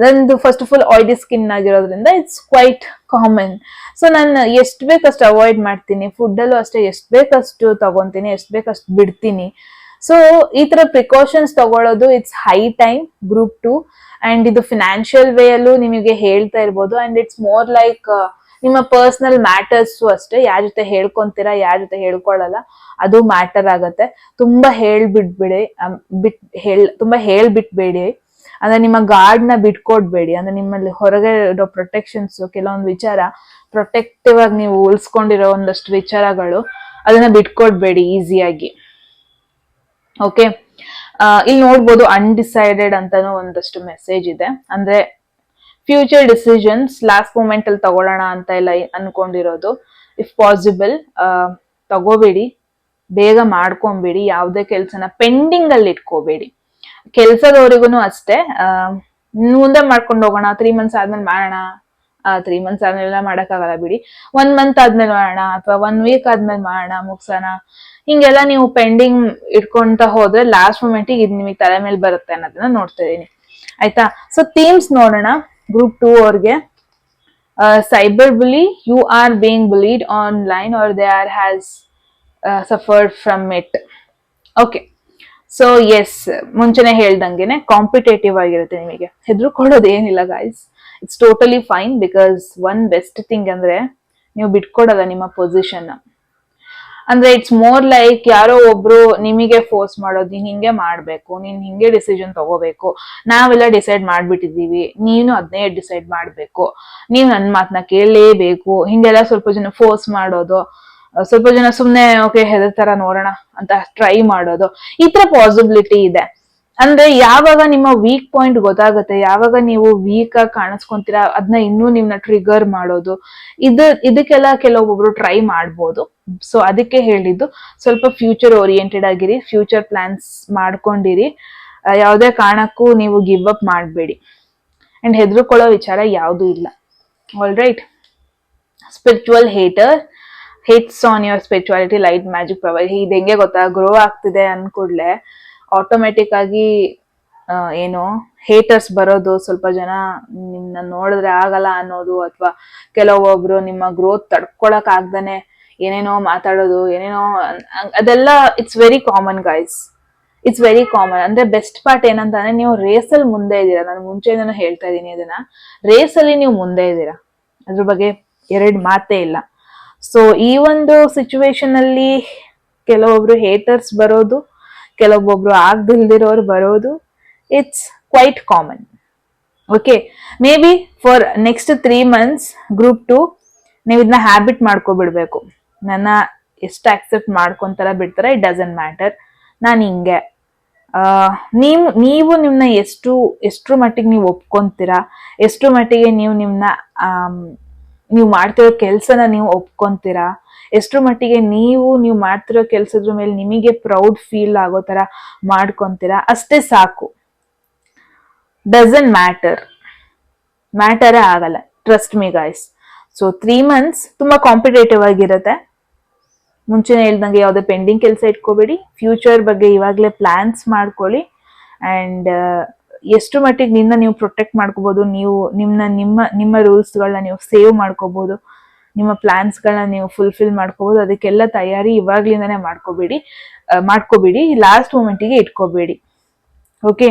ನಂದು first of all oily skin ಆಗಿರೋದ್ರಿಂದ ಇಟ್ಸ್ ಕ್ವೈಟ್ ಕಾಮನ್. ಸೊ ನಾನು ಎಷ್ಟು ಬೇಕಷ್ಟು ಅವಾಯ್ಡ್ ಮಾಡ್ತೀನಿ. ಫುಡ್ಡಲ್ಲೂ ಅಷ್ಟೇ, ಎಷ್ಟು ಬೇಕಷ್ಟು ತಗೊಂತೀನಿ, ಎಷ್ಟು ಬೇಕಷ್ಟು ಬಿಡ್ತೀನಿ. ಸೊ ಈ ತರ ಪ್ರಿಕಾಷನ್ಸ್ ತಗೊಳ್ಳೋದು it's high time Group 2. And ಇದು ಫಿನಾನ್ಷಿಯಲ್ ವೇ ಅಲ್ಲೂ ನಿಮಗೆ ಹೇಳ್ತಾ ಇರ್ಬೋದು. ಅಂಡ್ ಇಟ್ಸ್ ಮೋರ್ ಲೈಕ್ ನಿಮ್ಮ ಪರ್ಸನಲ್ ಮ್ಯಾಟರ್ಸು ಅಷ್ಟೇ. ಯಾರ ಜೊತೆ ಹೇಳ್ಕೊಂತೀರಾ, ಯಾರ ಜೊತೆ ಹೇಳ್ಕೊಳ್ಳಲ್ಲ, ಅದು ಮ್ಯಾಟರ್ ಆಗತ್ತೆ. ತುಂಬಾ ಹೇಳ್ಬಿಟ್ಬೇಡಿ. ಅಂದ್ರೆ ನಿಮ್ಮ ಗಾರ್ಡ್ ನ ಬಿಟ್ಕೊಡ್ಬೇಡಿ. ಅಂದ್ರೆ ನಿಮ್ಮಲ್ಲಿ ಹೊರಗೆ ಇರೋ ಪ್ರೊಟೆಕ್ಷನ್ಸ್, ಕೆಲವೊಂದು ವಿಚಾರ ಪ್ರೊಟೆಕ್ಟಿವ್ ಆಗಿ ನೀವು ಉಳಿಸ್ಕೊಂಡಿರೋ ಒಂದಷ್ಟು ವಿಚಾರಗಳು, ಅದನ್ನ ಬಿಟ್ಕೊಡ್ಬೇಡಿ ಈಸಿಯಾಗಿ. ಓಕೆ, ಇಲ್ಲಿ ನೋಡ್ಬೋದು ಅನ್ಡಿಸೈಡೆಡ್ ಅಂತಾನು ಒಂದಷ್ಟು ಮೆಸೇಜ್ ಇದೆ. ಅಂದ್ರೆ ಫ್ಯೂಚರ್ ಡಿಸಿಷನ್ಸ್ ಲಾಸ್ಟ್ ಮೂಮೆಂಟ್ ಅಲ್ಲಿ ತಗೊಳ್ಳೋಣ ಅಂತ ಎಲ್ಲ ಅನ್ಕೊಂಡಿರೋದು, ಇಫ್ ಪಾಸಿಬಲ್ ತಗೋಬೇಡಿ, ಬೇಗ ಮಾಡ್ಕೊಂಬೇಡಿ. ಯಾವುದೇ ಕೆಲ್ಸನ ಪೆಂಡಿಂಗ್ ಅಲ್ಲಿ ಇಟ್ಕೋಬೇಡಿ. ಕೆಲ್ಸದವರಿಗೂ ಅಷ್ಟೇ, ಮುಂದೆ ಮಾಡ್ಕೊಂಡು ಹೋಗೋಣ, 3 months ಆದ್ಮೇಲೆ ಮಾಡೋಣ 3 months ಆದ್ಮೇಲೆ ಮಾಡಕ್ಕಾಗಲ್ಲ ಬಿಡಿ, 1 month ಆದ್ಮೇಲೆ ಮಾಡೋಣ ಅಥವಾ 1 week ಆದ್ಮೇಲೆ ಮಾಡೋಣ ಮುಗ್ಸೋಣ, ಹಿಂಗೆಲ್ಲ ನೀವು ಪೆಂಡಿಂಗ್ ಇಟ್ಕೊಂತ ಹೋದ್ರೆ ಲಾಸ್ಟ್ ಮೂಮೆಂಟಿಗೆ ಇದು ನಿಮಗೆ ತಲೆ ಮೇಲೆ ಬರುತ್ತೆ ಅನ್ನೋದನ್ನ ನೋಡ್ತಾ ಇದೀನಿ. ಆಯ್ತಾ? ಸೊ ಥೀಮ್ಸ್ ನೋಡೋಣ ಗ್ರೂಪ್ 2 ಅವ್ರಿಗೆ. Cyber bully, you are being bullied online or they are has suffered from it. Okay, so yes, ಮುಂಚೆನೆ ಹೇಳ್ದಂಗೆನೆ ಕಾಂಪಿಟೇಟಿವ್ ಆಗಿರುತ್ತೆ ನಿಮಗೆ, ಹೆದರ್ಕೊಳ್ಳೋದು ಏನಿಲ್ಲ guys, it's totally fine. Because one best thing ಅಂದ್ರೆ ನೀವು ಬಿಟ್ಕೊಡಲ್ಲ ನಿಮ್ಮ ಪೊಸಿಷನ್. ಅಂದ್ರೆ ಇಟ್ಸ್ ಮೋರ್ ಲೈಕ್ ಯಾರೋ ಒಬ್ರು ನಿಮಗೆ ಫೋರ್ಸ್ ಮಾಡೋದು, ನೀನ್ ಹಿಂಗೆ ಮಾಡ್ಬೇಕು, ನೀನ್ ಹಿಂಗೆ ಡಿಸಿಷನ್ ತಗೋಬೇಕು, ನಾವೆಲ್ಲ ಡಿಸೈಡ್ ಮಾಡ್ಬಿಟ್ಟಿದೀವಿ, ನೀನು ಅದನ್ನೇ ಡಿಸೈಡ್ ಮಾಡ್ಬೇಕು, ನೀವ್ ನನ್ ಮಾತನ್ನ ಕೇಳಲೇಬೇಕು, ಹಿಂಗೆಲ್ಲ ಸ್ವಲ್ಪ ಜನ ಫೋರ್ಸ್ ಮಾಡೋದು, ಸ್ವಲ್ಪ ಜನ ಸುಮ್ನೆ ಓಕೆ ಹೆದರ್ತಾರ ನೋಡೋಣ ಅಂತ ಟ್ರೈ ಮಾಡೋದು, ಈ ತರ ಪಾಸಿಬಿಲಿಟಿ ಇದೆ. ಅಂದ್ರೆ ಯಾವಾಗ ನಿಮ್ಮ ವೀಕ್ ಪಾಯಿಂಟ್ ಗೊತ್ತಾಗುತ್ತೆ, ಯಾವಾಗ ನೀವು ವೀಕ್ ಆಗಿ ಕಾಣಿಸ್ಕೊಂತೀರಾ, ಅದನ್ನ ಇನ್ನೂ ನಿಮ್ನ ಟ್ರಿಗರ್ ಮಾಡೋದು, ಇದಕ್ಕೆಲ್ಲ ಕೆಲವೊಬ್ಬೊಬ್ರು ಟ್ರೈ ಮಾಡ್ಬೋದು. ಸೊ ಅದಕ್ಕೆ ಹೇಳಿದ್ದು ಸ್ವಲ್ಪ ಫ್ಯೂಚರ್ ಓರಿಯೆಂಟೆಡ್ ಆಗಿರಿ, ಫ್ಯೂಚರ್ ಪ್ಲಾನ್ಸ್ ಮಾಡ್ಕೊಂಡಿರಿ, ಯಾವುದೇ ಕಾರಣಕ್ಕೂ ನೀವು ಗಿವ್ ಅಪ್ ಮಾಡಬೇಡಿ. ಅಂಡ್ ಹೆದರ್ಕೊಳ್ಳೋ ವಿಚಾರ ಯಾವುದು ಇಲ್ಲ. All right. Spiritual hates on your spirituality, light, magic power. ಇದು ಹೆಂಗೆ ಗೊತ್ತಾ, ಗ್ರೋ ಆಗ್ತಿದೆ ಅನ್ಕೂಡ್ಲೆ ಆಟೋಮೆಟಿಕ್ ಆಗಿ ಏನು ಹೇಟರ್ಸ್ ಬರೋದು, ಸ್ವಲ್ಪ ಜನ ನಿಮ್ನ ನೋಡಿದ್ರೆ ಆಗಲ್ಲ ಅನ್ನೋದು, ಅಥವಾ ಕೆಲವೊಬ್ರು ನಿಮ್ಮ ಗ್ರೋತ್ ತಡ್ಕೊಳಕ್ ಆಗ್ದಾನೆ ಏನೇನೋ ಮಾತಾಡೋದು, ಏನೇನೋ, ಅದೆಲ್ಲ it's very common guys, it's very common. ಅಂದ್ರೆ ಬೆಸ್ಟ್ ಪಾರ್ಟ್ ಏನಂತಂದ್ರೆ ನೀವು ರೇಸಲ್ಲಿ ಮುಂದೆ ಇದ್ದೀರಾ. ನಾನು ಮುಂಚೆಯಿಂದನೂ ಹೇಳ್ತಾ ಇದ್ದೀನಿ ಇದನ್ನ, ರೇಸಲ್ಲಿ ನೀವು ಮುಂದೆ ಇದ್ದೀರಾ, ಅದ್ರ ಬಗ್ಗೆ ಎರಡು ಮಾತೇ ಇಲ್ಲ. ಸೊ ಈ ಒಂದು ಸಿಚುವೇಶನ್ ಅಲ್ಲಿ ಕೆಲವೊಬ್ರು ಹೇಟರ್ಸ್ ಬರೋದು, ಕೆಲವೊಬ್ಬೊಬ್ರು ಆಗ್ದಿಲ್ದಿರೋರು ಬರೋದು, it's quite common. Okay, maybe for next 3 months group 2 ನೀವು ಇದನ್ನ ಹ್ಯಾಬಿಟ್ ಮಾಡ್ಕೊಬಿಡ್ಬೇಕು. ನನ್ನ ಎಷ್ಟು ಅಕ್ಸೆಪ್ಟ್ ಮಾಡ್ಕೊಂತಾರ ಬಿಡ್ತಾರ, ಇಟ್ ಡಸಂಟ್ ಮ್ಯಾಟರ್, ನಾನು ಹಿಂಗೆ. ನೀವು ನಿಮ್ನ ಎಷ್ಟ್ರ ಮಟ್ಟಿಗೆ ನೀವು ಒಪ್ಕೊಂತೀರಾ, ಎಷ್ಟ್ರ ಮಟ್ಟಿಗೆ ನೀವು ಮಾಡ್ತಿರೋ ಕೆಲ್ಸನ ನೀವು ಒಪ್ಕೊಂತೀರಾ, ಎಷ್ಟ್ರ ಮಟ್ಟಿಗೆ ನೀವು ಮಾಡ್ತಿರೋ ಕೆಲ್ಸದ್ರ ಮೇಲೆ ನಿಮಗೆ ಪ್ರೌಡ್ ಫೀಲ್ ಆಗೋ ತರ ಮಾಡ್ಕೊಂತೀರಾ, ಅಷ್ಟೇ ಸಾಕು. ಡಸಂಟ್ ಮ್ಯಾಟರೇ ಆಗಲ್ಲ, trust me guys. So 3 months ತುಂಬಾ ಕಾಂಪಿಟೇಟಿವ್ ಆಗಿರುತ್ತೆ. ಮುಂಚೆನೆ ಹೇಳ್ದಂಗೆ ಯಾವುದೇ ಪೆಂಡಿಂಗ್ ಕೆಲಸ ಇಟ್ಕೋಬೇಡಿ, ಫ್ಯೂಚರ್ ಬಗ್ಗೆ ಇವಾಗಲೇ ಪ್ಲಾನ್ಸ್ ಮಾಡ್ಕೊಳ್ಳಿ. ಅಂಡ್ ಎಷ್ಟು ಮಟ್ಟಿಗೆ ನೀವು ಪ್ರೊಟೆಕ್ಟ್ ಮಾಡ್ಕೋಬಹುದು, ನೀವು ನಿಮ್ಮ ರೂಲ್ಸ್ಗಳನ್ನ ನೀವು ಸೇವ್ ಮಾಡ್ಕೋಬಹುದು, ನಿಮ್ಮ ಪ್ಲಾನ್ಸ್ಗಳನ್ನ ನೀವು ಫುಲ್ಫಿಲ್ ಮಾಡ್ಕೋಬಹುದು, ಅದಕ್ಕೆಲ್ಲ ತಯಾರಿ ಇವಾಗ್ಲಿಂದಾನೇ ಮಾಡ್ಕೋಬೇಡಿ, ಲಾಸ್ಟ್ ಮೂಮೆಂಟಿಗೆ ಇಟ್ಕೋಬೇಡಿ. Okay,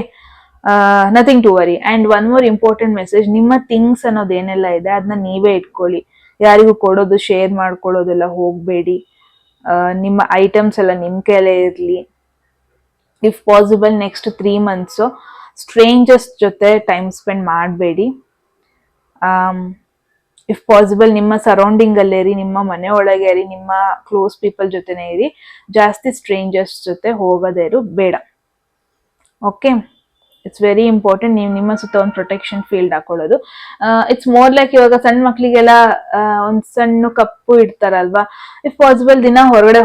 nothing to worry. And one more important message, ನಿಮ್ಮ ಥಿಂಗ್ಸ್ ಅನ್ನೋದು ಏನೆಲ್ಲ ಇದೆ ಅದನ್ನ ನೀವೇ ಇಟ್ಕೊಳ್ಳಿ, ಯಾರಿಗೂ ಕೊಡೋದು, ಶೇರ್ ಮಾಡ್ಕೊಳ್ಳೋದೆಲ್ಲ ಹೋಗ್ಬೇಡಿ. ನಿಮ್ಮ ಐಟಮ್ಸ್ ಎಲ್ಲ ನಿಮ್ ಕೈಲೇ ಇರ್ಲಿ. If possible next 3 months stranger's ಜೊತೆ ಟೈಮ್ ಸ್ಪೆಂಡ್ ಮಾಡಬೇಡಿ. ಇಫ್ ಪಾಸಿಬಲ್ ನಿಮ್ಮ ಸರೌಂಡಿಂಗ್ ಅಲ್ಲೇ ಇರಿ, ನಿಮ್ಮ ಮನೆ ಒಳಗೆ ಇರಿ, ನಿಮ್ಮ ಕ್ಲೋಸ್ ಪೀಪಲ್ ಜೊತೆನೇ ಇರಿ, ಜಾಸ್ತಿ ಸ್ಟ್ರೇಂಜರ್ಸ್ ಜೊತೆ ಹೋಗೋದೇ ಬೇಡ. Okay, it's very important. ನೀವು ನಿಮ್ಮ ಸುತ್ತ ಒಂದು ಪ್ರೊಟೆಕ್ಷನ್ ಫೀಲ್ಡ್ ಹಾಕೊಳ್ಳೋದು. ಇಟ್ಸ್ ಮೋರ್ ಲೈಕ್ ಇವಾಗ ಸಣ್ಣ ಮಕ್ಳಿಗೆಲ್ಲ ಒಂದ್ ಸಣ್ಣ ಕಪ್ಪು ಇಡ್ತಾರಲ್ವಾ, ಇಫ್ ಪಾಸಿಬಲ್ ದಿನ ಹೊರಗಡೆ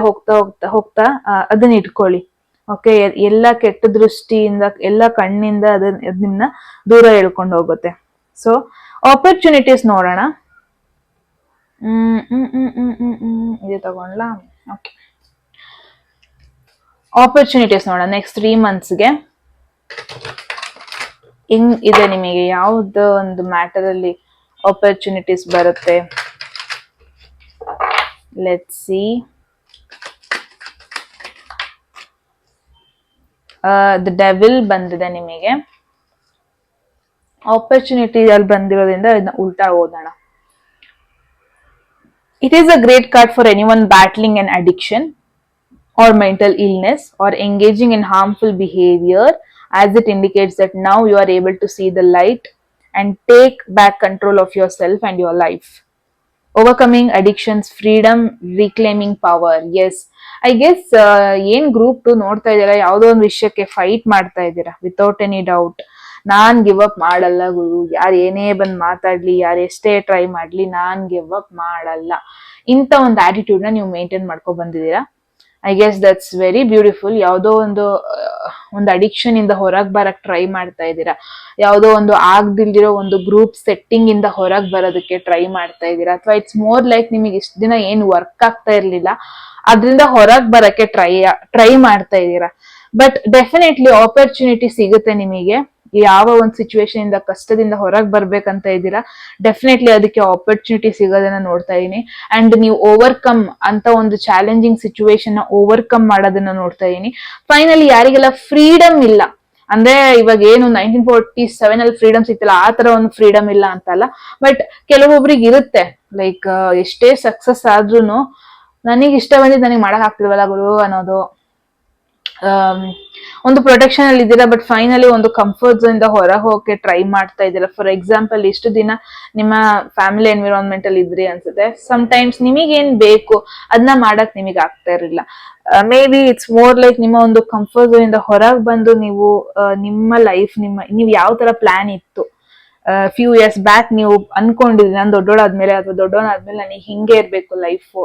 ಹೋಗ್ತಾ ಅದನ್ನ ಇಟ್ಕೊಳ್ಳಿ. ಓಕೆ, ಎಲ್ಲ ಕೆಟ್ಟ ದೃಷ್ಟಿಯಿಂದ, ಎಲ್ಲ ಕಣ್ಣಿಂದ ಅದನ್ನ ದೂರ ಎಳ್ಕೊಂಡು ಹೋಗುತ್ತೆ. ಸೊ ಆಪರ್ಚುನಿಟೀಸ್ ನೋಡೋಣ. ಇದು ತಗೊಂಡ್ಲಾ? ಓಕೆ, ಆಪರ್ಚುನಿಟೀಸ್ ನೋಡೋಣ ನೆಕ್ಸ್ಟ್ 3 monthsಗೆ. ಹಿಂಗ್ ಇದೆ ನಿಮಗೆ ಯಾವ್ದು ಒಂದು ಮ್ಯಾಟರ್ ಅಲ್ಲಿ ಆಪರ್ಚುನಿಟೀಸ್ ಬರುತ್ತೆ. Let's see. ದ ಡೆವಿಲ್ ಬಂದಿದೆ ನಿಮಗೆ. ಆಪರ್ಚುನಿಟಿ ಅಲ್ಲಿ ಬಂದಿರೋದ್ರಿಂದ ಇದನ್ನ ಉಲ್ಟಾ ಓದೋಣ. It is a great card for anyone battling an addiction or mental illness or engaging in harmful behavior, as it indicates that now you are able to see the light and take back control of yourself and your life. Overcoming addictions, freedom, reclaiming power. Yes, I guess ಏನ್ group 2 ನೋಡ್ತಾ ಇದ್ದೀರಾ, ಯಾವುದೋ ಒಂದು ವಿಷಯಕ್ಕೆ fight ಮಾಡ್ತಾ ಇದ್ದೀರಾ without any doubt. ನಾನ್ give up ಮಾಡಲ್ಲ ಗುರು, ಯಾರು ಏನೇ ಬಂದ್ ಮಾತಾಡ್ಲಿ, ಯಾರು ಎಷ್ಟೇ ಟ್ರೈ ಮಾಡ್ಲಿ, ನಾನ್ ಗಿವ್ ಅಪ್ ಮಾಡಲ್ಲ, ಇಂಥ ಒಂದು ಆಟಿಟ್ಯೂಡ್ ನ ನೀವು ಮೇಂಟೈನ್ ಮಾಡ್ಕೊ ಬಂದಿದ್ದೀರಾ. I guess that's very beautiful. ಯಾವುದೋ ಒಂದು ಒಂದು ಅಡಿಕ್ಷನ್ ಇಂದ ಹೊರಗ್ ಬರಕ್ ಟ್ರೈ ಮಾಡ್ತಾ ಇದ್ದೀರಾ, ಯಾವುದೋ ಒಂದು ಆಗ್ದಿಲ್ದಿರೋ ಒಂದು ಗ್ರೂಪ್ ಸೆಟ್ಟಿಂಗ್ ಇಂದ ಹೊರಗ್ ಬರೋದಕ್ಕೆ ಟ್ರೈ ಮಾಡ್ತಾ ಇದ್ದೀರಾ, ಅಥವಾ ಇಟ್ಸ್ ಮೋರ್ ಲೈಕ್ ನಿಮಗೆ ಇಷ್ಟ ದಿನ ಏನು ವರ್ಕ್ ಆಗ್ತಾ ಇರ್ಲಿಲ್ಲ ಅದ್ರಿಂದ ಹೊರಗ್ ಬರಕ್ಕೆ ಟ್ರೈ ಮಾಡ್ತಾ ಇದ್ದೀರಾ. ಬಟ್ ಡೆಫಿನೆಟ್ಲಿ ಆಪರ್ಚುನಿಟಿ ಸಿಗುತ್ತೆ ನಿಮಗೆ. ಯಾವ ಒಂದು ಸಿಚುವೇಶನ್ ಇಂದ ಕಷ್ಟದಿಂದ ಹೊರಗೆ ಬರ್ಬೇಕಂತ ಇದ್ದೀರಾ, ಡೆಫಿನೆಟ್ಲಿ ಅದಕ್ಕೆ ಆಪರ್ಚುನಿಟಿ ಸಿಗೋದನ್ನ ನೋಡ್ತಾ ಇದೀನಿ. ಅಂಡ್ ನೀವು ಓವರ್ಕಮ್ ಅಂತ ಒಂದು ಚಾಲೆಂಜಿಂಗ್ ಸಿಚುವೇಶನ್ ನ ಓವರ್ಕಮ್ ಮಾಡೋದನ್ನ ನೋಡ್ತಾ ಇದೀನಿ. ಫೈನಲಿ ಯಾರಿಗೆಲ್ಲ ಫ್ರೀಡಮ್ ಇಲ್ಲ ಅಂದ್ರೆ, ಇವಾಗ ಏನು 1947 ಅಲ್ಲಿ ಫ್ರೀಡಮ್ ಸಿಗ್ತಿಲ್ಲ ಆ ತರ ಒಂದು ಫ್ರೀಡಮ್ ಇಲ್ಲ ಅಂತಲ್ಲ, ಬಟ್ ಕೆಲವೊಬ್ರಿಗೆ ಇರುತ್ತೆ. ಲೈಕ್ ಎಷ್ಟೇ ಸಕ್ಸಸ್ ಆದ್ರೂನು ನನಗೆ ಇಷ್ಟ ಬಂದಿದ್ದು ನನಗೆ ಮಾಡಕ್ ಆಗ್ತಿಲ್ವಲ್ಲ ಗುರು ಅನ್ನೋದು, ಒಂದು ಪ್ರೊಟೆಕ್ಷನ್ ಅಲ್ಲಿ ಇದ್ದೀರಾ ಬಟ್ ಫೈನಲಿ ಒಂದು ಕಂಫರ್ಟ್ ಝೋನ್ ಇಂದ ಹೊರ ಹೋಗಕ್ಕೆ ಟ್ರೈ ಮಾಡ್ತಾ ಇದ್ದೀರಾ. ಫಾರ್ ಎಕ್ಸಾಂಪಲ್, ಇಷ್ಟು ದಿನ ನಿಮ್ಮ ಫ್ಯಾಮಿಲಿ ಎನ್ವಿರಾನ್ಮೆಂಟ್ ಅಲ್ಲಿ ಇದ್ರಿ ಅನ್ಸುತ್ತೆ. ಸಮ್ ಟೈಮ್ಸ್ ನಿಮಗೇನ್ ಬೇಕು ಅದನ್ನ ಮಾಡಕ್ ನಿಮಗೆ ಆಗ್ತಾ ಇರಲಿಲ್ಲ. May be it's more like ನಿಮ್ಮ ಒಂದು ಕಂಫರ್ಟ್ ಝೋನ್ ಇಂದ ಹೊರಗೆ ಬಂದು ನೀವು ನಿಮ್ಮ ಲೈಫ್ ನೀವು ಯಾವ ತರ ಪ್ಲಾನ್ ಇತ್ತು ಫ್ಯೂ ಇಯರ್ಸ್ ಬ್ಯಾಕ್ ನೀವು ಅನ್ಕೊಂಡಿದ್ರಿ, ನಾನು ದೊಡ್ಡೋಳಾದ್ಮೇಲೆ ಅಥವಾ ದೊಡ್ಡವನಾದ್ಮೇಲೆ ನನಗೆ ಹಿಂಗೆ ಇರ್ಬೇಕು ಲೈಫು,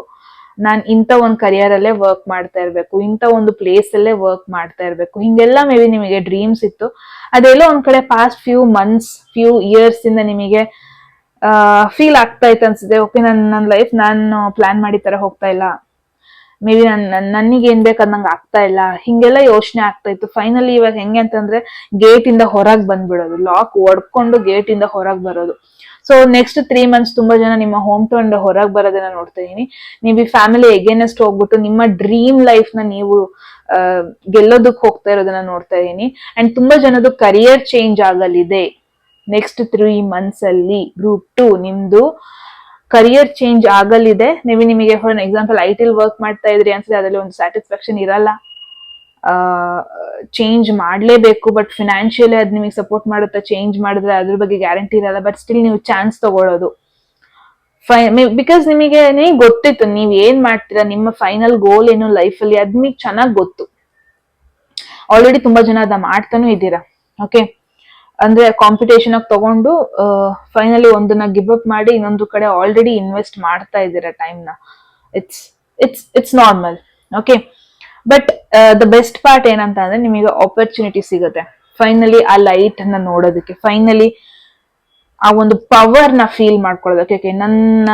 ನಾನ್ ಇಂಥ ಒಂದು ಕರಿಯರ್ ಅಲ್ಲೇ ವರ್ಕ್ ಮಾಡ್ತಾ ಇರ್ಬೇಕು, ಇಂಥ ಒಂದು ಪ್ಲೇಸ್ ಅಲ್ಲೇ ವರ್ಕ್ ಮಾಡ್ತಾ ಇರ್ಬೇಕು, ಹಿಂಗೆಲ್ಲ ಮೇ ಬಿ ನಿಮಗೆ ಡ್ರೀಮ್ಸ್ ಇತ್ತು. ಅದೆಲ್ಲ ಒಂದ್ ಕಡೆ past few months few years ಇಂದ ನಿಮಗೆ ಫೀಲ್ ಆಗ್ತಾ ಇತ್ತು ಅನ್ಸುತ್ತೆ. ಓಕೆ, ನನ್ನ ಲೈಫ್ ನಾನು ಪ್ಲಾನ್ ಮಾಡಿ ತರ ಹೋಗ್ತಾ ಇಲ್ಲ, ಮೇ ಬಿ ನನಗೆ ಏನ್ ಬೇಕು ನಂಗೆ ಆಗ್ತಾ ಇಲ್ಲ, ಹಿಂಗೆಲ್ಲ ಯೋಚನೆ ಆಗ್ತಾ ಇತ್ತು. ಫೈನಲಿ ಇವಾಗ ಹೆಂಗೆ ಅಂತಂದ್ರೆ ಗೇಟ್ ಇಂದ ಹೊರಗ್ ಬಂದ್ಬಿಡೋದು, ಲಾಕ್ ಒಡ್ಕೊಂಡು ಗೇಟ್ ಇಂದ ಹೊರಗ್ ಬರೋದು. ಸೊ ನೆಕ್ಸ್ಟ್ 3 months ತುಂಬಾ ಜನ ನಿಮ್ಮ ಹೋಮ್ ಟೌನ್ ಹೊರಗೆ ಬರೋದನ್ನ ನೋಡ್ತಾ ಇದೀನಿ. ನೀವು ಈ ಫ್ಯಾಮಿಲಿ ಎಗೇನೆಸ್ಟ್ ಹೋಗ್ಬಿಟ್ಟು ನಿಮ್ಮ ಡ್ರೀಮ್ ಲೈಫ್ ನ ನೀವು ಗೆಲ್ಲೋದಕ್ಕೆ ಹೋಗ್ತಾ ಇರೋದನ್ನ ನೋಡ್ತಾ ಇದೀನಿ. ಅಂಡ್ ತುಂಬಾ ಜನದು ಕರಿಯರ್ ಚೇಂಜ್ ಆಗಲಿದೆ ನೆಕ್ಸ್ಟ್ 3 months ಅಲ್ಲಿ. ಗ್ರೂಪ್ 2 ನಿಮ್ದು ಕರಿಯರ್ ಚೇಂಜ್ ಆಗಲಿದೆ. ಮೇ ಬಿ ನಿಮಗೆ ಫಾರ್ ಎಕ್ಸಾಂಪಲ್ IT ವರ್ಕ್ ಮಾಡ್ತಾ ಇದ್ರಿ ಅನ್ಸುತ್ತೆ, ಅದರಲ್ಲಿ ಒಂದು ಸ್ಯಾಟಿಸ್ಫ್ಯಾಕ್ಷನ್ ಇರಲ್ಲ, ಚೇಂಜ್ ಮಾಡ್ಲೇಬೇಕು. ಬಟ್ ಫಿನಾನ್ಷಿಯಲಿ ಅದ್ ನಿಮಗೆ ಸಪೋರ್ಟ್ ಮಾಡುತ್ತಾ, ಚೇಂಜ್ ಮಾಡಿದ್ರೆ ಅದ್ರ ಬಗ್ಗೆ ಗ್ಯಾರಂಟಿ ಇರಲ್ಲ, ಬಟ್ ಸ್ಟಿಲ್ ನೀವು ಚಾನ್ಸ್ ತಗೊಳ್ಳೋದು. ಬಿಕಾಸ್ ನಿಮಗೆ ಗೊತ್ತಿತ್ತು ನೀವ್ ಏನ್ ಮಾಡ್ತೀರಾ, ನಿಮ್ಮ ಫೈನಲ್ ಗೋಲ್ ಏನು ಲೈಫ್ ಅಲ್ಲಿ, ಅದ್ ನಿಮಗೆ ಚೆನ್ನಾಗ್ ಗೊತ್ತು. ಆಲ್ರೆಡಿ ತುಂಬಾ ಜನ ಅದ ಮಾಡ್ತಾನೂ ಇದ್ದೀರಾ. ಓಕೆ, ಅಂದ್ರೆ ಕಾಂಪಿಟೇಷನ್ ಆಗಿ ತಗೊಂಡು ಫೈನಲಿ ಒಂದನ್ನ ಗಿವ್ ಅಪ್ ಮಾಡಿ ಇನ್ನೊಂದು ಕಡೆ ಆಲ್ರೆಡಿ ಇನ್ವೆಸ್ಟ್ ಮಾಡ್ತಾ ಇದ್ದೀರಾ ಟೈಮ್ ನ. It's normal. Okay, but the best part ಏನಂತ ಅಂದ್ರೆ ನಿಮಗೆ ಆಪರ್ಚುನಿಟಿ ಸಿಗುತ್ತೆ ಫೈನಲಿ ಆ ಲೈಟ್ ಅನ್ನ ನೋಡೋದಕ್ಕೆ, ಫೈನಲಿ ಆ ಒಂದು ಪವರ್ ನ ಫೀಲ್ ಮಾಡ್ಕೊಳ್ಳೋದಕ್ಕೆ. ನನ್ನ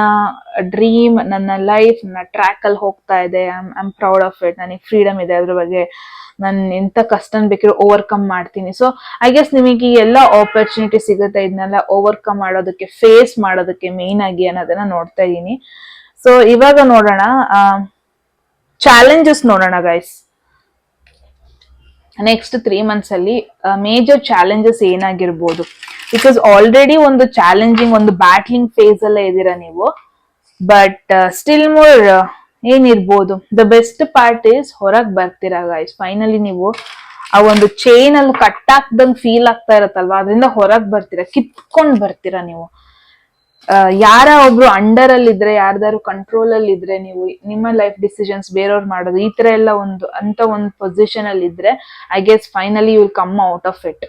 ಡ್ರೀಮ್, ನನ್ನ ಲೈಫ್ ನನ್ನ ಟ್ರ್ಯಾಕ್ ಅಲ್ಲಿ ಹೋಗ್ತಾ ಇದೆ, I am proud of it, ನನಗೆ ಫ್ರೀಡಮ್ ಇದೆ, ಅದ್ರ ಬಗ್ಗೆ ನಾನು ಎಂತ ಕಷ್ಟ ಬೇಕಿರೋ ಓವರ್ಕಮ್ ಮಾಡ್ತೀನಿ. ಸೊ ಐ ಗೆಸ್ ನಿಮಗೆ ಎಲ್ಲ ಆಪರ್ಚುನಿಟಿ ಸಿಗುತ್ತೆ ಇದನ್ನೆಲ್ಲ ಓವರ್ಕಮ್ ಮಾಡೋದಕ್ಕೆ, ಫೇಸ್ ಮಾಡೋದಕ್ಕೆ ಮೇನ್ ಆಗಿ ಅನ್ನೋದನ್ನ ನೋಡ್ತಾ ಇದ್ದೀನಿ. ಸೊ ಇವಾಗ ನೋಡೋಣ ಚಾಲೆಂಜಸ್ ನೋಡೋಣ ಗೈಸ್. ನೆಕ್ಸ್ಟ್ 3 months ಅಲ್ಲಿ ಮೇಜರ್ ಚಾಲೆಂಜಸ್ ಏನಾಗಿರ್ಬೋದು, ಬಿಕಾಸ್ ಆಲ್ರೆಡಿ ಒಂದು ಚಾಲೆಂಜಿಂಗ್ ಒಂದು ಬ್ಯಾಟ್ಲಿಂಗ್ ಫೇಸ್ ಅಲ್ಲೇ ಇದ್ದೀರಾ ನೀವು. ಬಟ್ ಸ್ಟಿಲ್ ಮೋರ್ ಏನಿರ್ಬೋದು, ದ ಬೆಸ್ಟ್ ಪಾರ್ಟ್ ಈಸ್ ಹೊರಗ್ ಬರ್ತೀರಾ ಗೈಸ್. ಫೈನಲಿ ನೀವು ಆ ಒಂದು ಚೈನ್ ಅಲ್ಲಿ ಕಟ್ ಹಾಕ್ದಂಗ್ ಫೀಲ್ ಆಗ್ತಾ ಇರತ್ತಲ್ವಾ, ಅದರಿಂದ ಹೊರಗ್ ಬರ್ತೀರಾ, ಕಿತ್ಕೊಂಡ್ ಬರ್ತೀರಾ ನೀವು. ಯಾರ ಒಬ್ರು ಅಂಡರ್ ಅಲ್ಲಿ ಇದ್ರೆ, ಯಾರ್ದಾರು ಕಂಟ್ರೋಲ್ ಅಲ್ಲಿ ಇದ್ರೆ, ನೀವು ನಿಮ್ಮ ಲೈಫ್ ಡಿಸಿಷನ್ಸ್ ಬೇರೆಯವ್ರು ಮಾಡೋದು, ಈ ತರ ಎಲ್ಲ ಒಂದು ಪೊಸಿಷನ್ ಅಲ್ಲಿ ಇದ್ರೆ, I guess finally you will come out of it.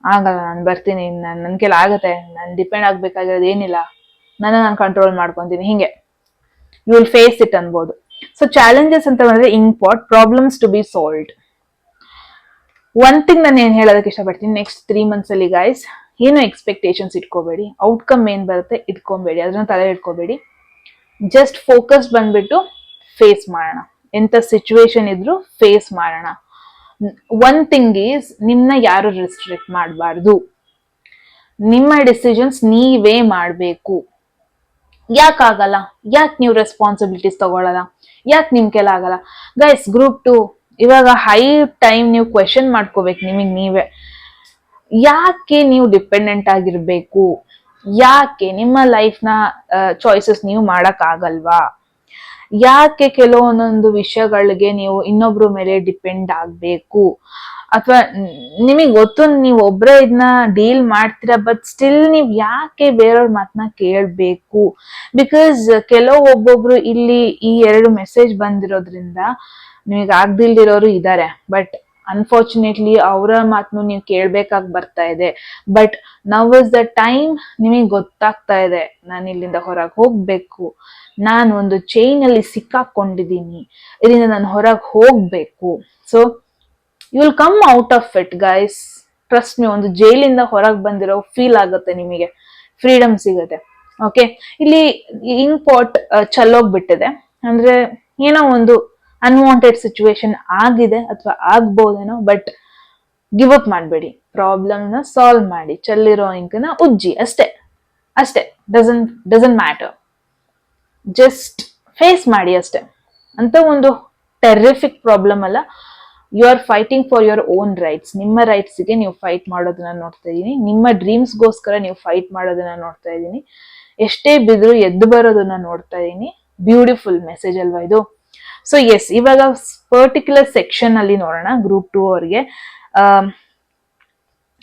ಆಗಲ್ಲ, ನಾನು ಬರ್ತೀನಿ, ನನ್ ಕೈಲಿ ಆಗತ್ತೆ, ನಾನು ಡಿಪೆಂಡ್ ಆಗ್ಬೇಕಾಗಿರೋದು ಏನಿಲ್ಲ, ನಾನು ಕಂಟ್ರೋಲ್ ಮಾಡ್ಕೊಂತೀನಿ, ಹಿಂಗೆ ಯು ವಿಲ್ ಫೇಸ್ ಇಟ್ ಅನ್ಬೋದು. ಸೊ ಚಾಲೆಂಜಸ್ ಅಂತ ಬಂದ್ರೆ import problems to be solved. One thing ನಾನು ಏನ್ ಹೇಳೋದಕ್ಕೆ ಇಷ್ಟಪಡ್ತೀನಿ, ನೆಕ್ಸ್ಟ್ 3 months ಅಲ್ಲಿ ಗೈಸ್ ಏನು ಎಕ್ಸ್ಪೆಕ್ಟೇಷನ್ಸ್ ಇಟ್ಕೋಬೇಡಿ, ಔಟ್ಕಮ್ ಏನ್ ಬರುತ್ತೆ ಇಟ್ಕೊಬೇಡಿ, ಅದನ್ನ ತಲೆ ಇಟ್ಕೋಬೇಡಿ. ಜಸ್ಟ್ ಫೋಕಸ್ ಬಂದ್ಬಿಟ್ಟು ಫೇಸ್ ಮಾಡೋಣ, ಎಂತ ಸಿಚುವೇಶನ್ ಇದ್ರು ಫೇಸ್ ಮಾಡೋಣ. ಒನ್ ಥಿಂಗ್ ಈಸ್, ನಿಮ್ನ ಯಾರು ರೆಸ್ಟ್ರಿಕ್ಟ್ ಮಾಡಬಾರ್ದು, ನಿಮ್ಮ ಡಿಸಿಷನ್ಸ್ ನೀವೇ ಮಾಡ್ಬೇಕು. ಯಾಕಾಗಲ್ಲ, ಯಾಕೆ ನೀವು ರೆಸ್ಪಾನ್ಸಿಬಿಲಿಟೀಸ್ ತಗೊಳಲ್ಲ, ಯಾಕೆ ನಿಮ್ ಕೆಲ ಆಗಲ್ಲ ಗೈಸ್? ಗ್ರೂಪ್ 2 ಇವಾಗ ಹೈ ಟೈಮ್ ನೀವು ಕ್ವೆಶನ್ ಮಾಡ್ಕೋಬೇಕು ನಿಮಗ್ ನೀವೇ. ಯಾಕೆ ನೀವು ಡಿಪೆಂಡೆಂಟ್ ಆಗಿರ್ಬೇಕು? ಯಾಕೆ ನಿಮ್ಮ ಲೈಫ್ ನ ಚಾಯ್ಸಸ್ ನೀವು ಮಾಡಕ್ ಆಗಲ್ವಾ? ಯಾಕೆ ಕೆಲವೊಂದೊಂದು ವಿಷಯಗಳಿಗೆ ನೀವು ಇನ್ನೊಬ್ರ ಮೇಲೆ ಡಿಪೆಂಡ್ ಆಗ್ಬೇಕು? ಅಥವಾ ನಿಮಗ್ ಗೊತ್ತು ನೀವು ಒಬ್ರೇ ಇದನ್ನ ಡೀಲ್ ಮಾಡ್ತೀರಾ, ಬಟ್ ಸ್ಟಿಲ್ ನೀವ್ ಯಾಕೆ ಬೇರೆಯವ್ರ ಮಾತನ್ನ ಕೇಳ್ಬೇಕು? ಬಿಕಾಸ್ ಒಬ್ಬೊಬ್ರು ಇಲ್ಲಿ ಈ 2 ಮೆಸೇಜ್ ಬಂದಿರೋದ್ರಿಂದ ನಿಮಗ್ ಆಗ್ದಿಲ್ದಿರೋರು ಇದ್ದಾರೆ, ಬಟ್ ಅನ್ಫಾರ್ಚುನೇಟ್ಲಿ ಅವರ ಮಾತನ್ನು ನೀವು ಕೇಳ್ಬೇಕಾಗಿ ಬರ್ತಾ ಇದೆ. But now is the time, ನಿಮಗೆ ಗೊತ್ತಾಗ್ತಾ ಇದೆ ನಾನು ಇಲ್ಲಿಂದ ಹೊರಗೆ ಹೋಗ್ಬೇಕು, ನಾನು ಒಂದು ಚೈನ್ ಅಲ್ಲಿ ಸಿಕ್ಕಾಕೊಂಡಿದ್ದೀನಿ, ಇದರಿಂದ ನಾನು ಹೊರಗೆ ಹೋಗ್ಬೇಕು. So you will come out of it guys. Trust me, ಒಂದು ಜೈಲಿಂದ ಹೊರಗೆ ಬಂದಿರೋ ಫೀಲ್ ಆಗುತ್ತೆ ನಿಮಗೆ, ಫ್ರೀಡಮ್ ಸಿಗುತ್ತೆ. ಓಕೆ, ಇಲ್ಲಿ ಇಂಕ್ ಪಾಟ್ ಚಲ್ಲೋಗ್ಬಿಟ್ಟಿದೆ ಅಂದ್ರೆ ಏನೋ ಒಂದು ಅನ್ವಾಂಟೆಡ್ ಸಿಚುವೇಶನ್ ಆಗಿದೆ ಅಥವಾ ಆಗ್ಬೋದೇನೋ, ಬಟ್ ಗಿವ್ ಅಪ್ ಮಾಡಬೇಡಿ. ಪ್ರಾಬ್ಲಮ್ನ ಸಾಲ್ವ್ ಮಾಡಿ, ಚೆಲ್ಲಿರೋ ಇಂಕ್ನ ಉಜ್ಜಿ, ಅಷ್ಟೇ ಅಷ್ಟೇ. ಡಸಂಟ್ ಮ್ಯಾಟರ್, ಜಸ್ಟ್ ಫೇಸ್ ಮಾಡಿ ಅಷ್ಟೇ. ಅಂತ ಒಂದು ಟೆರ್ರಿಫಿಕ್ ಪ್ರಾಬ್ಲಮ್ ಅಲ್ಲ. You are fighting for your own rights. ನಿಮ್ಮ ರೈಟ್ಸ್ಗೆ ನೀವು ಫೈಟ್ ಮಾಡೋದನ್ನ ನೋಡ್ತಾ ಇದ್ದೀನಿ. ನಿಮ್ಮ ಡ್ರೀಮ್ಸ್ಗೋಸ್ಕರ ನೀವು ಫೈಟ್ ಮಾಡೋದನ್ನ ನೋಡ್ತಾ ಇದ್ದೀನಿ. ಎಷ್ಟೇ ಬಿದ್ರು ಎದ್ದು ಬರೋದನ್ನ ನೋಡ್ತಾ ಇದ್ದೀನಿ. ಬ್ಯೂಟಿಫುಲ್ ಮೆಸೇಜ್ ಅಲ್ವಾ ಇದು? ಸೊ ಎಸ್, ಇವಾಗ ಪರ್ಟಿಕ್ಯುಲರ್ ಸೆಕ್ಷನ್ ಅಲ್ಲಿ ನೋಡೋಣ. ಗ್ರೂಪ್ 2 ಅವ್ರಿಗೆ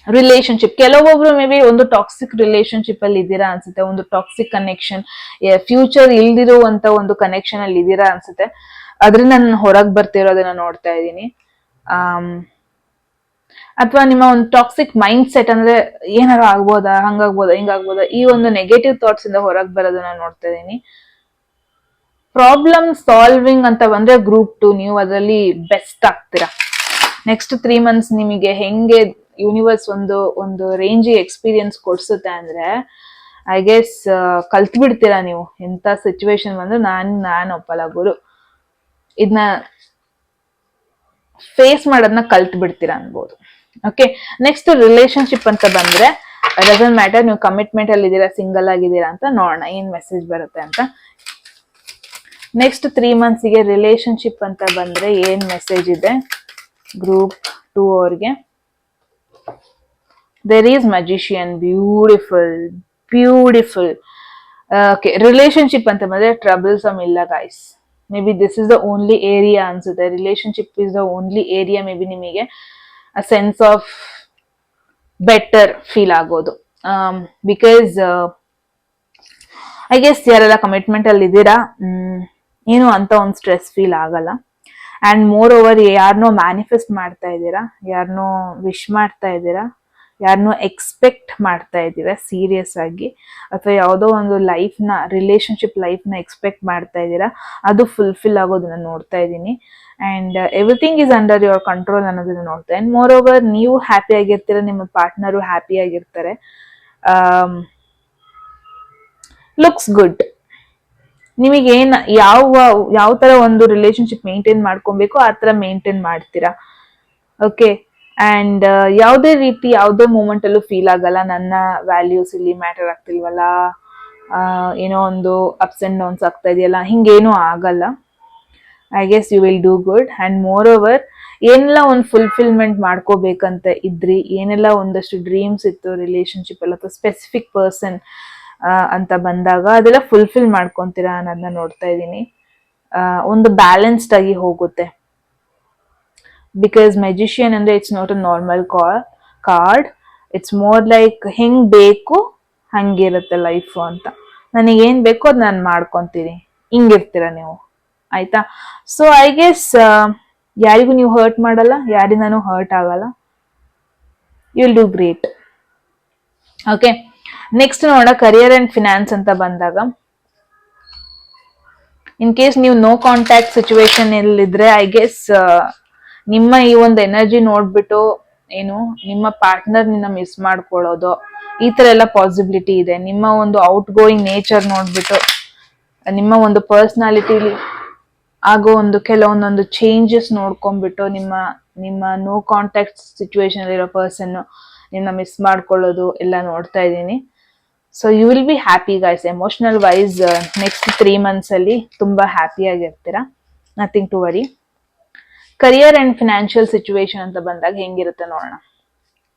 ರಿಲೇಶನ್ಶಿಪ್, ಕೆಲವೊಬ್ರು ಮೇ ಬಿ ಒಂದು ಟಾಕ್ಸಿಕ್ ರಿಲೇಶನ್ಶಿಪ್ ಅಲ್ಲಿ ಇದ್ದೀರಾ ಅನ್ಸುತ್ತೆ. ಒಂದು ಟಾಕ್ಸಿಕ್ ಕನೆಕ್ಷನ್, ಫ್ಯೂಚರ್ ಇಲ್ದಿರುವಂತ ಒಂದು ಕನೆಕ್ಷನ್ ಅಲ್ಲಿ ಇದ್ದೀರಾ ಅನ್ಸುತ್ತೆ. ಅದ್ರಿಂದ ನಾನು ಹೊರಗೆ ಬರ್ತಿರೋದನ್ನ ನೋಡ್ತಾ ಇದ್ದೀನಿ. ಅಥವಾ ನಿಮ್ಮ ಒಂದು ಟಾಕ್ಸಿಕ್ ಮೈಂಡ್ ಸೆಟ್, ಅಂದ್ರೆ ಏನಾರು ಆಗ್ಬೋದಾ, ಹಂಗಾಗ್ಬೋದಾ, ಹಿಂಗಾಗ್ಬೋದಾ, ಈ ಒಂದು ನೆಗೆಟಿವ್ ಥಾಟ್ಸ್ ಇಂದ ಹೊರಗೆ ಬರೋದನ್ನ ನೋಡ್ತಾ ಇದ್ದೀನಿ. ಪ್ರಾಬ್ಲಮ್ ಸಾಲ್ವಿಂಗ್ ಅಂತ ಬಂದ್ರೆ ಗ್ರೂಪ್ 2 ನೀವು ಅದರಲ್ಲಿ ಬೆಸ್ಟ್ ಆಗ್ತೀರಾ. ನೆಕ್ಸ್ಟ್ 3 months ನಿಮಗೆ ಹೆಂಗೆ ಯೂನಿವರ್ಸ್ ಒಂದು ರೇಂಜ್ ಎಕ್ಸ್ಪೀರಿಯನ್ಸ್ ಕೊಡ್ಸುತ್ತೆ ಅಂದ್ರೆ, ಐ ಗೆಸ್ ಕಲ್ತ್ ಬಿಡ್ತೀರಾ ನೀವು. ಎಂತ ಸಿಚುವೇಶನ್ ಬಂದ್ರು ನಾನು ಒಪ್ಪಲ್ಲ ಗುರು, ಇದನ್ನ ಫೇಸ್ ಮಾಡೋದನ್ನ ಕಲ್ತ್ ಬಿಡ್ತೀರಾ ಅನ್ಬೋದು. ಓಕೆ, ನೆಕ್ಸ್ಟ್ ರಿಲೇಶನ್ಶಿಪ್ ಅಂತ ಬಂದ್ರೆ ಡಸಂಟ್ ಮ್ಯಾಟರ್ ನೀವು ಕಮಿಟ್ಮೆಂಟ್ ಅಲ್ಲಿ ಇದ್ದೀರಾ, ಸಿಂಗಲ್ ಆಗಿದ್ದೀರಾ ಅಂತ ನೋಡೋಣ ಏನ್ ಮೆಸೇಜ್ ಬರುತ್ತೆ ಅಂತ. ನೆಕ್ಸ್ಟ್ 3 months ಗೆ ರಿಲೇಶನ್ಶಿಪ್ ಅಂತ ಬಂದ್ರೆ ಏನ್ ಮೆಸೇಜ್ ಇದೆ ಗ್ರೂಪ್ 2 ಅವ್ರಿಗೆ? There is magician, beautiful. Okay, relationship ಅಂತ ಬಂದ್ರೆ ಟ್ರಬಲ್ಸಮ್ ಇಲ್ಲ guys. Maybe this is the only area ಅನ್ಸುತ್ತೆ. Relationship is the only area maybe ನಿಮಗೆ a sense of better feel ಆಗೋದು. ಬಿಕಾಸ್ ಐ ಗೆಸ್ ಯಾರೆಲ್ಲ commitment ಅಲ್ಲಿ ಇದ್ದೀರಾ, ಏನು ಅಂತ ಒಂದು ಸ್ಟ್ರೆಸ್ ಫೀಲ್ ಆಗಲ್ಲ. ಅಂಡ್ ಮೋರ್ ಓವರ್ ಯಾರನ್ನೋ ಮ್ಯಾನಿಫೆಸ್ಟ್ ಮಾಡ್ತಾ ಇದ್ದೀರಾ, ಯಾರನ್ನೋ ವಿಶ್ ಮಾಡ್ತಾ ಇದ್ದೀರಾ, ಯಾರನ್ನೋ ಎಕ್ಸ್ಪೆಕ್ಟ್ ಮಾಡ್ತಾ ಇದ್ದೀರಾ ಸೀರಿಯಸ್ ಆಗಿ, ಅಥವಾ ಯಾವುದೋ ಒಂದು ರಿಲೇಶನ್ಶಿಪ್ ಲೈಫ್ನ ಎಕ್ಸ್ಪೆಕ್ಟ್ ಮಾಡ್ತಾ ಇದ್ದೀರಾ. ಅದು ಫುಲ್ಫಿಲ್ ಆಗೋದನ್ನ ನೋಡ್ತಾ ಇದ್ದೀನಿ. And everything is under your control ಅನ್ನೋದನ್ನ ನೋಡ್ತಾ ಇದ್ದೀನಿ. ಮೋರ್ ಓವರ್ ನೀವು ಹ್ಯಾಪಿ ಆಗಿರ್ತೀರ, ನಿಮ್ಮ ಪಾರ್ಟ್ನರು ಹ್ಯಾಪಿ ಆಗಿರ್ತಾರೆ. Looks good. ನಿಮಗೇನ್ ಯಾವ ತರ ಒಂದು ರಿಲೇಶನ್ಶಿಪ್ ಮೇಂಟೈನ್ ಮಾಡ್ಕೊಬೇಕು ಆ ತರ ಮೇಂಟೈನ್ ಮಾಡ್ತೀರಾ. ಓಕೆ, ಅಂಡ್ ಯಾವುದೇ ರೀತಿ ಯಾವುದೇ ಮೂಮೆಂಟ್ ಅಲ್ಲೂ ಫೀಲ್ ಆಗಲ್ಲ ನನ್ನ ವ್ಯಾಲ್ಯೂಸ್ ಇಲ್ಲಿ ಮ್ಯಾಟರ್ ಆಗ್ತಿಲ್ವಲ್ಲ, ಏನೋ ಒಂದು ಅಪ್ಸ್ ಅಂಡ್ ಡೌನ್ಸ್ ಆಗ್ತಾ ಇದೆಯಲ್ಲ, ಹಿಂಗೇನೂ ಆಗಲ್ಲ. I guess you will do good. And moreover ಏನೆಲ್ಲ ಒಂದು ಫುಲ್ಫಿಲ್ಮೆಂಟ್ ಮಾಡ್ಕೋಬೇಕಂತ ಇದ್ರಿ, ಏನೆಲ್ಲ ಒಂದಷ್ಟು ಡ್ರೀಮ್ಸ್ ಇತ್ತು ರಿಲೇಶನ್ಶಿಪ್ ಅಲ್ಲಿ ಅಥವಾ ಸ್ಪೆಸಿಫಿಕ್ ಪರ್ಸನ್ ಅಂತ ಬಂದಾಗ ಅದೆಲ್ಲ ಫುಲ್ಫಿಲ್ ಮಾಡ್ಕೊಂತೀರಾ ಅನ್ನೋದನ್ನ ನೋಡ್ತಾ ಇದ್ದೀನಿ. ಒಂದು ಬ್ಯಾಲೆನ್ಸ್ಡ್ ಆಗಿ ಹೋಗುತ್ತೆ. ಬಿಕಾಸ್ ಮ್ಯಾಜಿಷಿಯನ್ ಅಂದ್ರೆ it's not a normal card, it's more like ಹೆಂಗ್ ಬೇಕು ಹಂಗಿರುತ್ತೆ ಲೈಫ್ ಅಂತ. ನನಗೇನ್ ಬೇಕೋ ಅದು ನಾನು ಮಾಡ್ಕೊಂತೀನಿ, ಹಿಂಗಿರ್ತೀರ ನೀವು, ಆಯ್ತಾ? ಸೊ ಐ ಗೆಸ್ ಯಾರಿಗೂ ನೀವು ಹರ್ಟ್ ಮಾಡಲ್ಲ, ಯಾರಿಂದನೂ ಹರ್ಟ್ ಆಗಲ್ಲ. You will do great. Okay, next ನೋಡೋಣ ಕರಿಯರ್ ಅಂಡ್ ಫಿನಾನ್ಸ್ ಅಂತ ಬಂದಾಗ, ಇನ್ ಕೇಸ್ ನೀವು ನೋ ಕಾಂಟ್ಯಾಕ್ಟ್ ಸಿಚುವೇಶನ್ ಎಲ್ಲಿದ್ರೆ ಐ ಗೆಸ್ ನಿಮ್ಮ ಈ ಒಂದು ಎನರ್ಜಿ ನೋಡ್ಬಿಟ್ಟು ಏನು ನಿಮ್ಮ ಪಾರ್ಟ್ನರ್ ನಿನ್ನ ಮಿಸ್ ಮಾಡ್ಕೊಳ್ಳೋದು ಈ ತರ ಎಲ್ಲ ಪಾಸಿಬಿಲಿಟಿ ಇದೆ. ನಿಮ್ಮ ಒಂದು ಔಟ್ ಗೋಯಿಂಗ್ ನೇಚರ್ ನೋಡ್ಬಿಟ್ಟು, ನಿಮ್ಮ ಒಂದು ಪರ್ಸನಾಲಿಟಿ ಆಗೋ ಒಂದು ಕೆಲವೊಂದೊಂದು ಚೇಂಜಸ್ ನೋಡ್ಕೊಂಡ್ಬಿಟ್ಟು ನಿಮ್ಮ ನೋ ಕಾಂಟ್ಯಾಕ್ಟ್ ಸಿಚುವೇಶನ್ ಇರೋ ಪರ್ಸನ್ ನಿನ್ನ ಮಿಸ್ ಮಾಡ್ಕೊಳ್ಳೋದು ಎಲ್ಲ ನೋಡ್ತಾ ಇದ್ದೀನಿ. So you will be happy guys. Emotional wise next 3 months ಅಲ್ಲಿ ತುಂಬಾ ಹ್ಯಾಪಿ ಆಗಿರ್ತೀರಾ, nothing to worry. Career and financial situation ಅಂತ ಬಂದಾಗ ಹೆಂಗಿರುತ್ತೆ ನೋಡೋಣ.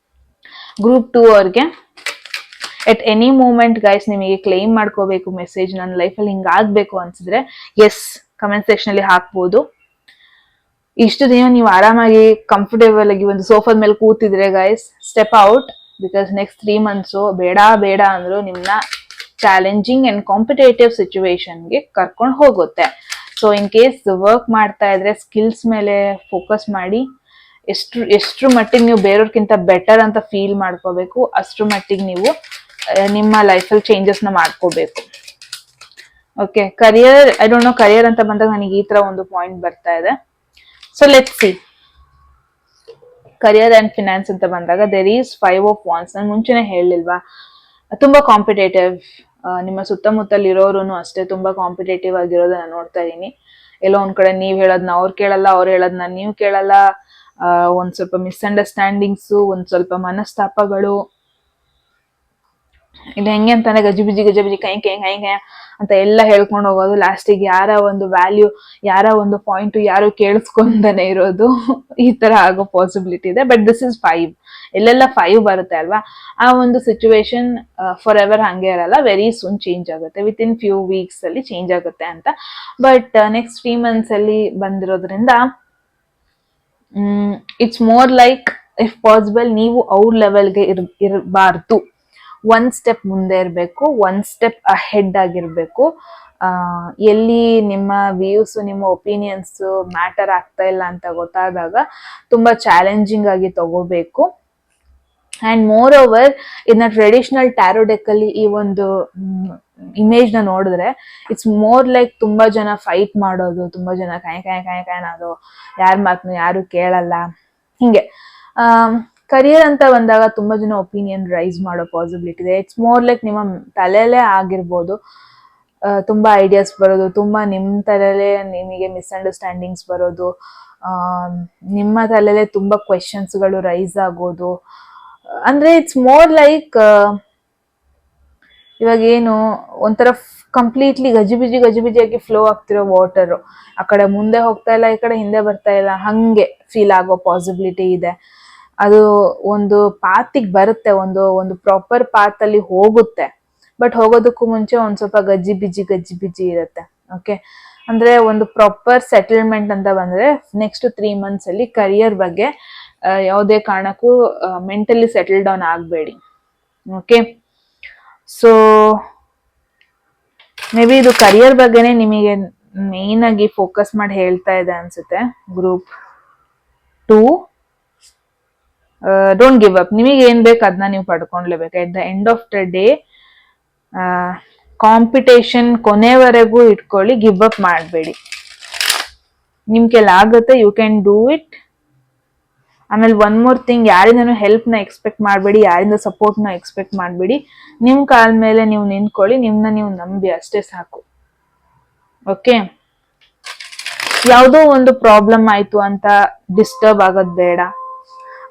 ಗ್ರೂಪ್ 2 ಅವ್ರಿಗೆ ಎಟ್ ಎನಿ ಮೂಮೆಂಟ್ ಗೈಸ್ ನಿಮಗೆ ಕ್ಲೈಮ್ ಮಾಡ್ಕೋಬೇಕು ಮೆಸೇಜ್, ನನ್ನ ಲೈಫಲ್ಲಿ ಹಿಂಗಾಗ್ಬೇಕು ಅನ್ಸಿದ್ರೆ ಎಸ್ ಕಮೆಂಟ್ ಸೆಕ್ಷನ್ ಅಲ್ಲಿ ಹಾಕ್ಬೋದು. ಇಷ್ಟು ದಿನ ನೀವು ಆರಾಮಾಗಿ ಕಂಫರ್ಟೇಬಲ್ ಆಗಿ ಒಂದು ಸೋಫಾದ ಮೇಲೆ ಕೂತಿದ್ರೆ guys, step out. Because next 3 months ಬೇಡ ಅಂದ್ರು ನಿಮ್ನ ಚಾಲೆಂಜಿಂಗ್ ಅಂಡ್ ಕಾಂಪಿಟೇಟಿವ್ ಸಿಚುವೇಶನ್ಗೆ ಕರ್ಕೊಂಡು ಹೋಗುತ್ತೆ. ಸೊ ಇನ್ ಕೇಸ್ ವರ್ಕ್ ಮಾಡ್ತಾ ಇದ್ರೆ ಸ್ಕಿಲ್ಸ್ ಮೇಲೆ ಫೋಕಸ್ ಮಾಡಿ. ಎಷ್ಟ್ರ ಮಟ್ಟಿಗೆ ನೀವು ಬೇರೆಯವ್ರಕ್ಕಿಂತ ಬೆಟರ್ ಅಂತ ಫೀಲ್ ಮಾಡ್ಕೋಬೇಕು, ಅಷ್ಟ್ರ ಮಟ್ಟಿಗೆ ನೀವು ನಿಮ್ಮ ಲೈಫಲ್ಲಿ ಚೇಂಜಸ್ನ ಮಾಡ್ಕೋಬೇಕು. Okay, career, I don't know, career ಅಂತ ಬಂದಾಗ ನನಗೆ ಈ ತರ ಒಂದು ಪಾಯಿಂಟ್ ಬರ್ತಾ ಇದೆ. So let's C. Career and finance ಅಂತ ಬಂದಾಗ ದೇರ್ ಈಸ್ 5 of Wands. ನಾನು ಮುಂಚೆನೆ ಹೇಳಿಲ್ವಾ, ತುಂಬಾ ಕಾಂಪಿಟೇಟಿವ್. ನಿಮ್ಮ ಸುತ್ತಮುತ್ತಲಿರೋರು ಅಷ್ಟೇ ತುಂಬಾ ಕಾಂಪಿಟೇಟಿವ್ ಆಗಿರೋದನ್ನ ನೋಡ್ತಾ ಇದೀನಿ. ಎಲ್ಲೋ ಒಂದ್ ಕಡೆ ನೀವ್ ಹೇಳೋದ್ನ ಅವ್ರು ಕೇಳಲ್ಲ, ಅವ್ರು ಹೇಳೋದ್ನ ನೀವ್ ಕೇಳಲ್ಲ. ಒಂದ್ ಸ್ವಲ್ಪ ಮಿಸ್ಅಂಡರ್ಸ್ಟ್ಯಾಂಡಿಂಗ್ಸ್, ಒಂದ್ ಸ್ವಲ್ಪ ಮನಸ್ತಾಪಗಳು. ಇದು ಹೆಂಗೆ ಅಂತಾನೆ ಗಜಿಬಿಜಿ ಕೈ ಅಂತ ಎಲ್ಲ ಹೇಳ್ಕೊಂಡು ಹೋಗೋದು. ಲಾಸ್ಟಿಗೆ ಯಾರ ಒಂದು ವ್ಯಾಲ್ಯೂ, ಯಾರ ಒಂದು ಪಾಯಿಂಟ್ ಯಾರು ಕೇಳಿಸ್ಕೊಂಡನೆ ಇರೋದು, ಈ ತರ ಆಗೋ ಪಾಸಿಬಿಲಿಟಿ ಇದೆ. But this is 5. ಎಲ್ಲೆಲ್ಲ 5 ಬರುತ್ತೆ ಅಲ್ವಾ, ಆ ಒಂದು ಸಿಚುವೇಶನ್ ಫಾರ್ ಎವರ್ ಹಂಗೆ ಇರಲ್ಲ. ವೆರಿ ಸೂನ್ ಚೇಂಜ್ ಆಗುತ್ತೆ, ವಿತ್ ಇನ್ ಫ್ಯೂ ವೀಕ್ಸ್ ಅಲ್ಲಿ ಚೇಂಜ್ ಆಗುತ್ತೆ ಅಂತ. ಬಟ್ ನೆಕ್ಸ್ಟ್ 3 months ಅಲ್ಲಿ ಬಂದಿರೋದ್ರಿಂದ it's more like if possible ನೀವು ಅವ್ರ ಲೆವೆಲ್ಗೆ ಇರಬಾರ್ದು. 1 step ಮುಂದೆ ಇರಬೇಕು, 1 step ಅಹೆಡ್ ಆಗಿರ್ಬೇಕು. ಎಲ್ಲಿ ನಿಮ್ಮ ವ್ಯೂಸ್, ನಿಮ್ಮ ಒಪಿನಿಯನ್ಸ್ ಮ್ಯಾಟರ್ ಆಗ್ತಾ ಇಲ್ಲ ಅಂತ ಗೊತ್ತಾದಾಗ ತುಂಬಾ ಚಾಲೆಂಜಿಂಗ್ ಆಗಿ ತಗೋಬೇಕು. ಅಂಡ್ ಮೋರ್ ಓವರ್ ಇನ್ನ ಟ್ರೆಡಿಷನಲ್ ಟ್ಯಾರೋ ಡೆಕ್ ಅಲ್ಲಿ ಈ ಒಂದು ಇಮೇಜ್ ನ ನೋಡಿದ್ರೆ ಇಟ್ಸ್ ಮೋರ್ ಲೈಕ್ ತುಂಬಾ ಜನ ಫೈಟ್ ಮಾಡೋದು, ತುಂಬಾ ಜನ ಕಾಣೋದು, ಯಾರ ಮಾತನ್ನು ಯಾರು ಕೇಳಲ್ಲ, ಹಿಂಗೆ. ಕರಿಯರ್ ಅಂತ ಬಂದಾಗ ತುಂಬಾ ಜನ ಒಪಿನಿಯನ್ ರೈಸ್ ಮಾಡೋ ಪಾಸಿಬಿಲಿಟಿ ಇದೆ. ಇಟ್ಸ್ ಮೋರ್ ಲೈಕ್ ನಿಮ್ಮ ತಲೆಯಲ್ಲೇ ಆಗಿರ್ಬೋದು ತುಂಬಾ ಐಡಿಯಾಸ್ ಬರೋದು, ತುಂಬಾ ನಿಮ್ ತಲೆಯಲ್ಲೇ ನಿಮಗೆ ಮಿಸ್ಅಂಡರ್ಸ್ಟ್ಯಾಂಡಿಂಗ್ಸ್ ಬರೋದು, ನಿಮ್ಮ ತಲೆಯಲ್ಲೇ ತುಂಬಾ ಕ್ವೆಶನ್ಸ್ಗಳು ರೈಸ್ ಆಗೋದು. ಅಂದ್ರೆ ಇಟ್ಸ್ ಮೋರ್ ಲೈಕ್ ಇವಾಗ ಏನು ಒಂಥರ ಕಂಪ್ಲೀಟ್ಲಿ ಗಜಿಬಿಜಿಯಾಗಿ ಫ್ಲೋ ಆಗ್ತಿರೋ ವಾಟರ್, ಆ ಕಡೆ ಮುಂದೆ ಹೋಗ್ತಾ ಇಲ್ಲ, ಈ ಕಡೆ ಹಿಂದೆ ಬರ್ತಾ ಇಲ್ಲ, ಹಂಗೆ ಫೀಲ್ ಆಗೋ ಪಾಸಿಬಿಲಿಟಿ ಇದೆ. ಅದು ಒಂದು ಪಾತಿಗೆ ಬರುತ್ತೆ, ಒಂದು ಪ್ರಾಪರ್ ಪಾತ್ ಅಲ್ಲಿ ಹೋಗುತ್ತೆ. ಬಟ್ ಹೋಗೋದಕ್ಕೂ ಮುಂಚೆ ಒಂದ್ ಸ್ವಲ್ಪ ಗಜ್ಜಿ ಇರುತ್ತೆ. ಓಕೆ, ಅಂದ್ರೆ ಒಂದು ಪ್ರಾಪರ್ ಸೆಟಲ್ಮೆಂಟ್ ಅಂತ ಬಂದ್ರೆ ನೆಕ್ಸ್ಟ್ 3 months ಅಲ್ಲಿ ಕರಿಯರ್ ಬಗ್ಗೆ ಯಾವುದೇ ಕಾರಣಕ್ಕೂ ಮೆಂಟಲಿ ಸೆಟಲ್ ಡೌನ್ ಆಗಬೇಡಿ. ಓಕೆ, ಸೊ ಮೇ ಬಿ ಇದು ಕರಿಯರ್ ಬಗ್ಗೆನೇ ನಿಮಗೆ ಮೇನ್ ಆಗಿ ಫೋಕಸ್ ಮಾಡಿ ಹೇಳ್ತಾ ಇದೆ ಅನ್ಸುತ್ತೆ. Group 2, don't give up. ನಿಮಗೆ ಏನ್ ಬೇಕು ಅದನ್ನ ನೀವು ಪಡ್ಕೊಂಡ್ಲೇಬೇಕು. At the end of the day competition ಕೊನೆವರೆಗೂ ಇಟ್ಕೊಳ್ಳಿ, ಗಿವ್ ಅಪ್ ಮಾಡಬೇಡಿ. ನಿಮ್ ಕೆಲ ಆಗುತ್ತೆ, ಯು ಕ್ಯಾನ್ ಡೂ ಇಟ್. ಆಮೇಲೆ 1 more ಥಿಂಗ್, ಯಾರಿಂದನೂ ಹೆಲ್ಪ್ ನ ಎಕ್ಸ್ಪೆಕ್ಟ್ ಮಾಡಬೇಡಿ, ಯಾರಿಂದ ಸಪೋರ್ಟ್ ನ ಎಕ್ಸ್ಪೆಕ್ಟ್ ಮಾಡಬೇಡಿ. ನಿಮ್ ಕಾಲ್ ಮೇಲೆ ನೀವು ನಿಂತ್ಕೊಳ್ಳಿ, ನಿಮ್ನ ನೀವು ನಂಬಿ ಅಷ್ಟೇ ಸಾಕು. ಓಕೆ, ಯಾವುದೋ ಒಂದು ಪ್ರಾಬ್ಲಮ್ ಆಯ್ತು ಅಂತ ಡಿಸ್ಟರ್ಬ್ ಆಗೋದ್ ಬೇಡ,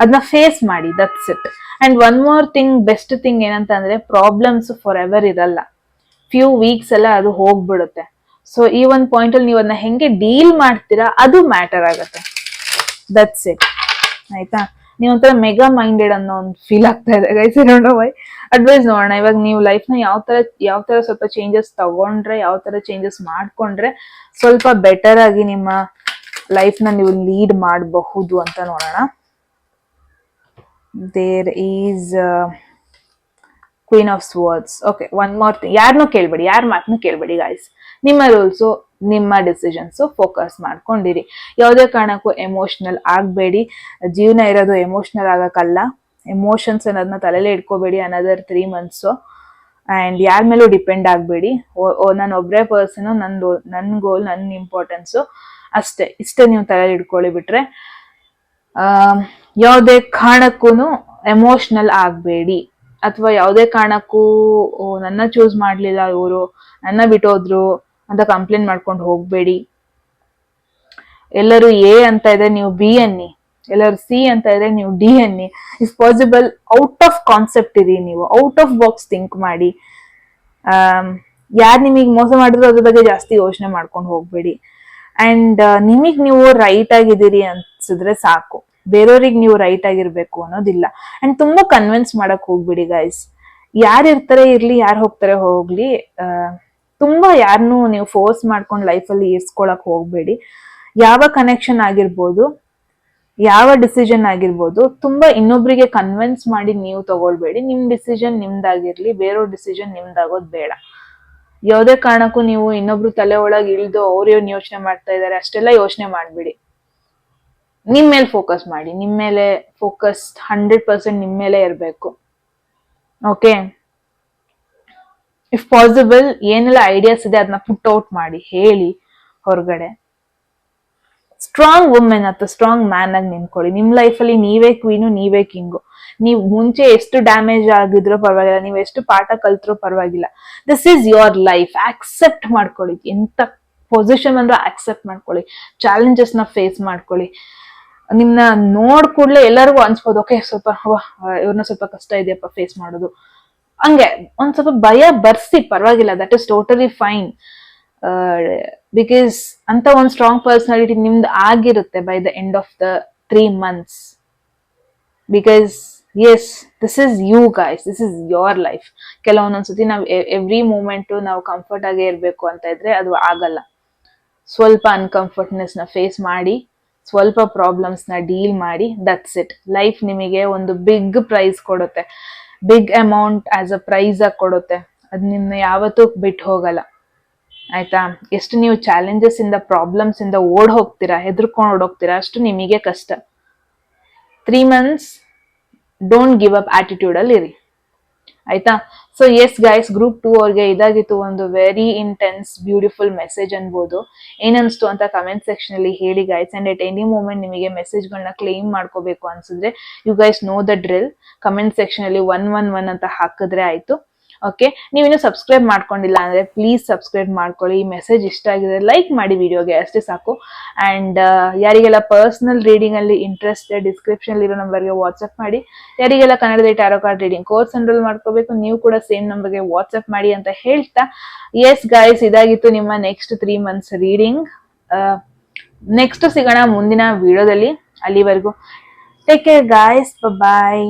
ಅದನ್ನ ಫೇಸ್ ಮಾಡಿ, that's it. And 1 more thing, best thing ಏನಂತ ಅಂದ್ರೆ ಪ್ರಾಬ್ಲಮ್ಸ್ ಫಾರ್ ಎವರ್ ಇರಲ್ಲ, ಫ್ಯೂ ವೀಕ್ಸ್ ಎಲ್ಲ ಅದು ಹೋಗ್ಬಿಡುತ್ತೆ. ಸೊ ಈ ಒಂದು ಪಾಯಿಂಟ್ ಅಲ್ಲಿ ನೀವು ಅದನ್ನ ಹೆಂಗೆ ಡೀಲ್ ಮಾಡ್ತೀರಾ ಅದು ಮ್ಯಾಟರ್ ಆಗುತ್ತೆ, ದಟ್ಸ್ ಇಟ್. ಆಯ್ತಾ, ನೀವು ಒಂಥರ ಮೆಗಾ ಮೈಂಡೆಡ್ ಅನ್ನೋ ಒಂದು ಫೀಲ್ ಆಗ್ತಾ ಇದೆ ಗೈಸ್. ವೈ ಅಡ್ವೈಸ್ ನೋಡೋಣ. ಇವಾಗ ನೀವು ಲೈಫ್ ನ ಯಾವ ತರ ಸ್ವಲ್ಪ ಚೇಂಜಸ್ ತಗೊಂಡ್ರೆ, ಯಾವ ತರ ಚೇಂಜಸ್ ಮಾಡ್ಕೊಂಡ್ರೆ ಸ್ವಲ್ಪ ಬೆಟರ್ ಆಗಿ ನಿಮ್ಮ ಲೈಫ್ ನ ನೀವು ಲೀಡ್ ಮಾಡಬಹುದು ಅಂತ ನೋಡೋಣ. There is queen of swords. Okay, 1 more thing, ಯಾರನ್ನೂ ಕೇಳ್ಬೇಡಿ, ಯಾರ ಮಾತನ್ನು ಕೇಳ್ಬೇಡಿ ಗಾಯ್ಸ್. ನಿಮ್ಮ ರೂಲ್ಸು, ನಿಮ್ಮ ಡಿಸಿಷನ್ಸ್ ಫೋಕಸ್ ಮಾಡ್ಕೊಂಡಿರಿ. ಯಾವುದೇ ಕಾರಣಕ್ಕೂ ಎಮೋಷನಲ್ ಆಗಬೇಡಿ. ಜೀವನ ಇರೋದು ಎಮೋಷನಲ್ ಆಗಕ್ಕಲ್ಲ. ಎಮೋಷನ್ಸ್ ಅನ್ನೋದನ್ನ ತಲೆಯಲ್ಲೇ ಇಟ್ಕೋಬೇಡಿ ಅನದರ್ 3 months. ಆ್ಯಂಡ್ ಯಾರ ಮೇಲೂ ಡಿಪೆಂಡ್ ಆಗಬೇಡಿ. ನಾನು ಒಬ್ಬರೇ ಪರ್ಸನು, ನನ್ನ ಗೋಲ್, ನನ್ನ ಇಂಪಾರ್ಟೆನ್ಸು ಅಷ್ಟೇ. ಇಷ್ಟೇ ನೀವು ತಲೆಯಲ್ಲಿ ಇಟ್ಕೊಳ್ಳಿ. ಬಿಟ್ರೆ ಯಾವುದೇ ಕಾರಣಕ್ಕೂ ಎಮೋಷನಲ್ ಆಗಬೇಡಿ. ಅಥವಾ ಯಾವುದೇ ಕಾರಣಕ್ಕೂ ನನ್ನ ಚೂಸ್ ಮಾಡ್ಲಿಲ್ಲ ಇವರು, ನನ್ನ ಬಿಟ್ಟೋದ್ರು ಅಂತ ಕಂಪ್ಲೇಂಟ್ ಮಾಡ್ಕೊಂಡು ಹೋಗ್ಬೇಡಿ. ಎಲ್ಲರೂ ಎ ಅಂತ ಇದ್ರೆ ನೀವು ಬಿ ಅನ್ನಿ, ಎಲ್ಲರೂ ಸಿ ಅಂತ ಇದ್ರೆ ನೀವು ಡಿ ಅನ್ನಿ. Is possible out of concept ಇರಿ, ನೀವು ಔಟ್ ಆಫ್ ಬಾಕ್ಸ್ ಥಿಂಕ್ ಮಾಡಿ. ಯಾರು ನಿಮಗೆ ಮೋಸ ಮಾಡಿದ್ರು ಅದ್ರ ಬಗ್ಗೆ ಜಾಸ್ತಿ ಯೋಚನೆ ಮಾಡ್ಕೊಂಡು ಹೋಗ್ಬೇಡಿ. ಅಂಡ್ ನಿಮಗ್ ನೀವು ರೈಟ್ ಆಗಿದ್ದೀರಿ ಅನ್ಸಿದ್ರೆ ಸಾಕು, ಬೇರೆಯವ್ರಿಗೆ ನೀವು ರೈಟ್ ಆಗಿರ್ಬೇಕು ಅನ್ನೋದಿಲ್ಲ. ಅಂಡ್ ತುಂಬಾ ಕನ್ವಿನ್ಸ್ ಮಾಡಕ್ ಹೋಗ್ಬಿಡಿ ಗೈಸ್. ಯಾರು ಇರ್ತಾರೆ ಇರ್ಲಿ, ಯಾರು ಹೋಗ್ತಾರೆ ಹೋಗ್ಲಿ, ತುಂಬಾ ಯಾರನ್ನೂ ನೀವು ಫೋರ್ಸ್ ಮಾಡ್ಕೊಂಡು ಲೈಫಲ್ಲಿ ಇರ್ಸ್ಕೊಳಕ್ ಹೋಗ್ಬೇಡಿ. ಯಾವ ಕನೆಕ್ಷನ್ ಆಗಿರ್ಬೋದು, ಯಾವ ಡಿಸಿಷನ್ ಆಗಿರ್ಬೋದು, ತುಂಬಾ ಇನ್ನೊಬ್ರಿಗೆ ಕನ್ವಿನ್ಸ್ ಮಾಡಿ ನೀವು ತಗೊಳ್ಬೇಡಿ. ನಿಮ್ ಡಿಸಿಷನ್ ನಿಮ್ದಾಗಿರ್ಲಿ, ಬೇರೆಯವ್ರ ಡಿಸಿಷನ್ ನಿಮ್ದಾಗೋದ್ ಬೇಡ. ಯಾವುದೇ ಕಾರಣಕ್ಕೂ ನೀವು ಇನ್ನೊಬ್ರು ತಲೆ ಒಳಗೆ ಇಳಿದು ಅವ್ರೇನ್ ಯೋಚನೆ ಮಾಡ್ತಾ ಇದಾರೆ ಅಷ್ಟೆಲ್ಲ ಯೋಚನೆ ಮಾಡ್ಬಿಡಿ. ನಿಮ್ ಮೇಲೆ ಫೋಕಸ್ ಮಾಡಿ, ನಿಮ್ ಮೇಲೆ ಫೋಕಸ್ 100% ನಿಮ್ ಮೇಲೆ ಇರಬೇಕು. ಓಕೆ, ಇಫ್ ಪಾಸಿಬಲ್ ಏನೆಲ್ಲ ಐಡಿಯಾಸ್ ಇದೆ ಅದನ್ನ ಪುಟ್ ಔಟ್ ಮಾಡಿ, ಹೇಳಿ ಹೊರಗಡೆ. ಸ್ಟ್ರಾಂಗ್ ವುಮೆನ್ ಅಥವಾ ಸ್ಟ್ರಾಂಗ್ ಮ್ಯಾನ್ ಆಗಿ ನಿಂತ್ಕೊಳ್ಳಿ. ನಿಮ್ ಲೈಫಲ್ಲಿ ನೀವೇ ಕ್ವೀನು, ನೀವೇ ಕಿಂಗು. ನೀವು ಮುಂಚೆ ಎಷ್ಟು ಡ್ಯಾಮೇಜ್ ಆಗಿದ್ರೂ ಪರವಾಗಿಲ್ಲ, ನೀವು ಎಷ್ಟು ಪಾಠ ಕಲ್ತ್ರೂ ಪರವಾಗಿಲ್ಲ. This is your life. Accept ಮಾಡ್ಕೊಳ್ಳಿ. ಎಂತ ಪೊಸಿಷನ್ ಅಂದ್ರೆ ಆಕ್ಸೆಪ್ಟ್ ಮಾಡ್ಕೊಳ್ಳಿ. ಚಾಲೆಂಜಸ್ ನ ಫೇಸ್ ಮಾಡ್ಕೊಳ್ಳಿ. ನಿಮ್ನ ನೋಡ್ ಕೂಡ್ಲೆ ಎಲ್ಲರಿಗೂ ಅನ್ಸ್ಬೋದು, ಓಕೆ ಸ್ವಲ್ಪ ಇವ್ರನ್ನ ಸ್ವಲ್ಪ ಕಷ್ಟ ಇದೆಯಪ್ಪ ಫೇಸ್ ಮಾಡೋದು. ಹಂಗೆ ಒಂದ್ ಸ್ವಲ್ಪ ಭಯ ಬರ್ಸಿ, ಪರವಾಗಿಲ್ಲ, that is totally fine. Because ಅಂತ ಒಂದ್ ಸ್ಟ್ರಾಂಗ್ ಪರ್ಸನಾಲಿಟಿ ನಿಮ್ದು ಆಗಿರುತ್ತೆ by the end of the 3 months. Because yes, this is you guys, this is your life. ಕೆಲವೊಂದೊಂದ್ಸತಿ ನಾವು ಎವ್ರಿ ಮೂಮೆಂಟ್ ನಾವು ಕಂಫರ್ಟ್ ಆಗೇ ಇರ್ಬೇಕು ಅಂತ ಇದ್ರೆ ಅದು ಆಗಲ್ಲ. ಸ್ವಲ್ಪ ಅನ್ಕಂಫರ್ಟ್ನೆಸ್ ನ ಫೇಸ್ ಮಾಡಿ, ಸ್ವಲ್ಪ ಪ್ರಾಬ್ಲಮ್ಸ್ ನ ಡೀಲ್ ಮಾಡಿ, ದಟ್ಸ್ ಇಟ್. ಲೈಫ್ ನಿಮಗೆ ಒಂದು ಬಿಗ್ ಪ್ರೈಸ್ ಕೊಡುತ್ತೆ, big amount as a prize ಆಗಿ ಕೊಡುತ್ತೆ. ಅದ್ ನಿಮ್ನ ಯಾವತ್ತೂ ಬಿಟ್ಟು ಹೋಗಲ್ಲ, ಆಯ್ತಾ? ಎಷ್ಟು ನೀವು ಚಾಲೆಂಜಸ್ ಇಂದ, ಪ್ರಾಬ್ಲಮ್ಸ್ ಇಂದ ಓಡ್ ಹೋಗ್ತೀರಾ, ಹೆದರ್ಕೊಂಡು ಓಡೋಗ್ತೀರಾ, ಅಷ್ಟು ನಿಮಗೆ ಕಷ್ಟ. 3 months don't give up attitude ಅಲ್ಲಿ ಇರಿ, ಆಯ್ತಾ? ಸೊ ಎಸ್ ಗೈಸ್, ಗ್ರೂಪ್ 2 ಅವ್ರಿಗೆ ಇದಾಗಿತ್ತು ಒಂದು ವೆರಿ ಇಂಟೆನ್ಸ್ ಬ್ಯೂಟಿಫುಲ್ ಮೆಸೇಜ್ ಅನ್ಬೋದು. ಏನನ್ಸ್ತು ಅಂತ ಕಮೆಂಟ್ ಸೆಕ್ಷನ್ ಅಲ್ಲಿ ಹೇಳಿ guys. And at any moment ನಿಮಗೆ ಮೆಸೇಜ್ಗಳನ್ನ ಕ್ಲೇಮ್ ಮಾಡ್ಕೋಬೇಕು ಅನ್ಸಿದ್ರೆ you guys know the drill. Comment section ಅಲ್ಲಿ 111 ಅಂತ ಹಾಕಿದ್ರೆ ಆಯ್ತು. ಓಕೆ, ನೀವಿನ್ನು ಸಬ್ಸ್ಕ್ರೈಬ್ ಮಾಡ್ಕೊಂಡಿಲ್ಲ ಅಂದ್ರೆ ಪ್ಲೀಸ್ ಸಬ್ಸ್ಕ್ರೈಬ್ ಮಾಡ್ಕೊಳ್ಳಿ. ಈ ಮೆಸೇಜ್ ಇಷ್ಟ ಆಗಿದೆ ಲೈಕ್ ಮಾಡಿ ವಿಡಿಯೋಗೆ, ಅಷ್ಟೇ ಸಾಕು. ಅಂಡ್ ಯಾರಿಗೆಲ್ಲ ಪರ್ಸನಲ್ ರೀಡಿಂಗ್ ಅಲ್ಲಿ ಇಂಟ್ರೆಸ್ಟ್ ಇದೆ, ಡಿಸ್ಕ್ರಿಪ್ಷನ್ ಇರೋ ನಂಬರ್ಗೆ ವಾಟ್ಸ್ಆಪ್ ಮಾಡಿ. ಯಾರಿಗೆಲ್ಲ ಕನ್ನಡದ tarot card reading course enrol ಮಾಡ್ಕೋಬೇಕು, ನೀವು ಕೂಡ ಸೇಮ್ ನಂಬರ್ಗೆ ವಾಟ್ಸ್ಆಪ್ ಮಾಡಿ ಅಂತ ಹೇಳ್ತಾ, ಎಸ್ ಗೈಸ್, ಇದಾಗಿತ್ತು ನಿಮ್ಮ ನೆಕ್ಸ್ಟ್ 3 months ರೀಡಿಂಗ್. ನೆಕ್ಸ್ಟ್ ಸಿಗೋಣ ಮುಂದಿನ ವಿಡಿಯೋದಲ್ಲಿ. ಅಲ್ಲಿವರೆಗೂ ಟೇಕ್ ಕೇರ್ ಗೈಸ್, ಬಾಯ್.